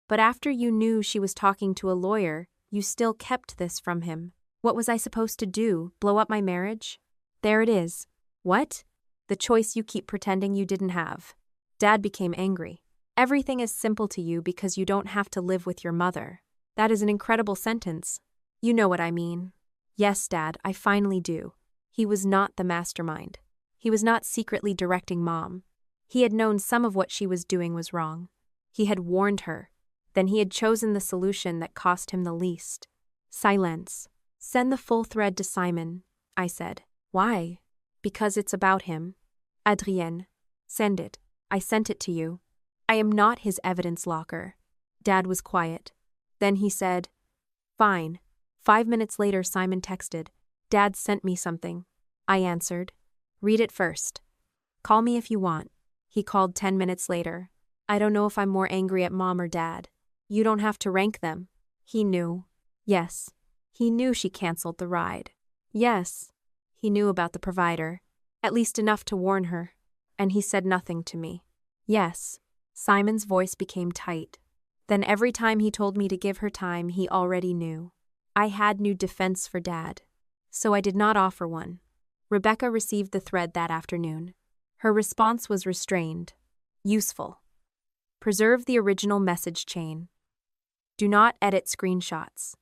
But after you knew she was talking to a lawyer, you still kept this from him. What was I supposed to do, blow up my marriage? There it is. What? The choice you keep pretending you didn't have. Dad became angry. Everything is simple to you because you don't have to live with your mother. That is an incredible sentence. You know what I mean. Yes, Dad, I finally do. He was not the mastermind. He was not secretly directing Mom. He had known some of what she was doing was wrong. He had warned her. Then he had chosen the solution that cost him the least. Silence. Send the full thread to Simon, I said. Why? Because it's about him. Adrienne. Send it. I sent it to you. I am not his evidence locker. Dad was quiet. Then he said, Fine. 5 minutes later, Simon texted, Dad sent me something. I answered, Read it first. Call me if you want. He called 10 minutes later. I don't know if I'm more angry at Mom or Dad. You don't have to rank them. He knew. Yes. He knew she canceled the ride. Yes. He knew about the provider. At least enough to warn her. And he said nothing to me. Yes. Simon's voice became tight. Then every time he told me to give her time, he already knew. I had no defense for Dad. So I did not offer one. Rebecca received the thread that afternoon. Her response was restrained. Useful. Preserve the original message chain. Do not edit screenshots.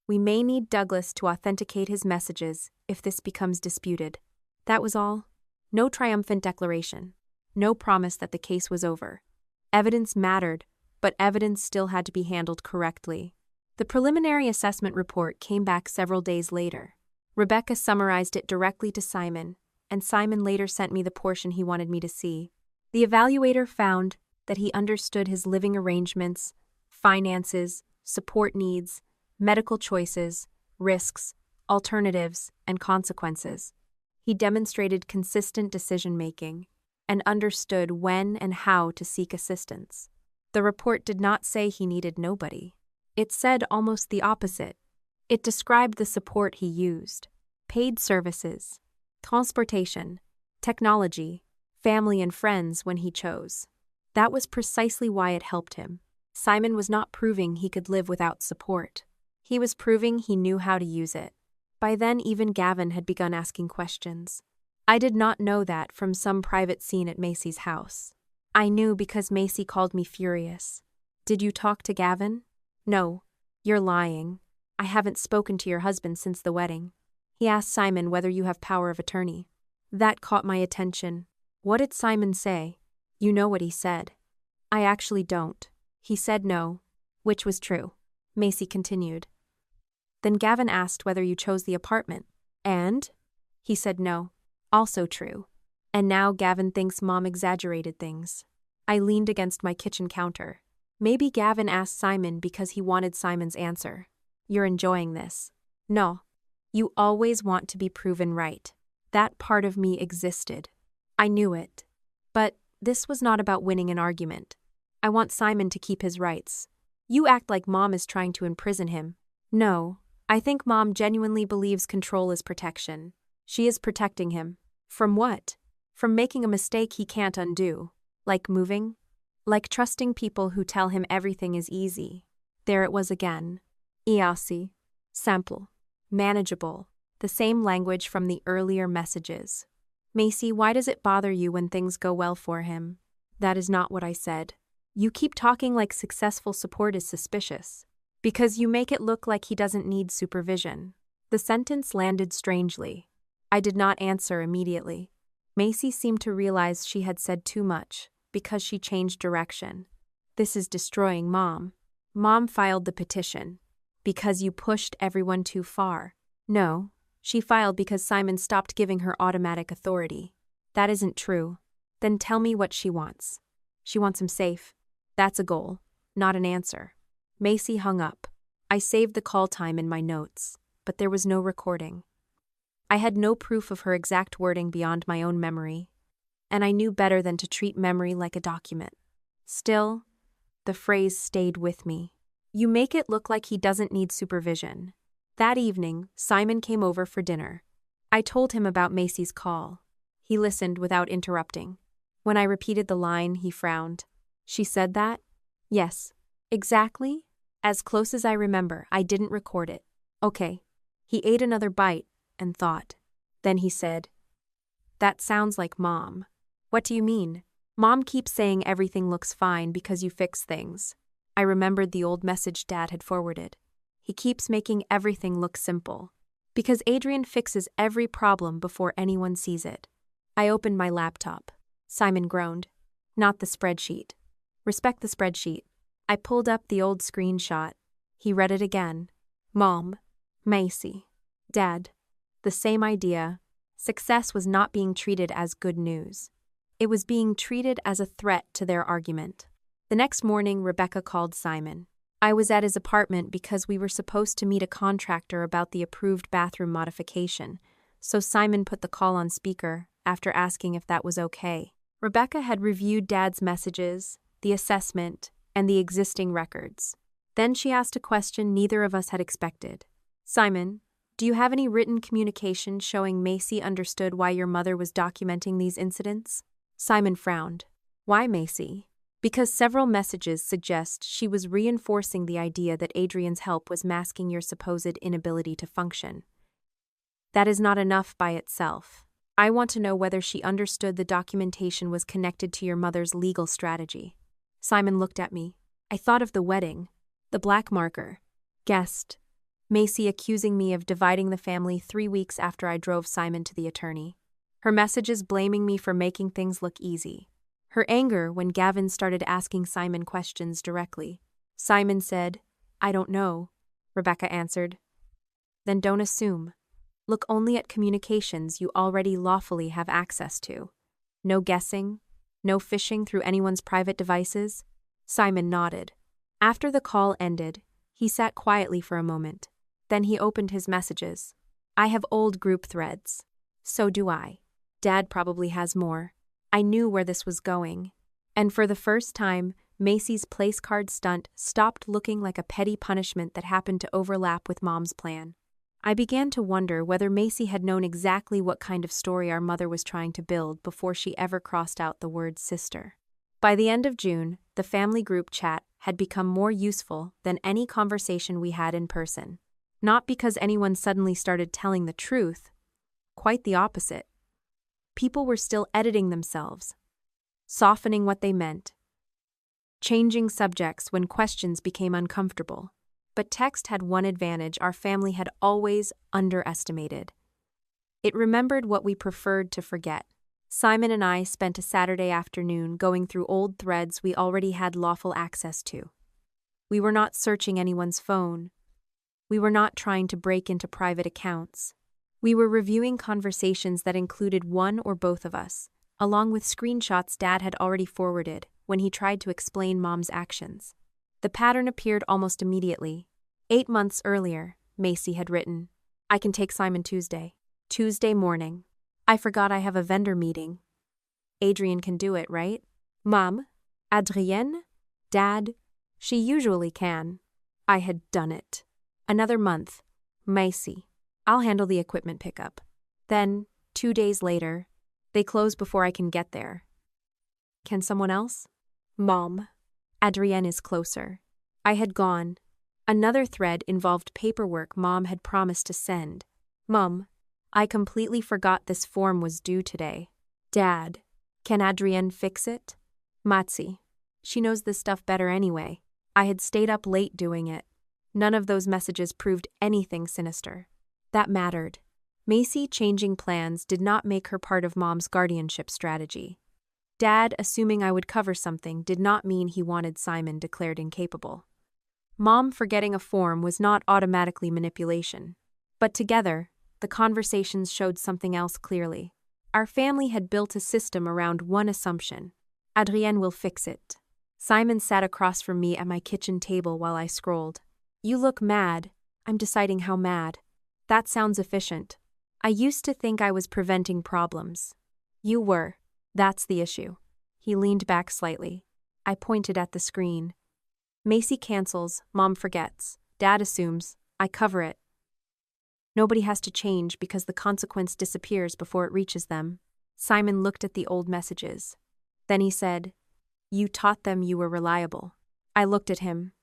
We may need Douglas to authenticate his messages if this becomes disputed. That was all. No triumphant declaration. No promise that the case was over. Evidence mattered, but evidence still had to be handled correctly. The preliminary assessment report came back several days later. Rebecca summarized it directly to Simon, and Simon later sent me the portion he wanted me to see. The evaluator found that he understood his living arrangements, finances, support needs, medical choices, risks, alternatives, and consequences. He demonstrated consistent decision-making and understood when and how to seek assistance. The report did not say he needed nobody. It said almost the opposite. It described the support he used: paid services, transportation, technology, family and friends when he chose. That was precisely why it helped him. Simon was not proving he could live without support. He was proving he knew how to use it. By then, even Gavin had begun asking questions. I did not know that from some private scene at Macy's house. I knew because Macy called me furious. Did you talk to Gavin? No. You're lying. I haven't spoken to your husband since the wedding. He asked Simon whether you have power of attorney. That caught my attention. What did Simon say? You know what he said. I actually don't. He said no, which was true. Macy continued. Then Gavin asked whether you chose the apartment. And? He said no. Also true. And now Gavin thinks Mom exaggerated things. I leaned against my kitchen counter. Maybe Gavin asked Simon because he wanted Simon's answer. You're enjoying this. No. You always want to be proven right. That part of me existed. I knew it. But this was not about winning an argument. I want Simon to keep his rights. You act like Mom is trying to imprison him. No, I think Mom genuinely believes control is protection. She is protecting him. From what? From making a mistake he can't undo. Like moving? Like trusting people who tell him everything is easy. There it was again. Easy. Simple. Manageable. The same language from the earlier messages. Macy, why does it bother you when things go well for him? That is not what I said. You keep talking like successful support is suspicious. Because you make it look like he doesn't need supervision. The sentence landed strangely. I did not answer immediately. Macy seemed to realize she had said too much, because she changed direction. This is destroying Mom. Mom filed the petition. Because you pushed everyone too far. No, she filed because Simon stopped giving her automatic authority. That isn't true. Then tell me what she wants. She wants him safe. That's a goal, not an answer. Macy hung up. I saved the call time in my notes, but there was no recording. I had no proof of her exact wording beyond my own memory, and I knew better than to treat memory like a document. Still, the phrase stayed with me. You make it look like he doesn't need supervision. That evening, Simon came over for dinner. I told him about Macy's call. He listened without interrupting. When I repeated the line, he frowned. She said that? Yes. Exactly? As close as I remember, I didn't record it. Okay. He ate another bite and thought. Then he said, That sounds like Mom. What do you mean? Mom keeps saying everything looks fine because you fix things. I remembered the old message Dad had forwarded. He keeps making everything look simple. Because Adrian fixes every problem before anyone sees it. I opened my laptop. Simon groaned. Not the spreadsheet. Respect the spreadsheet. I pulled up the old screenshot. He read it again. Mom. Macy. Dad. The same idea. Success was not being treated as good news. It was being treated as a threat to their argument. The next morning, Rebecca called Simon. I was at his apartment because we were supposed to meet a contractor about the approved bathroom modification, so Simon put the call on speaker after asking if that was okay. Rebecca had reviewed Dad's messages, the assessment, and the existing records. Then she asked a question neither of us had expected. Simon, do you have any written communication showing Macy understood why your mother was documenting these incidents? Simon frowned. Why Macy? Because several messages suggest she was reinforcing the idea that Adrian's help was masking your supposed inability to function. That is not enough by itself. I want to know whether she understood the documentation was connected to your mother's legal strategy. Simon looked at me. I thought of the wedding, the black marker, guest, Macy accusing me of dividing the family 3 weeks after I drove Simon to the attorney. Her messages blaming me for making things look easy. Her anger when Gavin started asking Simon questions directly. Simon said, I don't know, Rebecca answered. Then don't assume. Look only at communications you already lawfully have access to. No guessing, no fishing through anyone's private devices. Simon nodded. After the call ended, he sat quietly for a moment. Then he opened his messages. I have old group threads. So do I. Dad probably has more. I knew where this was going. And for the first time, Macy's place card stunt stopped looking like a petty punishment that happened to overlap with Mom's plan. I began to wonder whether Macy had known exactly what kind of story our mother was trying to build before she ever crossed out the word sister. By the end of June, the family group chat had become more useful than any conversation we had in person. Not because anyone suddenly started telling the truth, quite the opposite. People were still editing themselves, softening what they meant, changing subjects when questions became uncomfortable. But text had one advantage our family had always underestimated. It remembered what we preferred to forget. Simon and I spent a Saturday afternoon going through old threads we already had lawful access to. We were not searching anyone's phone. We were not trying to break into private accounts. We were reviewing conversations that included one or both of us, along with screenshots Dad had already forwarded when he tried to explain Mom's actions. The pattern appeared almost immediately. 8 months earlier, Macy had written, "I can take Simon Tuesday. Tuesday morning. I forgot I have a vendor meeting. Adrienne can do it, right? Mom? Adrienne? Dad? She usually can." I had done it. Another month. Macy. "I'll handle the equipment pickup." Then, 2 days later, "They close before I can get there." "Can someone else?" "Mom. Adrienne is closer." I had gone. Another thread involved paperwork Mom had promised to send. "Mom, I completely forgot this form was due today." "Dad, can Adrienne fix it?" "Matzi. She knows this stuff better anyway." I had stayed up late doing it. None of those messages proved anything sinister. That mattered. Macy changing plans did not make her part of Mom's guardianship strategy. Dad assuming I would cover something did not mean he wanted Simon declared incapable. Mom forgetting a form was not automatically manipulation. But together, the conversations showed something else clearly. Our family had built a system around one assumption. Adrienne will fix it. Simon sat across from me at my kitchen table while I scrolled. "You look mad." "I'm deciding how mad." "That sounds efficient." "I used to think I was preventing problems." "You were. That's the issue." He leaned back slightly. I pointed at the screen. "Macy cancels, Mom forgets. Dad assumes, I cover it. Nobody has to change because the consequence disappears before it reaches them." Simon looked at the old messages. Then he said, "You taught them you were reliable." I looked at him.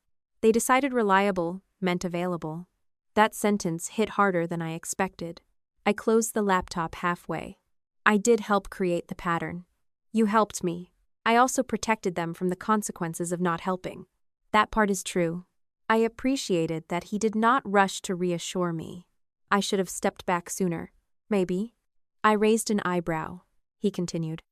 They decided reliable meant available. That sentence hit harder than I expected. I closed the laptop halfway. "I did help create the pattern. You helped me. I also protected them from the consequences of not helping." That part is true. I appreciated that he did not rush to reassure me. I should have stepped back sooner. Maybe. I raised an eyebrow. He continued.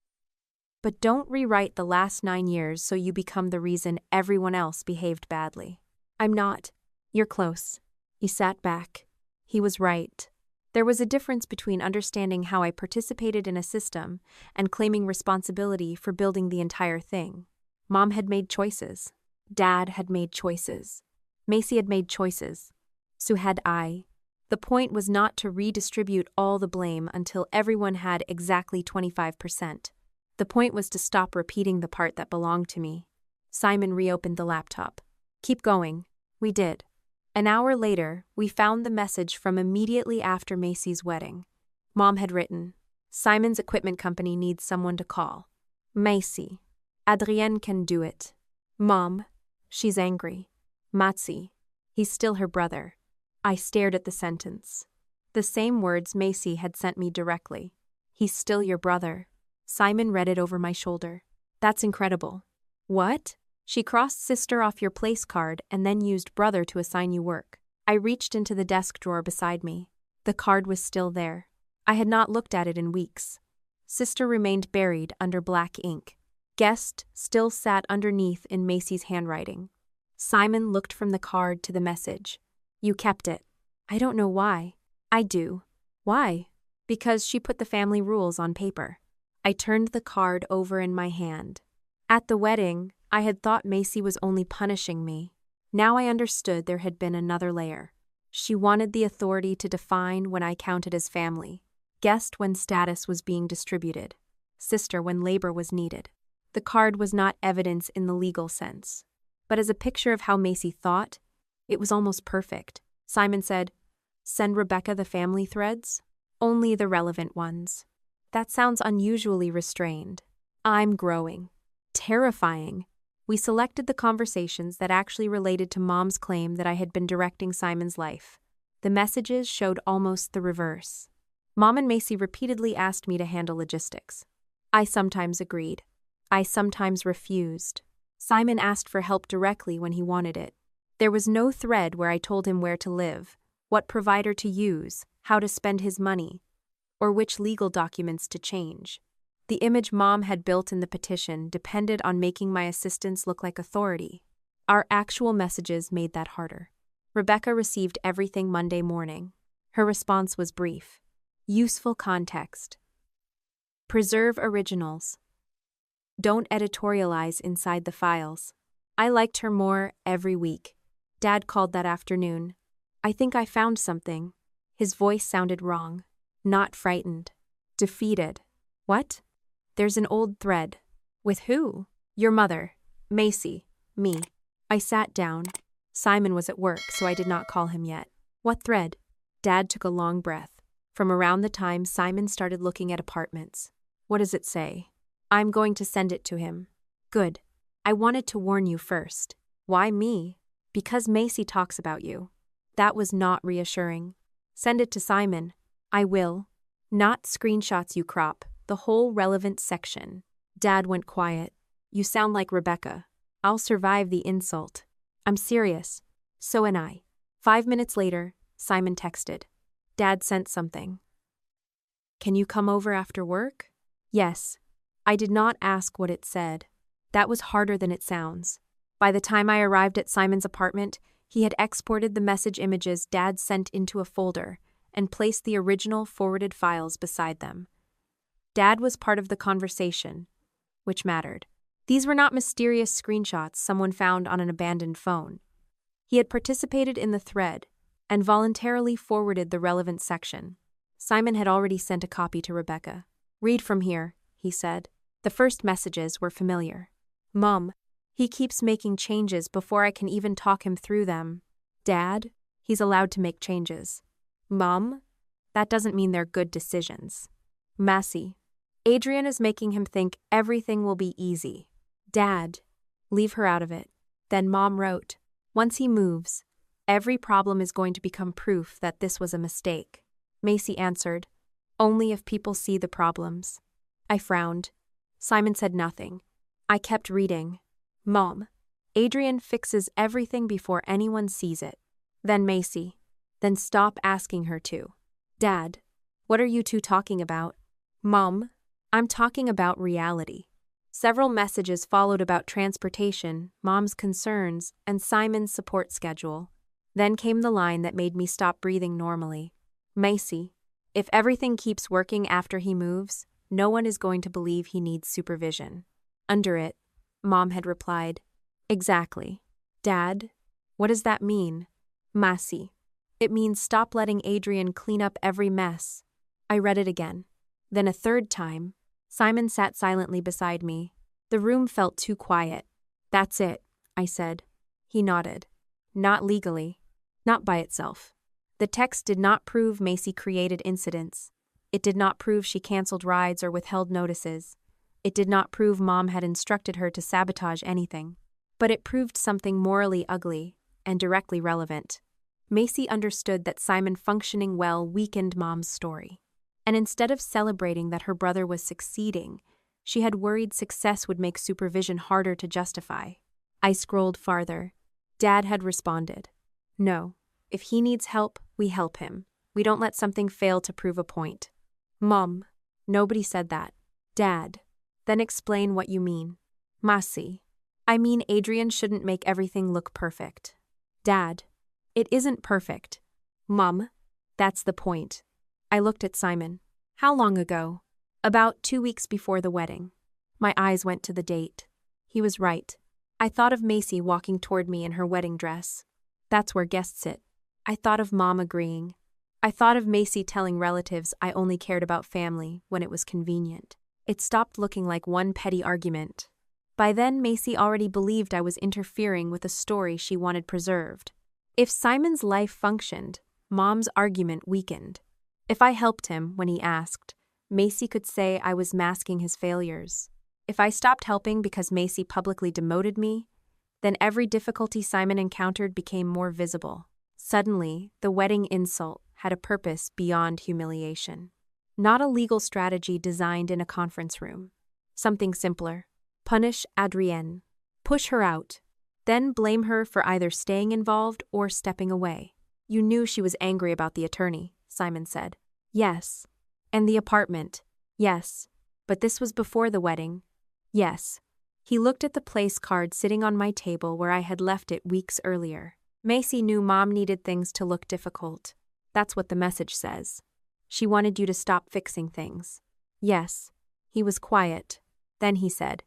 "But don't rewrite the last 9 years so you become the reason everyone else behaved badly." "I'm not." "You're close." He sat back. He was right. There was a difference between understanding how I participated in a system and claiming responsibility for building the entire thing. Mom had made choices. Dad had made choices. Macy had made choices. So had I. The point was not to redistribute all the blame until everyone had exactly 25%. The point was to stop repeating the part that belonged to me. Simon reopened the laptop. "Keep going." We did. An hour later, we found the message from immediately after Macy's wedding. Mom had written, "Simon's equipment company needs someone to call. Macy. Adrienne can do it. Mom. She's angry. Matzi. He's still her brother." I stared at the sentence. The same words Macy had sent me directly. "He's still your brother." Simon read it over my shoulder. "That's incredible." "What?" "She crossed sister off your place card and then used brother to assign you work." I reached into the desk drawer beside me. The card was still there. I had not looked at it in weeks. Sister remained buried under black ink. Guest still sat underneath in Macy's handwriting. Simon looked from the card to the message. "You kept it." "I don't know why." "I do." "Why?" "Because she put the family rules on paper." I turned the card over in my hand. At the wedding, I had thought Macy was only punishing me. Now I understood there had been another layer. She wanted the authority to define when I counted as family. Guest when status was being distributed. Sister when labor was needed. The card was not evidence in the legal sense. But as a picture of how Macy thought, it was almost perfect. Simon said, "Send Rebecca the family threads? Only the relevant ones." That sounds unusually restrained. I'm growing. Terrifying. We selected the conversations that actually related to Mom's claim that I had been directing Simon's life. The messages showed almost the reverse. Mom and Macy repeatedly asked me to handle logistics. I sometimes agreed. I sometimes refused. Simon asked for help directly when he wanted it. There was no thread where I told him where to live, what provider to use, how to spend his money, or which legal documents to change. The image Mom had built in the petition depended on making my assistance look like authority. Our actual messages made that harder. Rebecca received everything Monday morning. Her response was brief. Useful context. Preserve originals. Don't editorialize inside the files. I liked her more every week. Dad called that afternoon. I think I found something. His voice sounded wrong. Not frightened. Defeated. What? There's an old thread. With who? Your mother. Macy. Me. I sat down. Simon was at work, so I did not call him yet. What thread? Dad took a long breath. From around the time Simon started looking at apartments. What does it say? I'm going to send it to him. Good. I wanted to warn you first. Why me? Because Macy talks about you. That was not reassuring. Send it to Simon. I will. Not screenshots you crop, the whole relevant section. Dad went quiet. You sound like Rebecca. I'll survive the insult. I'm serious. So am I. 5 minutes later, Simon texted. Dad sent something. Can you come over after work? Yes. I did not ask what it said. That was harder than it sounds. By the time I arrived at Simon's apartment, he had exported the message images Dad sent into a folder and placed the original forwarded files beside them. Dad was part of the conversation, which mattered. These were not mysterious screenshots someone found on an abandoned phone. He had participated in the thread and voluntarily forwarded the relevant section. Simon had already sent a copy to Rebecca. Read from here, he said. The first messages were familiar. Mom, he keeps making changes before I can even talk him through them. Dad, he's allowed to make changes. Mom, that doesn't mean they're good decisions. Massey, Adrian is making him think everything will be easy. Dad, leave her out of it. Then Mom wrote, once he moves, every problem is going to become proof that this was a mistake. Macy answered, only if people see the problems. I frowned. Simon said nothing. I kept reading. Mom, Adrian fixes everything before anyone sees it. Then Macy. Then stop asking her to. Dad, what are you two talking about? Mom, I'm talking about reality. Several messages followed about transportation, Mom's concerns, and Simon's support schedule. Then came the line that made me stop breathing normally. Macy, if everything keeps working after he moves, no one is going to believe he needs supervision. Under it, Mom had replied, exactly. Dad, what does that mean? Massey, it means stop letting Adrian clean up every mess. I read it again. Then a third time. Simon sat silently beside me. The room felt too quiet. That's it, I said. He nodded. Not legally. Not by itself. The text did not prove Macy created incidents. It did not prove she canceled rides or withheld notices. It did not prove Mom had instructed her to sabotage anything. But it proved something morally ugly and directly relevant. Macy understood that Simon functioning well weakened Mom's story. And instead of celebrating that her brother was succeeding, she had worried success would make supervision harder to justify. I scrolled farther. Dad had responded. No, if he needs help, we help him. We don't let something fail to prove a point. Mom, nobody said that. Dad, then explain what you mean. Massey, I mean Adrian shouldn't make everything look perfect. Dad, it isn't perfect. Mom, that's the point. I looked at Simon. How long ago? About 2 weeks before the wedding. My eyes went to the date. He was right. I thought of Macy walking toward me in her wedding dress. That's where guests sit. I thought of Mom agreeing. I thought of Macy telling relatives I only cared about family when it was convenient. It stopped looking like one petty argument. By then, Macy already believed I was interfering with a story she wanted preserved. If Simon's life functioned, Mom's argument weakened. If I helped him when he asked, Macy could say I was masking his failures. If I stopped helping because Macy publicly demoted me, then every difficulty Simon encountered became more visible. Suddenly, the wedding insult had a purpose beyond humiliation. Not a legal strategy designed in a conference room. Something simpler. Punish Adrienne. Push her out. Then blame her for either staying involved or stepping away. You knew she was angry about the attorney, Simon said. Yes. And the apartment. Yes. But this was before the wedding. Yes. He looked at the place card sitting on my table where I had left it weeks earlier. Macy knew Mom needed things to look difficult. That's what the message says. She wanted you to stop fixing things. Yes. He was quiet. Then he said,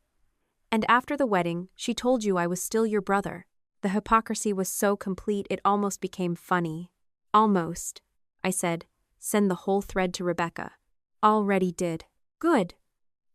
and after the wedding, she told you I was still your brother. The hypocrisy was so complete it almost became funny. Almost. I said, send the whole thread to Rebecca. Already did. Good.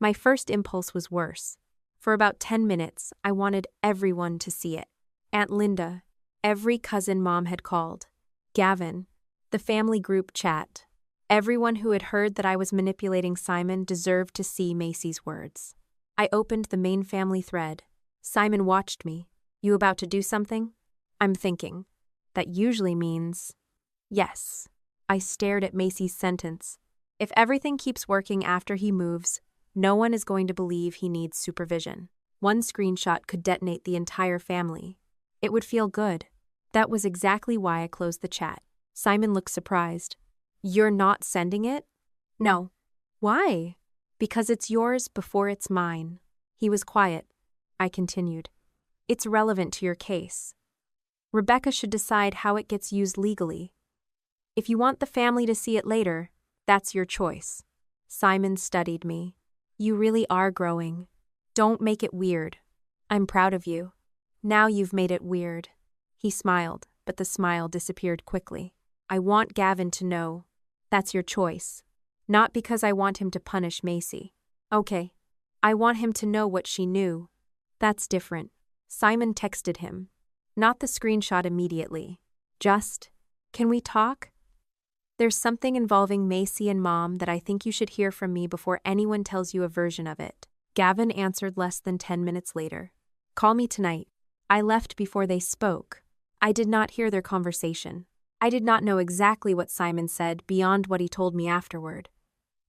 My first impulse was worse. For about 10 minutes, I wanted everyone to see it. Aunt Linda, every cousin Mom had called, Gavin, the family group chat. Everyone who had heard that I was manipulating Simon deserved to see Macy's words. I opened the main family thread. Simon watched me. You about to do something? I'm thinking. That usually means yes. I stared at Macy's sentence. If everything keeps working after he moves, no one is going to believe he needs supervision. One screenshot could detonate the entire family. It would feel good. That was exactly why I closed the chat. Simon looked surprised. You're not sending it? No. Why? Because it's yours before it's mine. He was quiet. I continued. It's relevant to your case. Rebecca should decide how it gets used legally. If you want the family to see it later, that's your choice. Simon studied me. You really are growing. Don't make it weird. I'm proud of you. Now you've made it weird. He smiled, but the smile disappeared quickly. I want Gavin to know. That's your choice. Not because I want him to punish Macy. Okay. I want him to know what she knew. That's different. Simon texted him. Not the screenshot immediately. Just, can we talk? There's something involving Macy and Mom that I think you should hear from me before anyone tells you a version of it. Gavin answered less than 10 minutes later. Call me tonight. I left before they spoke. I did not hear their conversation. I did not know exactly what Simon said beyond what he told me afterward.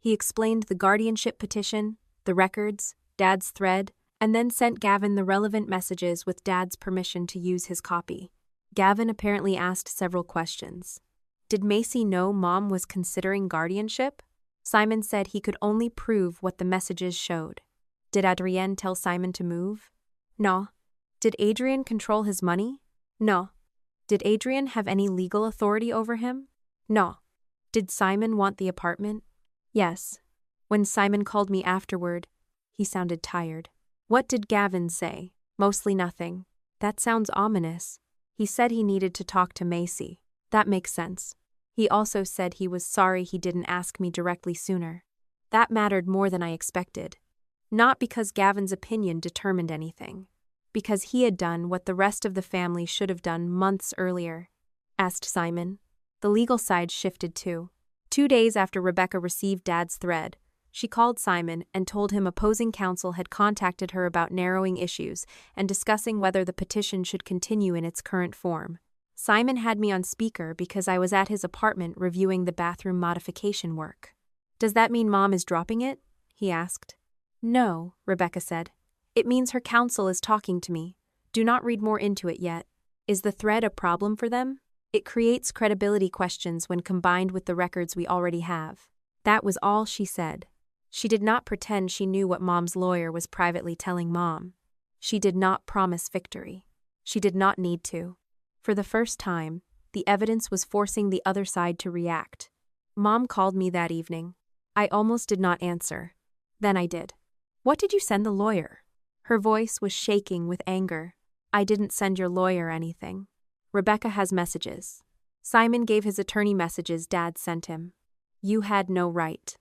He explained the guardianship petition, the records, Dad's thread, and then sent Gavin the relevant messages with Dad's permission to use his copy. Gavin apparently asked several questions. Did Macy know Mom was considering guardianship? Simon said he could only prove what the messages showed. Did Adrienne tell Simon to move? No. Did Adrienne control his money? No. Did Adrienne have any legal authority over him? No. Did Simon want the apartment? Yes. When Simon called me afterward, he sounded tired. What did Gavin say? Mostly nothing. That sounds ominous. He said he needed to talk to Macy. That makes sense. He also said he was sorry he didn't ask me directly sooner. That mattered more than I expected. Not because Gavin's opinion determined anything. Because he had done what the rest of the family should have done months earlier. Asked Simon. The legal side shifted too. 2 days after Rebecca received Dad's thread, she called Simon and told him opposing counsel had contacted her about narrowing issues and discussing whether the petition should continue in its current form. Simon had me on speaker because I was at his apartment reviewing the bathroom modification work. Does that mean Mom is dropping it? He asked. No, Rebecca said. It means her counsel is talking to me. Do not read more into it yet. Is the thread a problem for them? It creates credibility questions when combined with the records we already have. That was all she said. She did not pretend she knew what Mom's lawyer was privately telling Mom. She did not promise victory. She did not need to. For the first time, the evidence was forcing the other side to react. Mom called me that evening. I almost did not answer. Then I did. What did you send the lawyer? Her voice was shaking with anger. I didn't send your lawyer anything. Rebecca has messages. Simon gave his attorney messages Dad sent him. You had no right.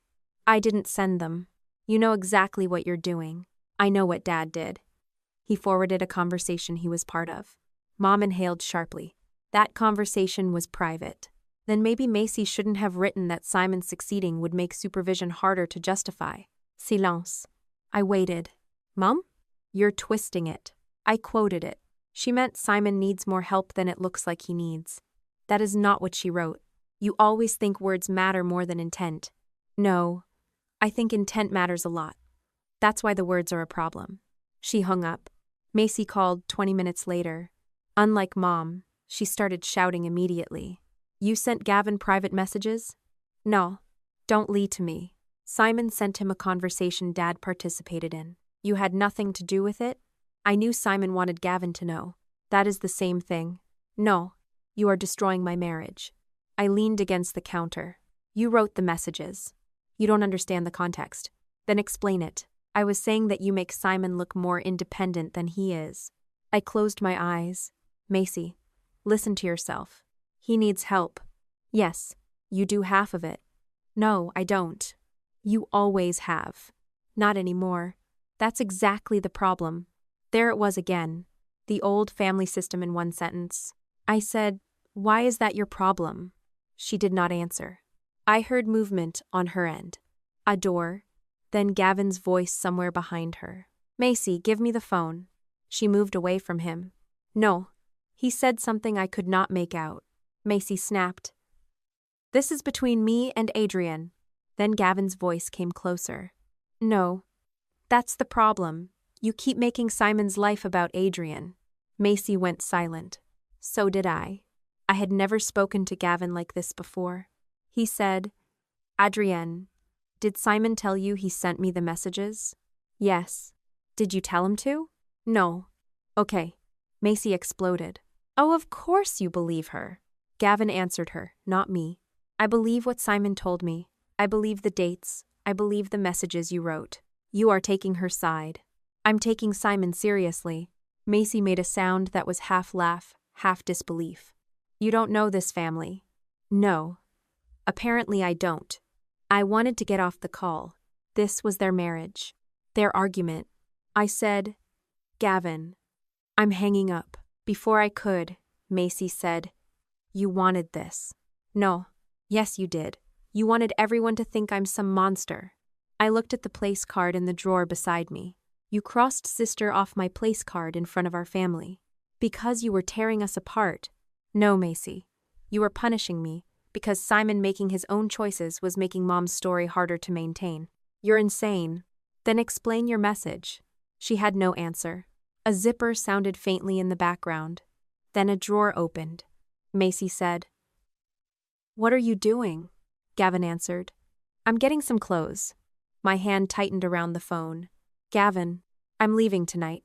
I didn't send them. You know exactly what you're doing. I know what Dad did. He forwarded a conversation he was part of. Mom inhaled sharply. That conversation was private. Then maybe Macy shouldn't have written that Simon succeeding would make supervision harder to justify. Silence. I waited. Mom? You're twisting it. I quoted it. She meant Simon needs more help than it looks like he needs. That is not what she wrote. You always think words matter more than intent. No, I think intent matters a lot. That's why the words are a problem. She hung up. Macy called 20 minutes later. Unlike Mom, she started shouting immediately. You sent Gavin private messages? No. Don't lie to me. Simon sent him a conversation Dad participated in. You had nothing to do with it? I knew Simon wanted Gavin to know. That is the same thing. No. You are destroying my marriage. I leaned against the counter. You wrote the messages. You don't understand the context. Then explain it. I was saying that you make Simon look more independent than he is. I closed my eyes. Macy, listen to yourself. He needs help. Yes, you do half of it. No, I don't. You always have. Not anymore. That's exactly the problem. There it was again. The old family system in one sentence. I said, why is that your problem? She did not answer. I heard movement on her end. A door, then Gavin's voice somewhere behind her. Macy, give me the phone. She moved away from him. No. He said something I could not make out. Macy snapped. This is between me and Adrian. Then Gavin's voice came closer. No. That's the problem. You keep making Simon's life about Adrian. Macy went silent. So did I. I had never spoken to Gavin like this before. He said, Adrienne, did Simon tell you he sent me the messages? Yes. Did you tell him to? No. Okay. Macy exploded. Oh, of course you believe her. Gavin answered her, not me. I believe what Simon told me. I believe the dates. I believe the messages you wrote. You are taking her side. I'm taking Simon seriously. Macy made a sound that was half laugh, half disbelief. You don't know this family. No. Apparently I don't. I wanted to get off the call. This was their marriage. Their argument. I said, Gavin, I'm hanging up. Before I could, Macy said, you wanted this. No. Yes, you did. You wanted everyone to think I'm some monster. I looked at the place card in the drawer beside me. You crossed sister off my place card in front of our family. Because you were tearing us apart. No, Macy. You were punishing me, because Simon making his own choices was making Mom's story harder to maintain. You're insane. Then explain your message. She had no answer. A zipper sounded faintly in the background. Then a drawer opened. Macy said, What are you doing? Gavin answered, I'm getting some clothes. My hand tightened around the phone. Gavin, I'm leaving tonight.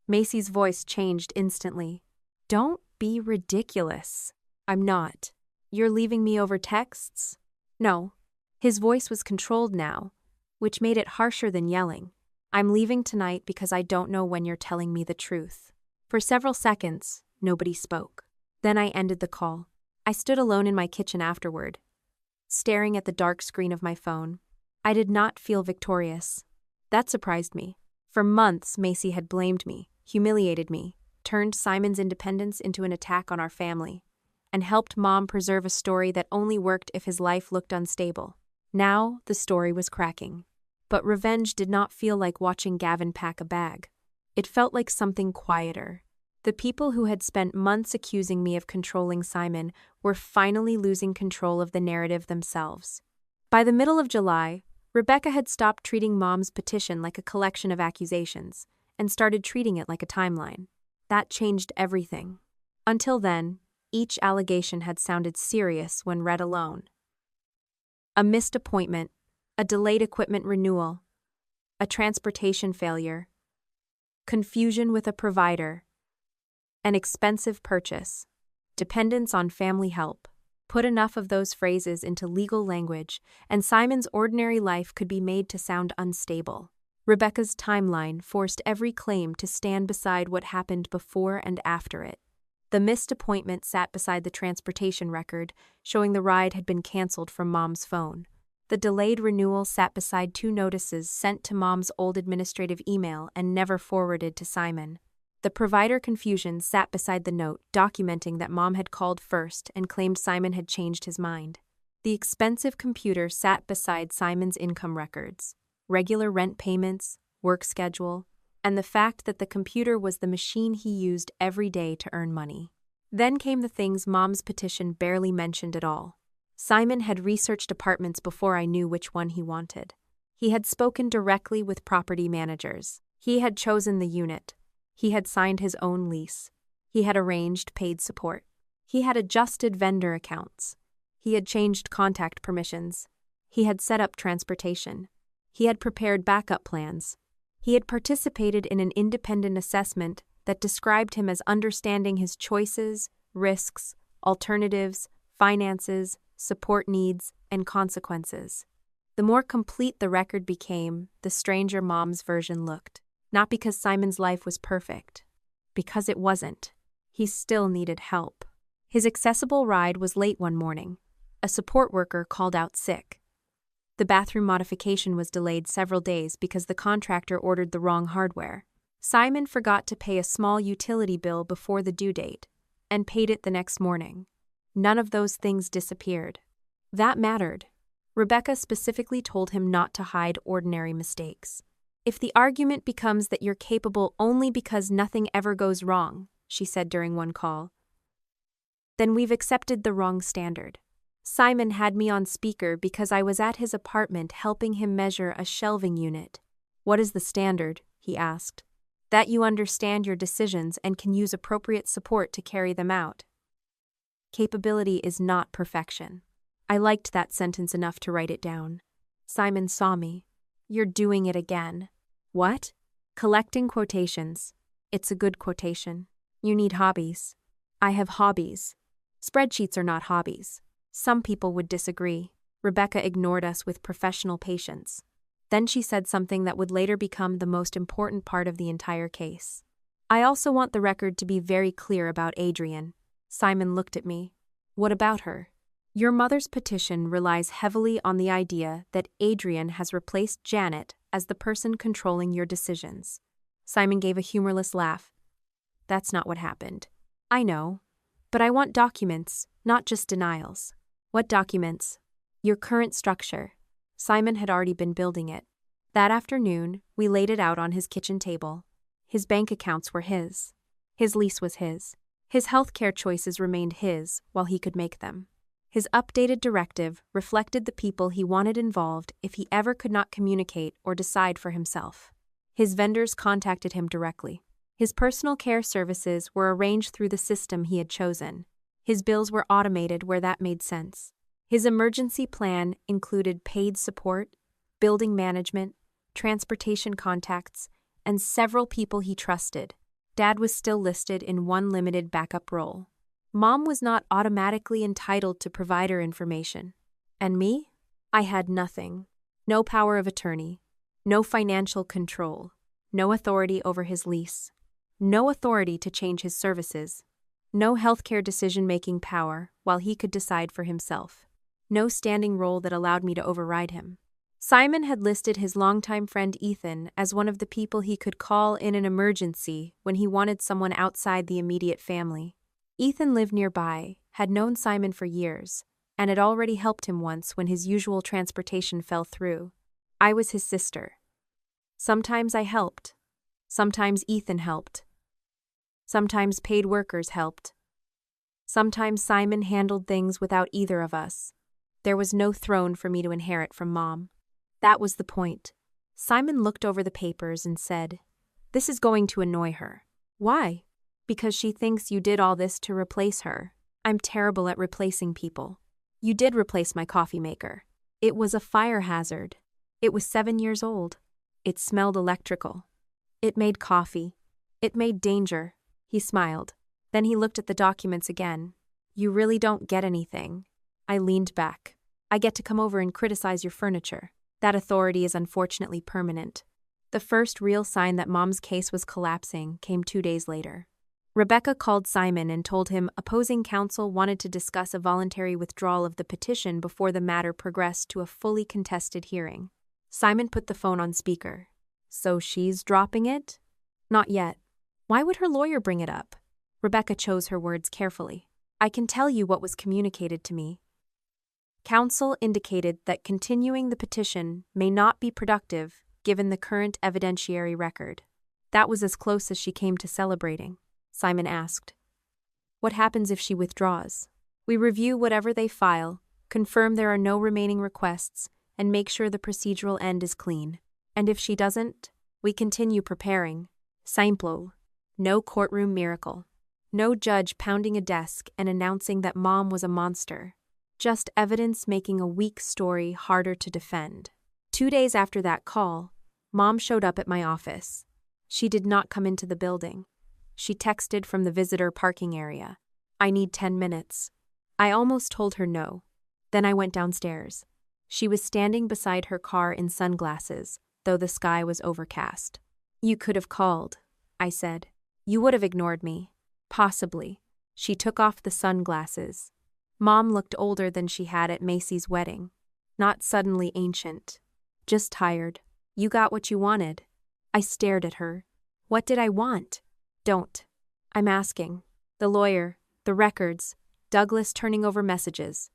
Macy's voice changed instantly. Don't be ridiculous. I'm not. You're leaving me over texts? No. His voice was controlled now, which made it harsher than yelling. I'm leaving tonight because I don't know when you're telling me the truth. For several seconds, nobody spoke. Then I ended the call. I stood alone in my kitchen afterward, staring at the dark screen of my phone. I did not feel victorious. That surprised me. For months, Macy had blamed me, humiliated me, turned Simon's independence into an attack on our family, and helped Mom preserve a story that only worked if his life looked unstable. Now, the story was cracking. But revenge did not feel like watching Gavin pack a bag. It felt like something quieter. The people who had spent months accusing me of controlling Simon were finally losing control of the narrative themselves. By the middle of July, Rebecca had stopped treating Mom's petition like a collection of accusations and started treating it like a timeline. That changed everything. Until then, each allegation had sounded serious when read alone. A missed appointment, a delayed equipment renewal, a transportation failure, confusion with a provider, an expensive purchase, dependence on family help. Put enough of those phrases into legal language, and Simon's ordinary life could be made to sound unstable. Rebecca's timeline forced every claim to stand beside what happened before and after it. The missed appointment sat beside the transportation record, showing the ride had been canceled from Mom's phone. The delayed renewal sat beside 2 notices sent to Mom's old administrative email and never forwarded to Simon. The provider confusion sat beside the note documenting that Mom had called first and claimed Simon had changed his mind. The expensive computer sat beside Simon's income records, regular rent payments, work schedule, and the fact that the computer was the machine he used every day to earn money. Then came the things Mom's petition barely mentioned at all. Simon had researched apartments before I knew which one he wanted. He had spoken directly with property managers. He had chosen the unit. He had signed his own lease. He had arranged paid support. He had adjusted vendor accounts. He had changed contact permissions. He had set up transportation. He had prepared backup plans. He had participated in an independent assessment that described him as understanding his choices, risks, alternatives, finances, support needs, and consequences. The more complete the record became, the stranger Mom's version looked. Not because Simon's life was perfect. Because it wasn't. He still needed help. His accessible ride was late one morning. A support worker called out sick. The bathroom modification was delayed several days because the contractor ordered the wrong hardware. Simon forgot to pay a small utility bill before the due date, and paid it the next morning. None of those things disappeared. That mattered. Rebecca specifically told him not to hide ordinary mistakes. If the argument becomes that you're capable only because nothing ever goes wrong, she said during one call, then we've accepted the wrong standard. Simon had me on speaker because I was at his apartment helping him measure a shelving unit. What is the standard? He asked. That you understand your decisions and can use appropriate support to carry them out. Capability is not perfection. I liked that sentence enough to write it down. Simon saw me. You're doing it again. What? Collecting quotations. It's a good quotation. You need hobbies. I have hobbies. Spreadsheets are not hobbies. Some people would disagree. Rebecca ignored us with professional patience. Then she said something that would later become the most important part of the entire case. I also want the record to be very clear about Adrian. Simon looked at me. What about her? Your mother's petition relies heavily on the idea that Adrian has replaced Janet as the person controlling your decisions. Simon gave a humorless laugh. That's not what happened. I know. But I want documents, not just denials. What documents? Your current structure. Simon had already been building it. That afternoon, we laid it out on his kitchen table. His bank accounts were his. His lease was his. His healthcare choices remained his while he could make them. His updated directive reflected the people he wanted involved if he ever could not communicate or decide for himself. His vendors contacted him directly. His personal care services were arranged through the system he had chosen. His bills were automated where that made sense. His emergency plan included paid support, building management, transportation contacts, and several people he trusted. Dad was still listed in one limited backup role. Mom was not automatically entitled to provider information. And me? I had nothing. No power of attorney. No financial control. No authority over his lease. No authority to change his services. No healthcare decision-making power while he could decide for himself. No standing role that allowed me to override him. Simon had listed his longtime friend Ethan as one of the people he could call in an emergency when he wanted someone outside the immediate family. Ethan lived nearby, had known Simon for years, and had already helped him once when his usual transportation fell through. I was his sister. Sometimes I helped. Sometimes Ethan helped. Sometimes paid workers helped. Sometimes Simon handled things without either of us. There was no throne for me to inherit from Mom. That was the point. Simon looked over the papers and said, "This is going to annoy her." "Why?" "Because she thinks you did all this to replace her. I'm terrible at replacing people. You did replace my coffee maker. It was a fire hazard. It was 7 years old. It smelled electrical. It made coffee. It made danger." He smiled. Then he looked at the documents again. "You really don't get anything." I leaned back. "I get to come over and criticize your furniture. That authority is unfortunately permanent." The first real sign that Mom's case was collapsing came 2 days later. Rebecca called Simon and told him opposing counsel wanted to discuss a voluntary withdrawal of the petition before the matter progressed to a fully contested hearing. Simon put the phone on speaker. "So she's dropping it?" "Not yet." "Why would her lawyer bring it up?" Rebecca chose her words carefully. "I can tell you what was communicated to me." Counsel indicated that continuing the petition may not be productive given the current evidentiary record. That was as close as she came to celebrating. Simon asked, "What happens if she withdraws?" "We review whatever they file, confirm there are no remaining requests, and make sure the procedural end is clean. And if she doesn't, we continue preparing. Simple. No courtroom miracle. No judge pounding a desk and announcing that Mom was a monster. Just evidence making a weak story harder to defend. 2 days after that call, Mom showed up at my office. She did not come into the building. She texted from the visitor parking area. I need 10 minutes. I almost told her no. Then I went downstairs. She was standing beside her car in sunglasses, though the sky was overcast. You could have called, I said. You would have ignored me. Possibly. She took off the sunglasses. Mom looked older than she had at Macy's wedding. Not suddenly ancient. Just tired. You got what you wanted. I stared at her. What did I want? Don't. I'm asking. The lawyer, the records, Douglas turning over messages,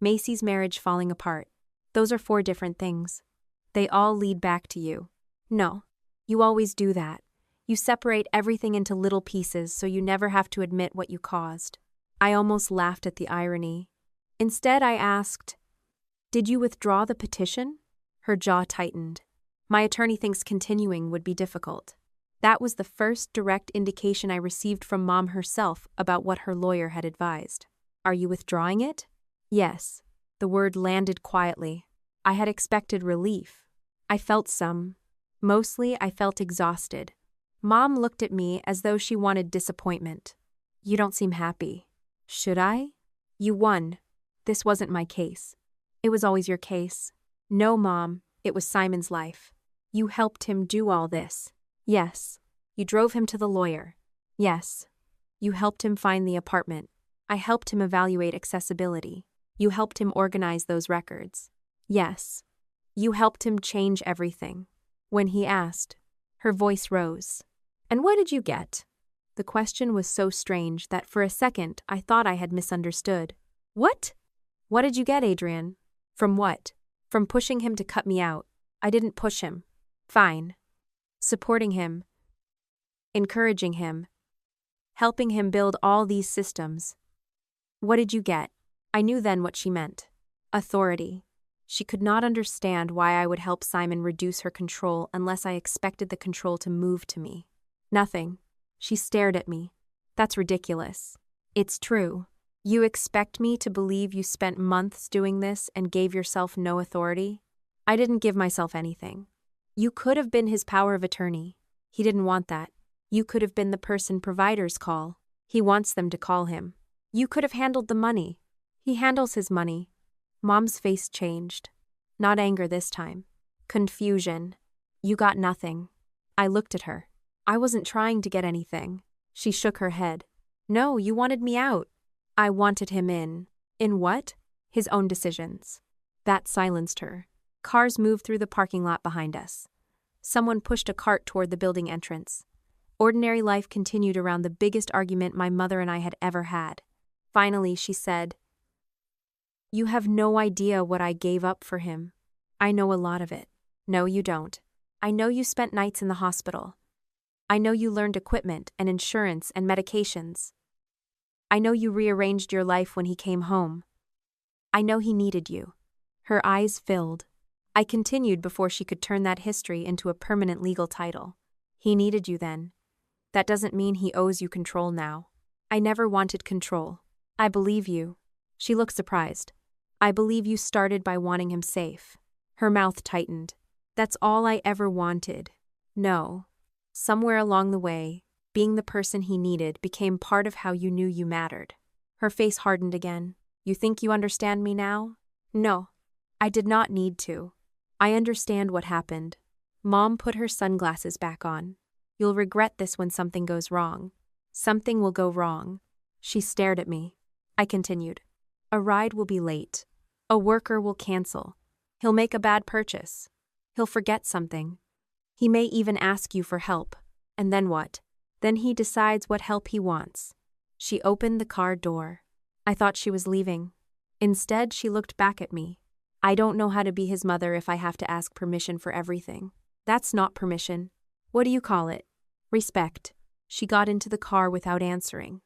Macy's marriage falling apart. Those are 4 different things. They all lead back to you. No. You always do that. You separate everything into little pieces so you never have to admit what you caused. I almost laughed at the irony. Instead, I asked, "Did you withdraw the petition?" Her jaw tightened. My attorney thinks continuing would be difficult. That was the first direct indication I received from Mom herself about what her lawyer had advised. Are you withdrawing it? Yes. The word landed quietly. I had expected relief. I felt some. Mostly, I felt exhausted. Mom looked at me as though she wanted disappointment. You don't seem happy. Should I? You won. This wasn't my case. It was always your case. No, Mom, it was Simon's life. You helped him do all this. Yes. You drove him to the lawyer. Yes. You helped him find the apartment. I helped him evaluate accessibility. You helped him organize those records. Yes. You helped him change everything. When he asked, her voice rose. And what did you get? The question was so strange that for a second I thought I had misunderstood. What? What did you get, Adrian? From what? From pushing him to cut me out. I didn't push him. Fine. Supporting him. Encouraging him. Helping him build all these systems. What did you get? I knew then what she meant. Authority. She could not understand why I would help Simon reduce her control unless I expected the control to move to me. Nothing. She stared at me. That's ridiculous. It's true. You expect me to believe you spent months doing this and gave yourself no authority? I didn't give myself anything. You could have been his power of attorney. He didn't want that. You could have been the person providers call. He wants them to call him. You could have handled the money. He handles his money. Mom's face changed. Not anger this time. Confusion. You got nothing. I looked at her. I wasn't trying to get anything. She shook her head. No, you wanted me out. I wanted him in. In what? His own decisions. That silenced her. Cars moved through the parking lot behind us. Someone pushed a cart toward the building entrance. Ordinary life continued around the biggest argument my mother and I had ever had. Finally, she said, "You have no idea what I gave up for him. I know a lot of it." No, you don't. I know you spent nights in the hospital. I know you learned equipment and insurance and medications. I know you rearranged your life when he came home. I know he needed you. Her eyes filled. I continued before she could turn that history into a permanent legal title. He needed you then. That doesn't mean he owes you control now. I never wanted control. I believe you. She looked surprised. I believe you started by wanting him safe. Her mouth tightened. That's all I ever wanted. No. Somewhere along the way, being the person he needed became part of how you knew you mattered. Her face hardened again. You think you understand me now? No. I did not need to. I understand what happened. Mom put her sunglasses back on. You'll regret this when something goes wrong. Something will go wrong. She stared at me. I continued. A ride will be late. A worker will cancel. He'll make a bad purchase. He'll forget something. He may even ask you for help. And then what? Then he decides what help he wants. She opened the car door. I thought she was leaving. Instead, she looked back at me. I don't know how to be his mother if I have to ask permission for everything. That's not permission. What do you call it? Respect. She got into the car without answering.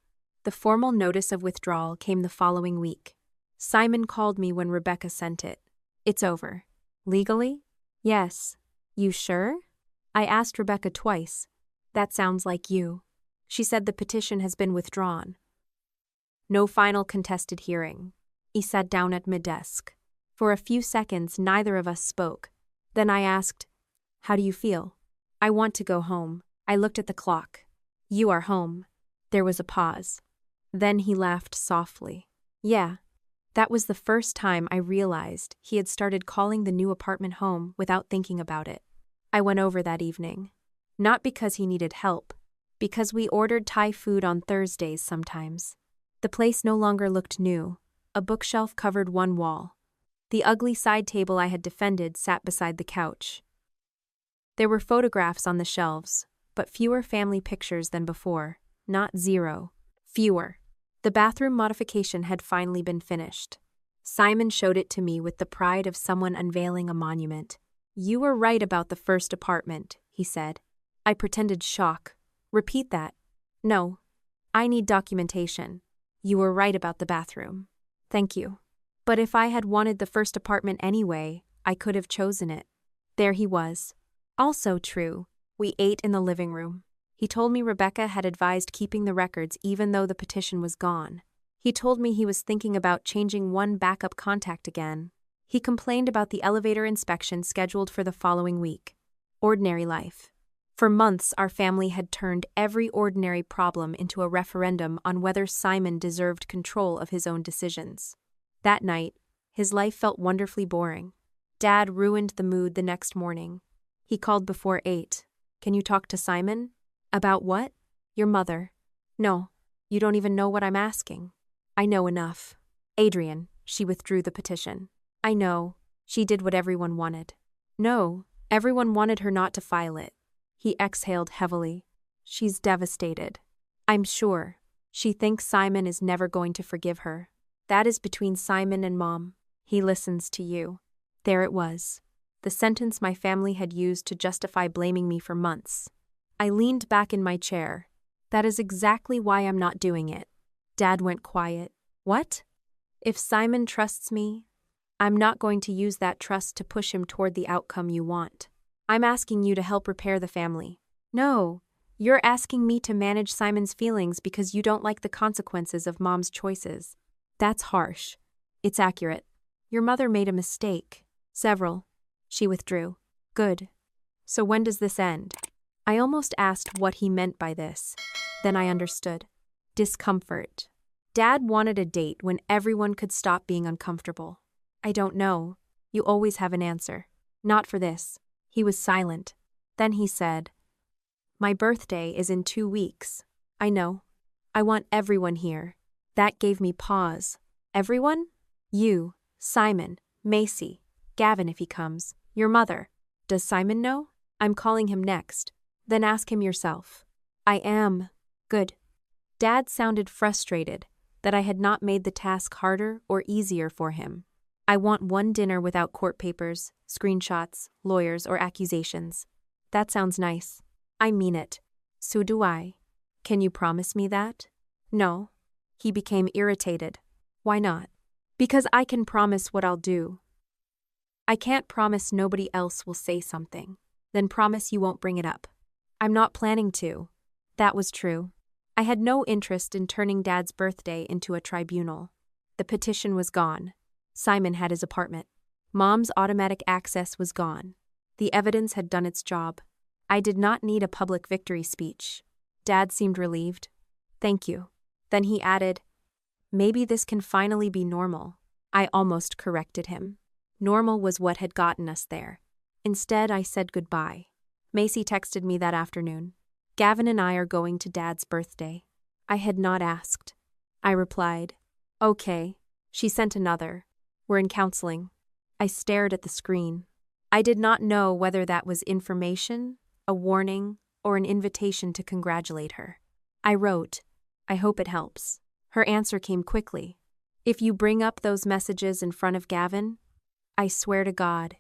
The formal notice of withdrawal came the following week. Simon called me when Rebecca sent it. It's over. Legally? Yes. You sure? I asked Rebecca twice. That sounds like you. She said the petition has been withdrawn. No final contested hearing. He sat down at my desk. For a few seconds, neither of us spoke. Then I asked, "How do you feel?" "I want to go home." I looked at the clock. "You are home." There was a pause. Then he laughed softly. Yeah. That was the first time I realized he had started calling the new apartment home without thinking about it. I went over that evening. Not because he needed help, because we ordered Thai food on Thursdays sometimes. The place no longer looked new. A bookshelf covered one wall. The ugly side table I had defended sat beside the couch. There were photographs on the shelves, but fewer family pictures than before. Not zero. Fewer. The bathroom modification had finally been finished. Simon showed it to me with the pride of someone unveiling a monument. "You were right about the first apartment," he said. I pretended shock. "Repeat that." "No. I need documentation." "You were right about the bathroom." "Thank you. But if I had wanted the first apartment anyway, I could have chosen it." There he was. Also true. We ate in the living room. He told me Rebecca had advised keeping the records even though the petition was gone. He told me he was thinking about changing one backup contact again. He complained about the elevator inspection scheduled for the following week. Ordinary life. For months, our family had turned every ordinary problem into a referendum on whether Simon deserved control of his own decisions. That night, his life felt wonderfully boring. Dad ruined the mood the next morning. He called before 8. "Can you talk to Simon?" "About what?" "Your mother." "No, you don't even know what I'm asking." "I know enough." "Adrian, she withdrew the petition." "I know. She did what everyone wanted." "No, everyone wanted her not to file it." He exhaled heavily. "She's devastated." "I'm sure. She thinks Simon is never going to forgive her." "That is between Simon and Mom. He listens to you." There it was. The sentence my family had used to justify blaming me for months. I leaned back in my chair. "That is exactly why I'm not doing it." Dad went quiet. "What?" "If Simon trusts me, I'm not going to use that trust to push him toward the outcome you want. I'm asking you to help repair the family." "No, you're asking me to manage Simon's feelings because you don't like the consequences of Mom's choices." "That's harsh." "It's accurate. Your mother made a mistake." "Several." She withdrew. "Good. So when does this end?" I almost asked what he meant by this. Then I understood. Discomfort. Dad wanted a date when everyone could stop being uncomfortable. "I don't know. You always have an answer." "Not for this." He was silent. Then he said, "My birthday is in 2 weeks." "I know. I want everyone here." That gave me pause. "Everyone?" "You, Simon, Macy, Gavin if he comes, your mother." "Does Simon know?" "I'm calling him next." "Then ask him yourself." "I am." "Good." Dad sounded frustrated that I had not made the task harder or easier for him. "I want one dinner without court papers, screenshots, lawyers, or accusations." "That sounds nice." "I mean it." "So do I." "Can you promise me that?" "No." He became irritated. "Why not?" "Because I can promise what I'll do." "I can't promise nobody else will say something." "Then promise you won't bring it up." "I'm not planning to." That was true. I had no interest in turning Dad's birthday into a tribunal. The petition was gone. Simon had his apartment. Mom's automatic access was gone. The evidence had done its job. I did not need a public victory speech. Dad seemed relieved. "Thank you." Then he added, "Maybe this can finally be normal." I almost corrected him. Normal was what had gotten us there. Instead, I said goodbye. Macy texted me that afternoon. "Gavin and I are going to Dad's birthday." I had not asked. I replied, "Okay." She sent another. "We're in counseling." I stared at the screen. I did not know whether that was information, a warning, or an invitation to congratulate her. I wrote, "I hope it helps." Her answer came quickly. "If you bring up those messages in front of Gavin, I swear to God."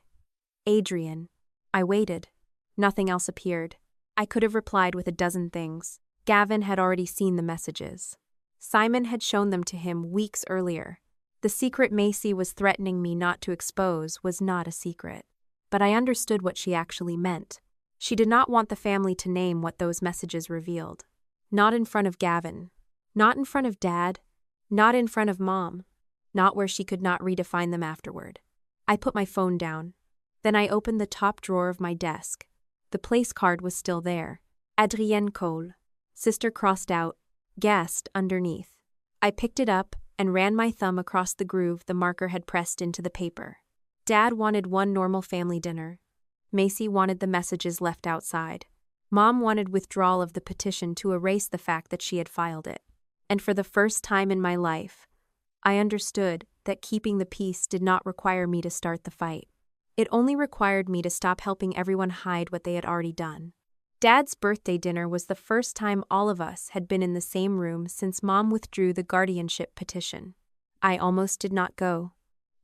"Adrian." I waited. Nothing else appeared. I could have replied with a dozen things. Gavin had already seen the messages. Simon had shown them to him weeks earlier. The secret Macy was threatening me not to expose was not a secret. But I understood what she actually meant. She did not want the family to name what those messages revealed. Not in front of Gavin. Not in front of Dad. Not in front of Mom. Not where she could not redefine them afterward. I put my phone down. Then I opened the top drawer of my desk. The place card was still there. Adrienne Cole. Sister crossed out. Guest underneath. I picked it up and ran my thumb across the groove the marker had pressed into the paper. Dad wanted one normal family dinner. Macy wanted the messages left outside. Mom wanted withdrawal of the petition to erase the fact that she had filed it. And for the first time in my life, I understood that keeping the peace did not require me to start the fight. It only required me to stop helping everyone hide what they had already done. Dad's birthday dinner was the first time all of us had been in the same room since Mom withdrew the guardianship petition. I almost did not go.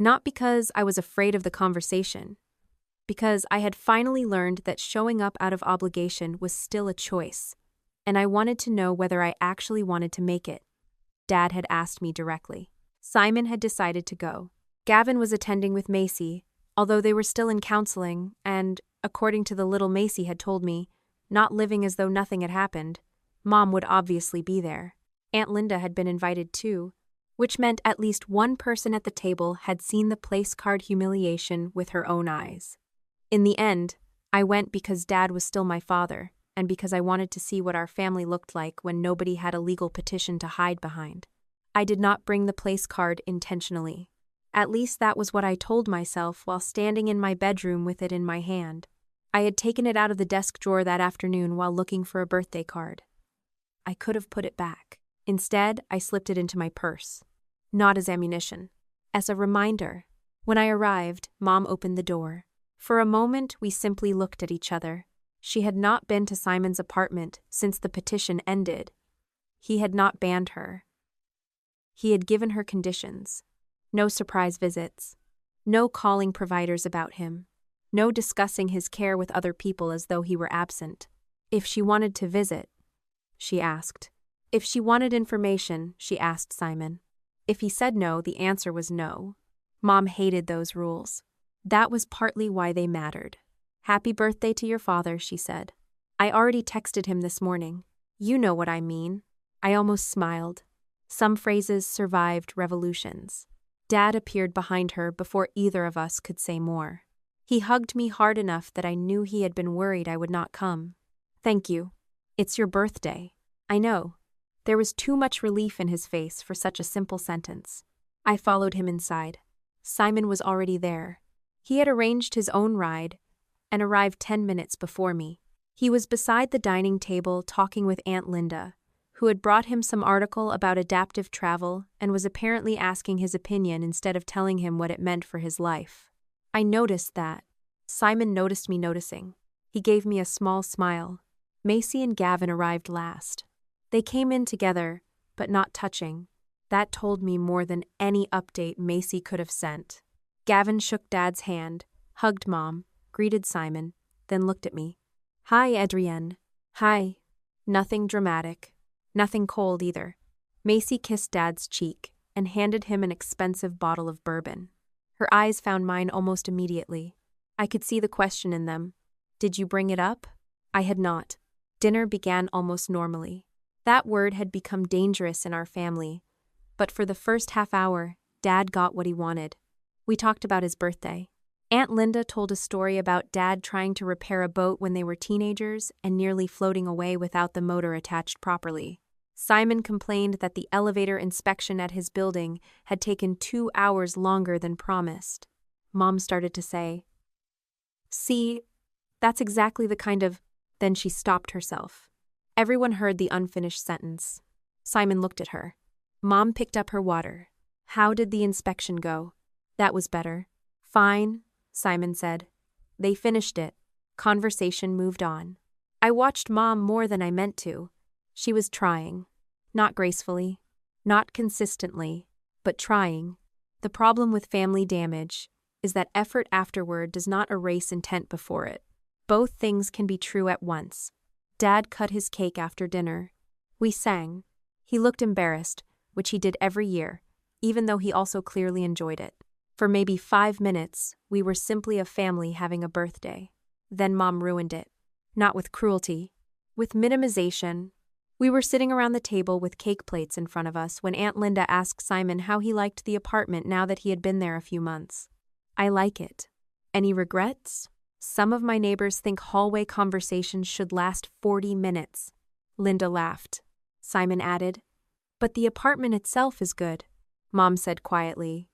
Not because I was afraid of the conversation, because I had finally learned that showing up out of obligation was still a choice, and I wanted to know whether I actually wanted to make it. Dad had asked me directly. Simon had decided to go. Gavin was attending with Macy, although they were still in counseling and, according to the little Macy had told me, not living as though nothing had happened. Mom would obviously be there. Aunt Linda had been invited too, which meant at least one person at the table had seen the place card humiliation with her own eyes. In the end, I went because Dad was still my father, and because I wanted to see what our family looked like when nobody had a legal petition to hide behind. I did not bring the place card intentionally. At least that was what I told myself while standing in my bedroom with it in my hand. I had taken it out of the desk drawer that afternoon while looking for a birthday card. I could have put it back. Instead, I slipped it into my purse. Not as ammunition. As a reminder. When I arrived, Mom opened the door. For a moment, we simply looked at each other. She had not been to Simon's apartment since the petition ended. He had not banned her. He had given her conditions. No surprise visits. No calling providers about him. No discussing his care with other people as though he were absent. If she wanted to visit, she asked. If she wanted information, she asked Simon. If he said no, the answer was no. Mom hated those rules. That was partly why they mattered. Happy birthday to your father, she said. I already texted him this morning. You know what I mean. I almost smiled. Some phrases survived revolutions. Dad appeared behind her before either of us could say more. He hugged me hard enough that I knew he had been worried I would not come. Thank you. It's your birthday. I know. There was too much relief in his face for such a simple sentence. I followed him inside. Simon was already there. He had arranged his own ride and arrived 10 minutes before me. He was beside the dining table talking with Aunt Linda, who had brought him some article about adaptive travel and was apparently asking his opinion instead of telling him what it meant for his life. I noticed that. Simon noticed me noticing. He gave me a small smile. Macy and Gavin arrived last. They came in together, but not touching. That told me more than any update Macy could have sent. Gavin shook Dad's hand, hugged Mom, greeted Simon, then looked at me. Hi, Adrienne. Hi. Nothing dramatic. Nothing cold either. Macy kissed Dad's cheek and handed him an expensive bottle of bourbon. Her eyes found mine almost immediately. I could see the question in them. Did you bring it up? I had not. Dinner began almost normally. That word had become dangerous in our family, but for the first half hour, Dad got what he wanted. We talked about his birthday. Aunt Linda told a story about Dad trying to repair a boat when they were teenagers and nearly floating away without the motor attached properly. Simon complained that the elevator inspection at his building had taken 2 hours longer than promised. Mom started to say, "See, that's exactly the kind of..." Then she stopped herself. Everyone heard the unfinished sentence. Simon looked at her. Mom picked up her water. How did the inspection go? That was better. Fine, Simon said. They finished it. Conversation moved on. I watched Mom more than I meant to. She was trying. Not gracefully, not consistently, but trying. The problem with family damage is that effort afterward does not erase intent before it. Both things can be true at once. Dad cut his cake after dinner. We sang. He looked embarrassed, which he did every year, even though he also clearly enjoyed it. For maybe 5 minutes, we were simply a family having a birthday. Then Mom ruined it. Not with cruelty, with minimization. We were sitting around the table with cake plates in front of us when Aunt Linda asked Simon how he liked the apartment now that he had been there a few months. I like it. Any regrets? Some of my neighbors think hallway conversations should last 40 minutes. Linda laughed. Simon added, but the apartment itself is good, Mom said quietly.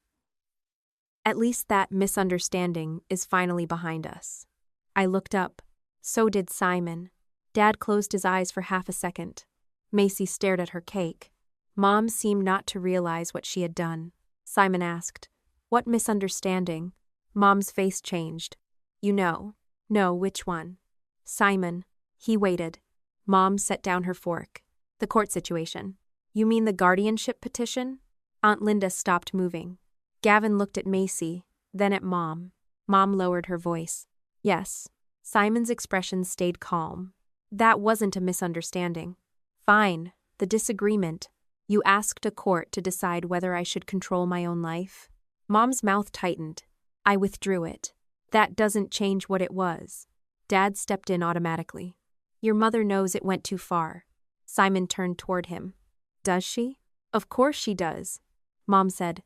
At least that misunderstanding is finally behind us. I looked up. So did Simon. Dad closed his eyes for half a second. Macy stared at her cake. Mom seemed not to realize what she had done. Simon asked, what misunderstanding? Mom's face changed. You know. No, which one? Simon. He waited. Mom set down her fork. The court situation. You mean the guardianship petition? Aunt Linda stopped moving. Gavin looked at Macy, then at Mom. Mom lowered her voice. Yes. Simon's expression stayed calm. That wasn't a misunderstanding. Fine. The disagreement. You asked a court to decide whether I should control my own life? Mom's mouth tightened. I withdrew it. That doesn't change what it was. Dad stepped in automatically. Your mother knows it went too far. Simon turned toward him. Does she? Of course she does. Mom said.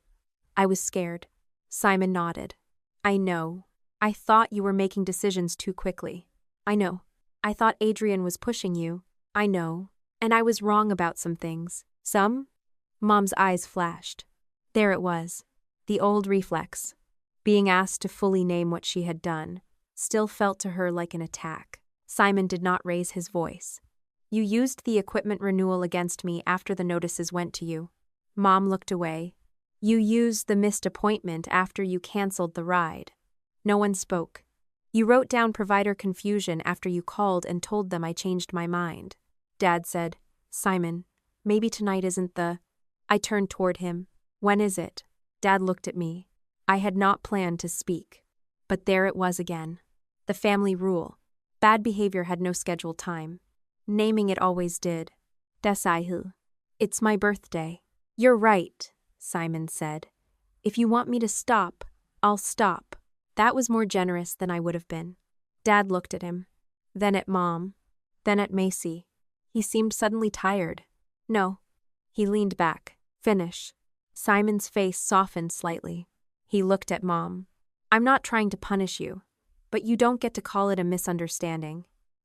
I was scared. Simon nodded. I know. I thought you were making decisions too quickly. I know. I thought Adrian was pushing you. I know. And I was wrong about some things. Some? Mom's eyes flashed. There it was. The old reflex. Being asked to fully name what she had done still felt to her like an attack. Simon did not raise his voice. You used the equipment renewal against me after the notices went to you. Mom looked away. You used the missed appointment after you canceled the ride. No one spoke. You wrote down provider confusion after you called and told them I changed my mind. Dad said, Simon, maybe tonight isn't the... I turned toward him. When is it? Dad looked at me. I had not planned to speak. But there it was again. The family rule. Bad behavior had no scheduled time. Naming it always did. Desaihu. It's my birthday. You're right, Simon said. If you want me to stop, I'll stop. That was more generous than I would have been. Dad looked at him. Then at Mom. Then at Macy. He seemed suddenly tired. No. He leaned back. Finish. Simon's face softened slightly. He looked at Mom. I'm not trying to punish you, but you don't get to call it a misunderstanding.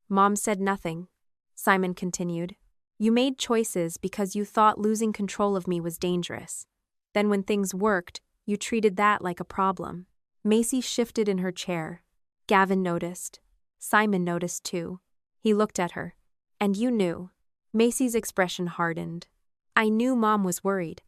Mom said nothing. Simon continued. You made choices because you thought losing control of me was dangerous. Then when things worked, you treated that like a problem. Macy shifted in her chair. Gavin noticed. Simon noticed too. He looked at her. And you knew. Macy's expression hardened. I knew Mom was worried.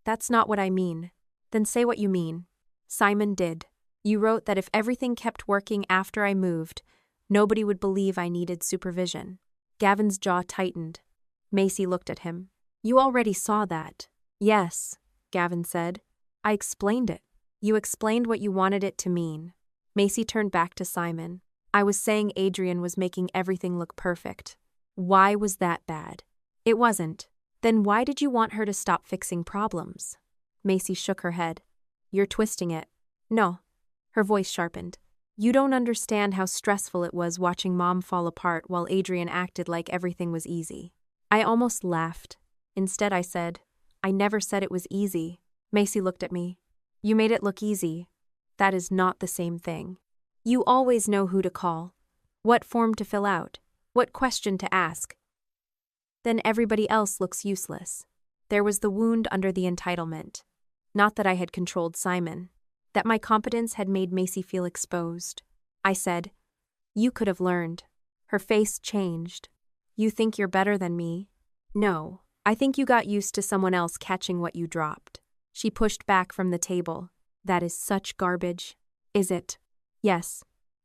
That's not what I mean. Then say what you mean. Simon did. You wrote that if everything kept working after I moved, nobody would believe I needed supervision. Gavin's jaw tightened. Macy looked at him. You already saw that. Yes, Gavin said. I explained it. You explained what you wanted it to mean. Macy turned back to Simon. I was saying Adrian was making everything look perfect. Why was that bad? It wasn't. Then why did you want her to stop fixing problems? Macy shook her head. You're twisting it. No. Her voice sharpened. You don't understand how stressful it was watching Mom fall apart while Adrian acted like everything was easy. I almost laughed. Instead I said, I never said it was easy. Macy looked at me. You made it look easy. That is not the same thing. You always know who to call, what form to fill out, what question to ask. Then everybody else looks useless. There was the wound under the entitlement. Not that I had controlled Simon. That my competence had made Macy feel exposed. I said, you could have learned. Her face changed. You think you're better than me? No, I think you got used to someone else catching what you dropped. She pushed back from the table. That is such garbage. Is it? Yes.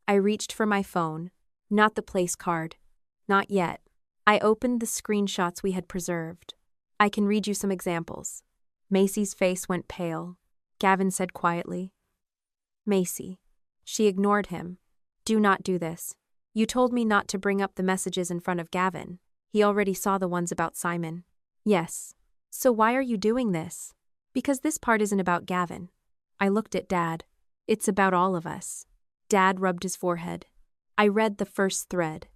I reached for my phone. Not the place card. Not yet. I opened the screenshots we had preserved. I can read you some examples. Macy's face went pale. Gavin said quietly, Macy. She ignored him. Do not do this. You told me not to bring up the messages in front of Gavin. He already saw the ones about Simon. Yes. So why are you doing this? Because this part isn't about Gavin. I looked at Dad. It's about all of us. Dad rubbed his forehead. I read the first thread.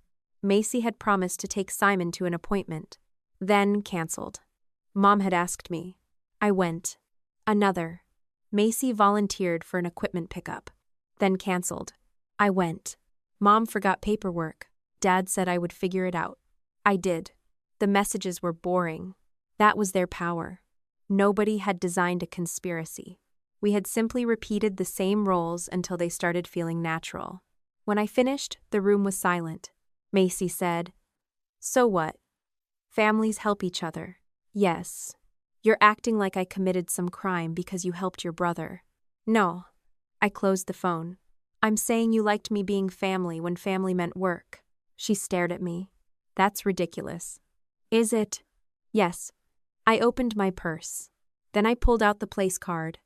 Macy had promised to take Simon to an appointment. Then canceled. Mom had asked me. I went. Another. Macy volunteered for an equipment pickup. Then canceled. I went. Mom forgot paperwork. Dad said I would figure it out. I did. The messages were boring. That was their power. Nobody had designed a conspiracy. We had simply repeated the same roles until they started feeling natural. When I finished, the room was silent. Macy said, "So what? Families help each other." "Yes. You're acting like I committed some crime because you helped your brother." "No." I closed the phone. "I'm saying you liked me being family when family meant work." She stared at me. "That's ridiculous." "Is it?" "Yes." I opened my purse. Then I pulled out the place card.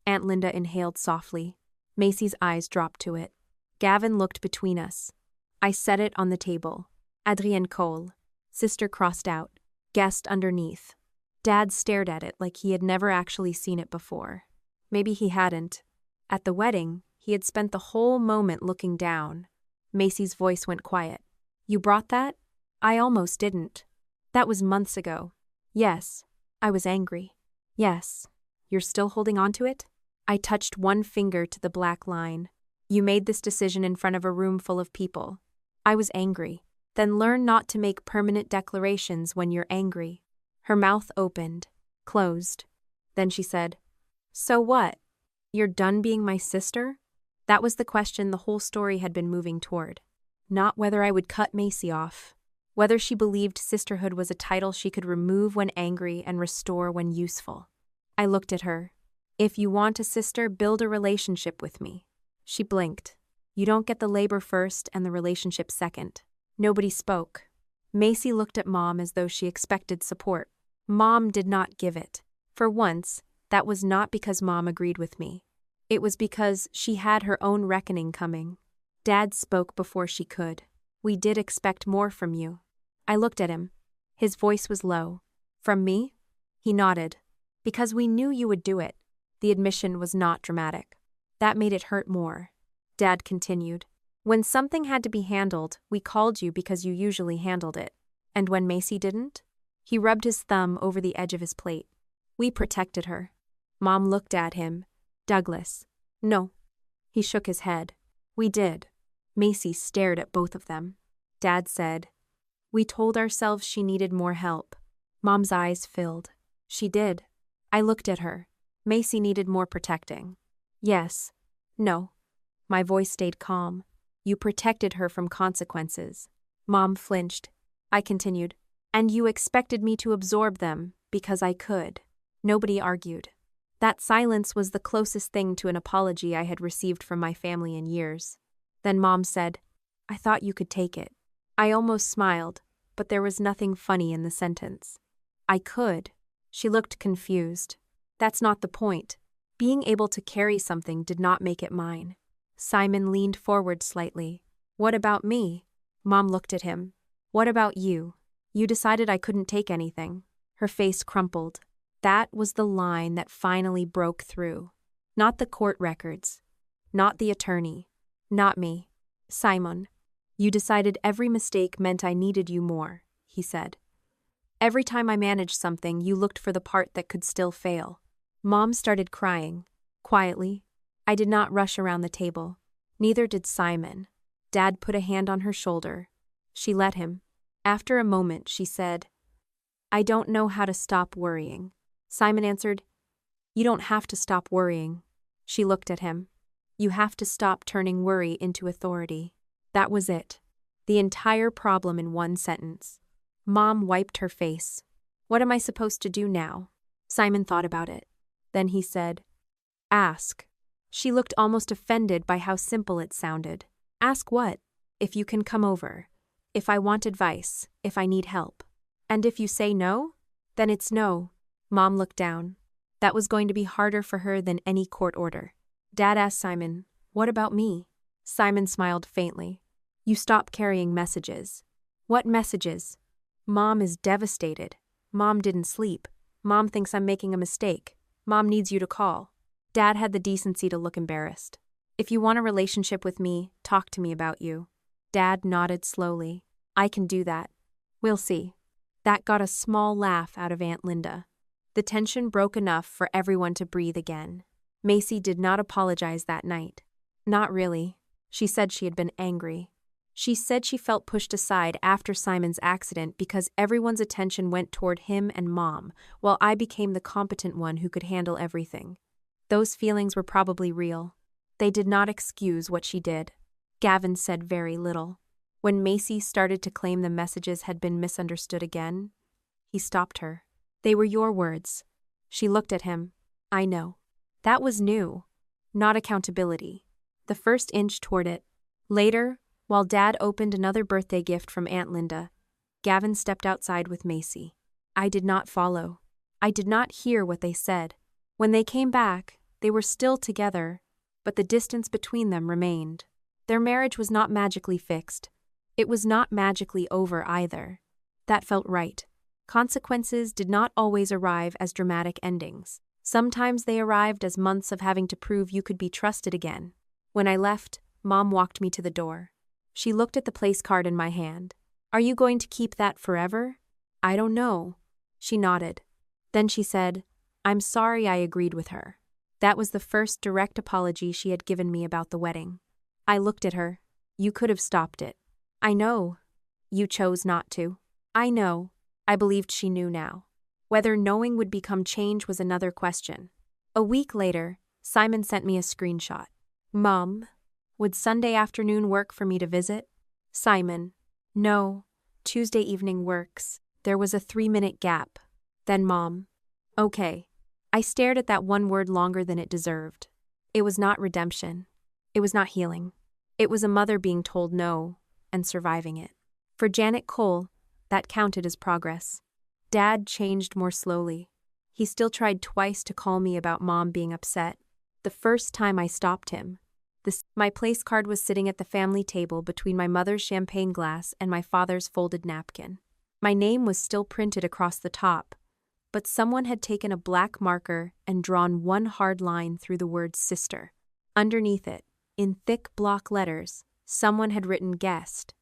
Aunt Linda inhaled softly. Macy's eyes dropped to it. Gavin looked between us. I set it on the table. Adrienne Cole. Sister crossed out. Guest underneath. Dad stared at it like he had never actually seen it before. Maybe he hadn't. At the wedding, he had spent the whole moment looking down. Macy's voice went quiet. "You brought that?" "I almost didn't. That was months ago." "Yes." I was angry. "Yes. You're still holding on to it?" I touched one finger to the black line. "You made this decision in front of a room full of people." I was angry. "Then learn not to make permanent declarations when you're angry." Her mouth opened, closed. Then she said, "So what? You're done being my sister?" That was the question the whole story had been moving toward. Not whether I would cut Macy off. Whether she believed sisterhood was a title she could remove when angry and restore when useful. I looked at her. "If you want a sister, build a relationship with me." She blinked. "You don't get the labor first and the relationship second." Nobody spoke. Macy looked at Mom as though she expected support. Mom did not give it. For once, that was not because Mom agreed with me. It was because she had her own reckoning coming. Dad spoke before she could. "We did expect more from you." I looked at him. His voice was low. "From me?" He nodded. "Because we knew you would do it." The admission was not dramatic. That made it hurt more. Dad continued. "When something had to be handled, we called you because you usually handled it. And when Macy didn't?" He rubbed his thumb over the edge of his plate. "We protected her." Mom looked at him. "Douglas." "No." He shook his head. "We did." Macy stared at both of them. Dad said, "We told ourselves she needed more help." Mom's eyes filled. "She did." I looked at her. "Macy needed more protecting." "Yes." "No." My voice stayed calm. "You protected her from consequences." Mom flinched. I continued, "And you expected me to absorb them, because I could." Nobody argued. That silence was the closest thing to an apology I had received from my family in years. Then Mom said, "I thought you could take it." I almost smiled, but there was nothing funny in the sentence. "I could." She looked confused. "That's not the point. Being able to carry something did not make it mine." Simon leaned forward slightly. "What about me?" Mom looked at him. "What about you? You decided I couldn't take anything." Her face crumpled. That was the line that finally broke through. Not the court records. Not the attorney. Not me. "Simon, you decided every mistake meant I needed you more," he said. "Every time I managed something, you looked for the part that could still fail." Mom started crying. Quietly. I did not rush around the table. Neither did Simon. Dad put a hand on her shoulder. She let him. After a moment, she said, "I don't know how to stop worrying." Simon answered, "You don't have to stop worrying." She looked at him. "You have to stop turning worry into authority." That was it. The entire problem in one sentence. Mom wiped her face. "What am I supposed to do now?" Simon thought about it. Then he said, "Ask." She looked almost offended by how simple it sounded. "Ask what?" "If you can come over. If I want advice. If I need help." "And if you say no?" "Then it's no." Mom looked down. That was going to be harder for her than any court order. Dad asked Simon, "What about me?" Simon smiled faintly. "You stop carrying messages." "What messages?" "Mom is devastated. Mom didn't sleep. Mom thinks I'm making a mistake. Mom needs you to call. Dad had the decency to look embarrassed. If you want a relationship with me, talk to me about you. Dad nodded slowly. I can do that. We'll see. That got a small laugh out of Aunt Linda. The tension broke enough for everyone to breathe again. Macy did not apologize that night. Not really. She said she had been angry. She said she felt pushed aside after Simon's accident because everyone's attention went toward him and Mom, while I became the competent one who could handle everything. Those feelings were probably real. They did not excuse what she did. Gavin said very little. When Macy started to claim the messages had been misunderstood again, he stopped her. They were your words. She looked at him. I know. That was new. Not accountability. The first inch toward it. Later, while Dad opened another birthday gift from Aunt Linda, Gavin stepped outside with Macy. I did not follow. I did not hear what they said. When they came back, they were still together, but the distance between them remained. Their marriage was not magically fixed. It was not magically over either. That felt right. Consequences did not always arrive as dramatic endings. Sometimes they arrived as months of having to prove you could be trusted again. When I left, Mom walked me to the door. She looked at the place card in my hand. Are you going to keep that forever? I don't know. She nodded. Then she said, I'm sorry I agreed with her. That was the first direct apology she had given me about the wedding. I looked at her. You could have stopped it. I know. You chose not to. I know. I believed she knew now. Whether knowing would become change was another question. A week later, Simon sent me a screenshot. Mom, would Sunday afternoon work for me to visit? Simon, no. Tuesday evening works. There was a 3-minute gap. Then Mom, okay. I stared at that one word longer than it deserved. It was not redemption. It was not healing. It was a mother being told no and surviving it. For Janet Cole, that counted as progress. Dad changed more slowly. He still tried twice to call me about Mom being upset. The first time I stopped him. My place card was sitting at the family table between my mother's champagne glass and my father's folded napkin. My name was still printed across the top, but someone had taken a black marker and drawn one hard line through the word sister. Underneath it, in thick block letters, someone had written guest.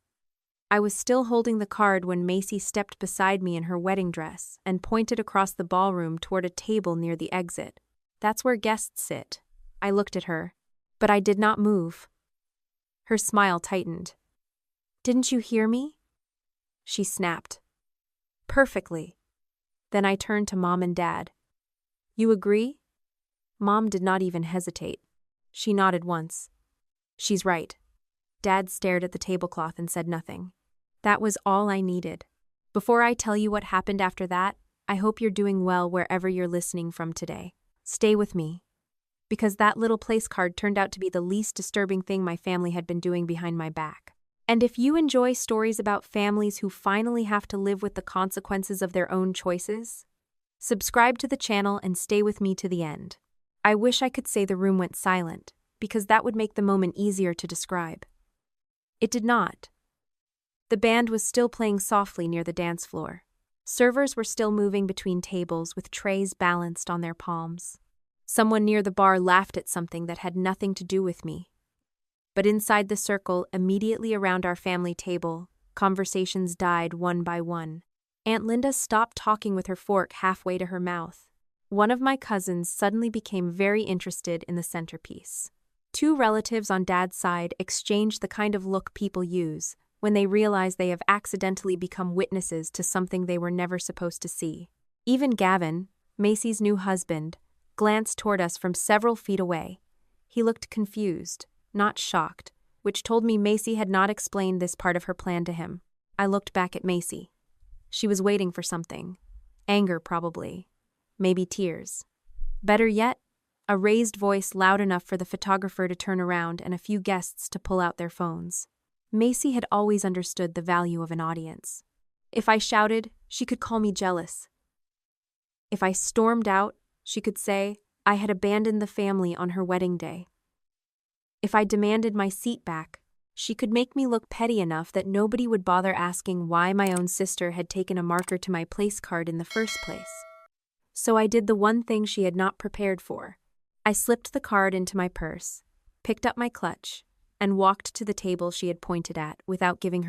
I was still holding the card when Macy stepped beside me in her wedding dress and pointed across the ballroom toward a table near the exit. That's where guests sit. I looked at her, but I did not move. Her smile tightened. Didn't you hear me? She snapped. Perfectly. Then I turned to Mom and Dad. You agree? Mom did not even hesitate. She nodded once. She's right. Dad stared at the tablecloth and said nothing. That was all I needed. Before I tell you what happened after that, I hope you're doing well wherever you're listening from today. Stay with me. Because that little place card turned out to be the least disturbing thing my family had been doing behind my back. And if you enjoy stories about families who finally have to live with the consequences of their own choices, subscribe to the channel and stay with me to the end. I wish I could say the room went silent, because that would make the moment easier to describe. It did not. The band was still playing softly near the dance floor. Servers were still moving between tables with trays balanced on their palms. Someone near the bar laughed at something that had nothing to do with me. But inside the circle, immediately around our family table, conversations died one by one. Aunt Linda stopped talking with her fork halfway to her mouth. One of my cousins suddenly became very interested in the centerpiece. Two relatives on Dad's side exchanged the kind of look people use when they realize they have accidentally become witnesses to something they were never supposed to see. Even Gavin, Macy's new husband, glanced toward us from several feet away. He looked confused, not shocked, which told me Macy had not explained this part of her plan to him. I looked back at Macy. She was waiting for something. Anger, probably. Maybe tears. Better yet, a raised voice loud enough for the photographer to turn around and a few guests to pull out their phones. Macy had always understood the value of an audience. If I shouted, she could call me jealous. If I stormed out, she could say I had abandoned the family on her wedding day. If I demanded my seat back, she could make me look petty enough that nobody would bother asking why my own sister had taken a marker to my place card in the first place. So I did the one thing she had not prepared for. I slipped the card into my purse, picked up my clutch, and walked to the table she had pointed at without giving her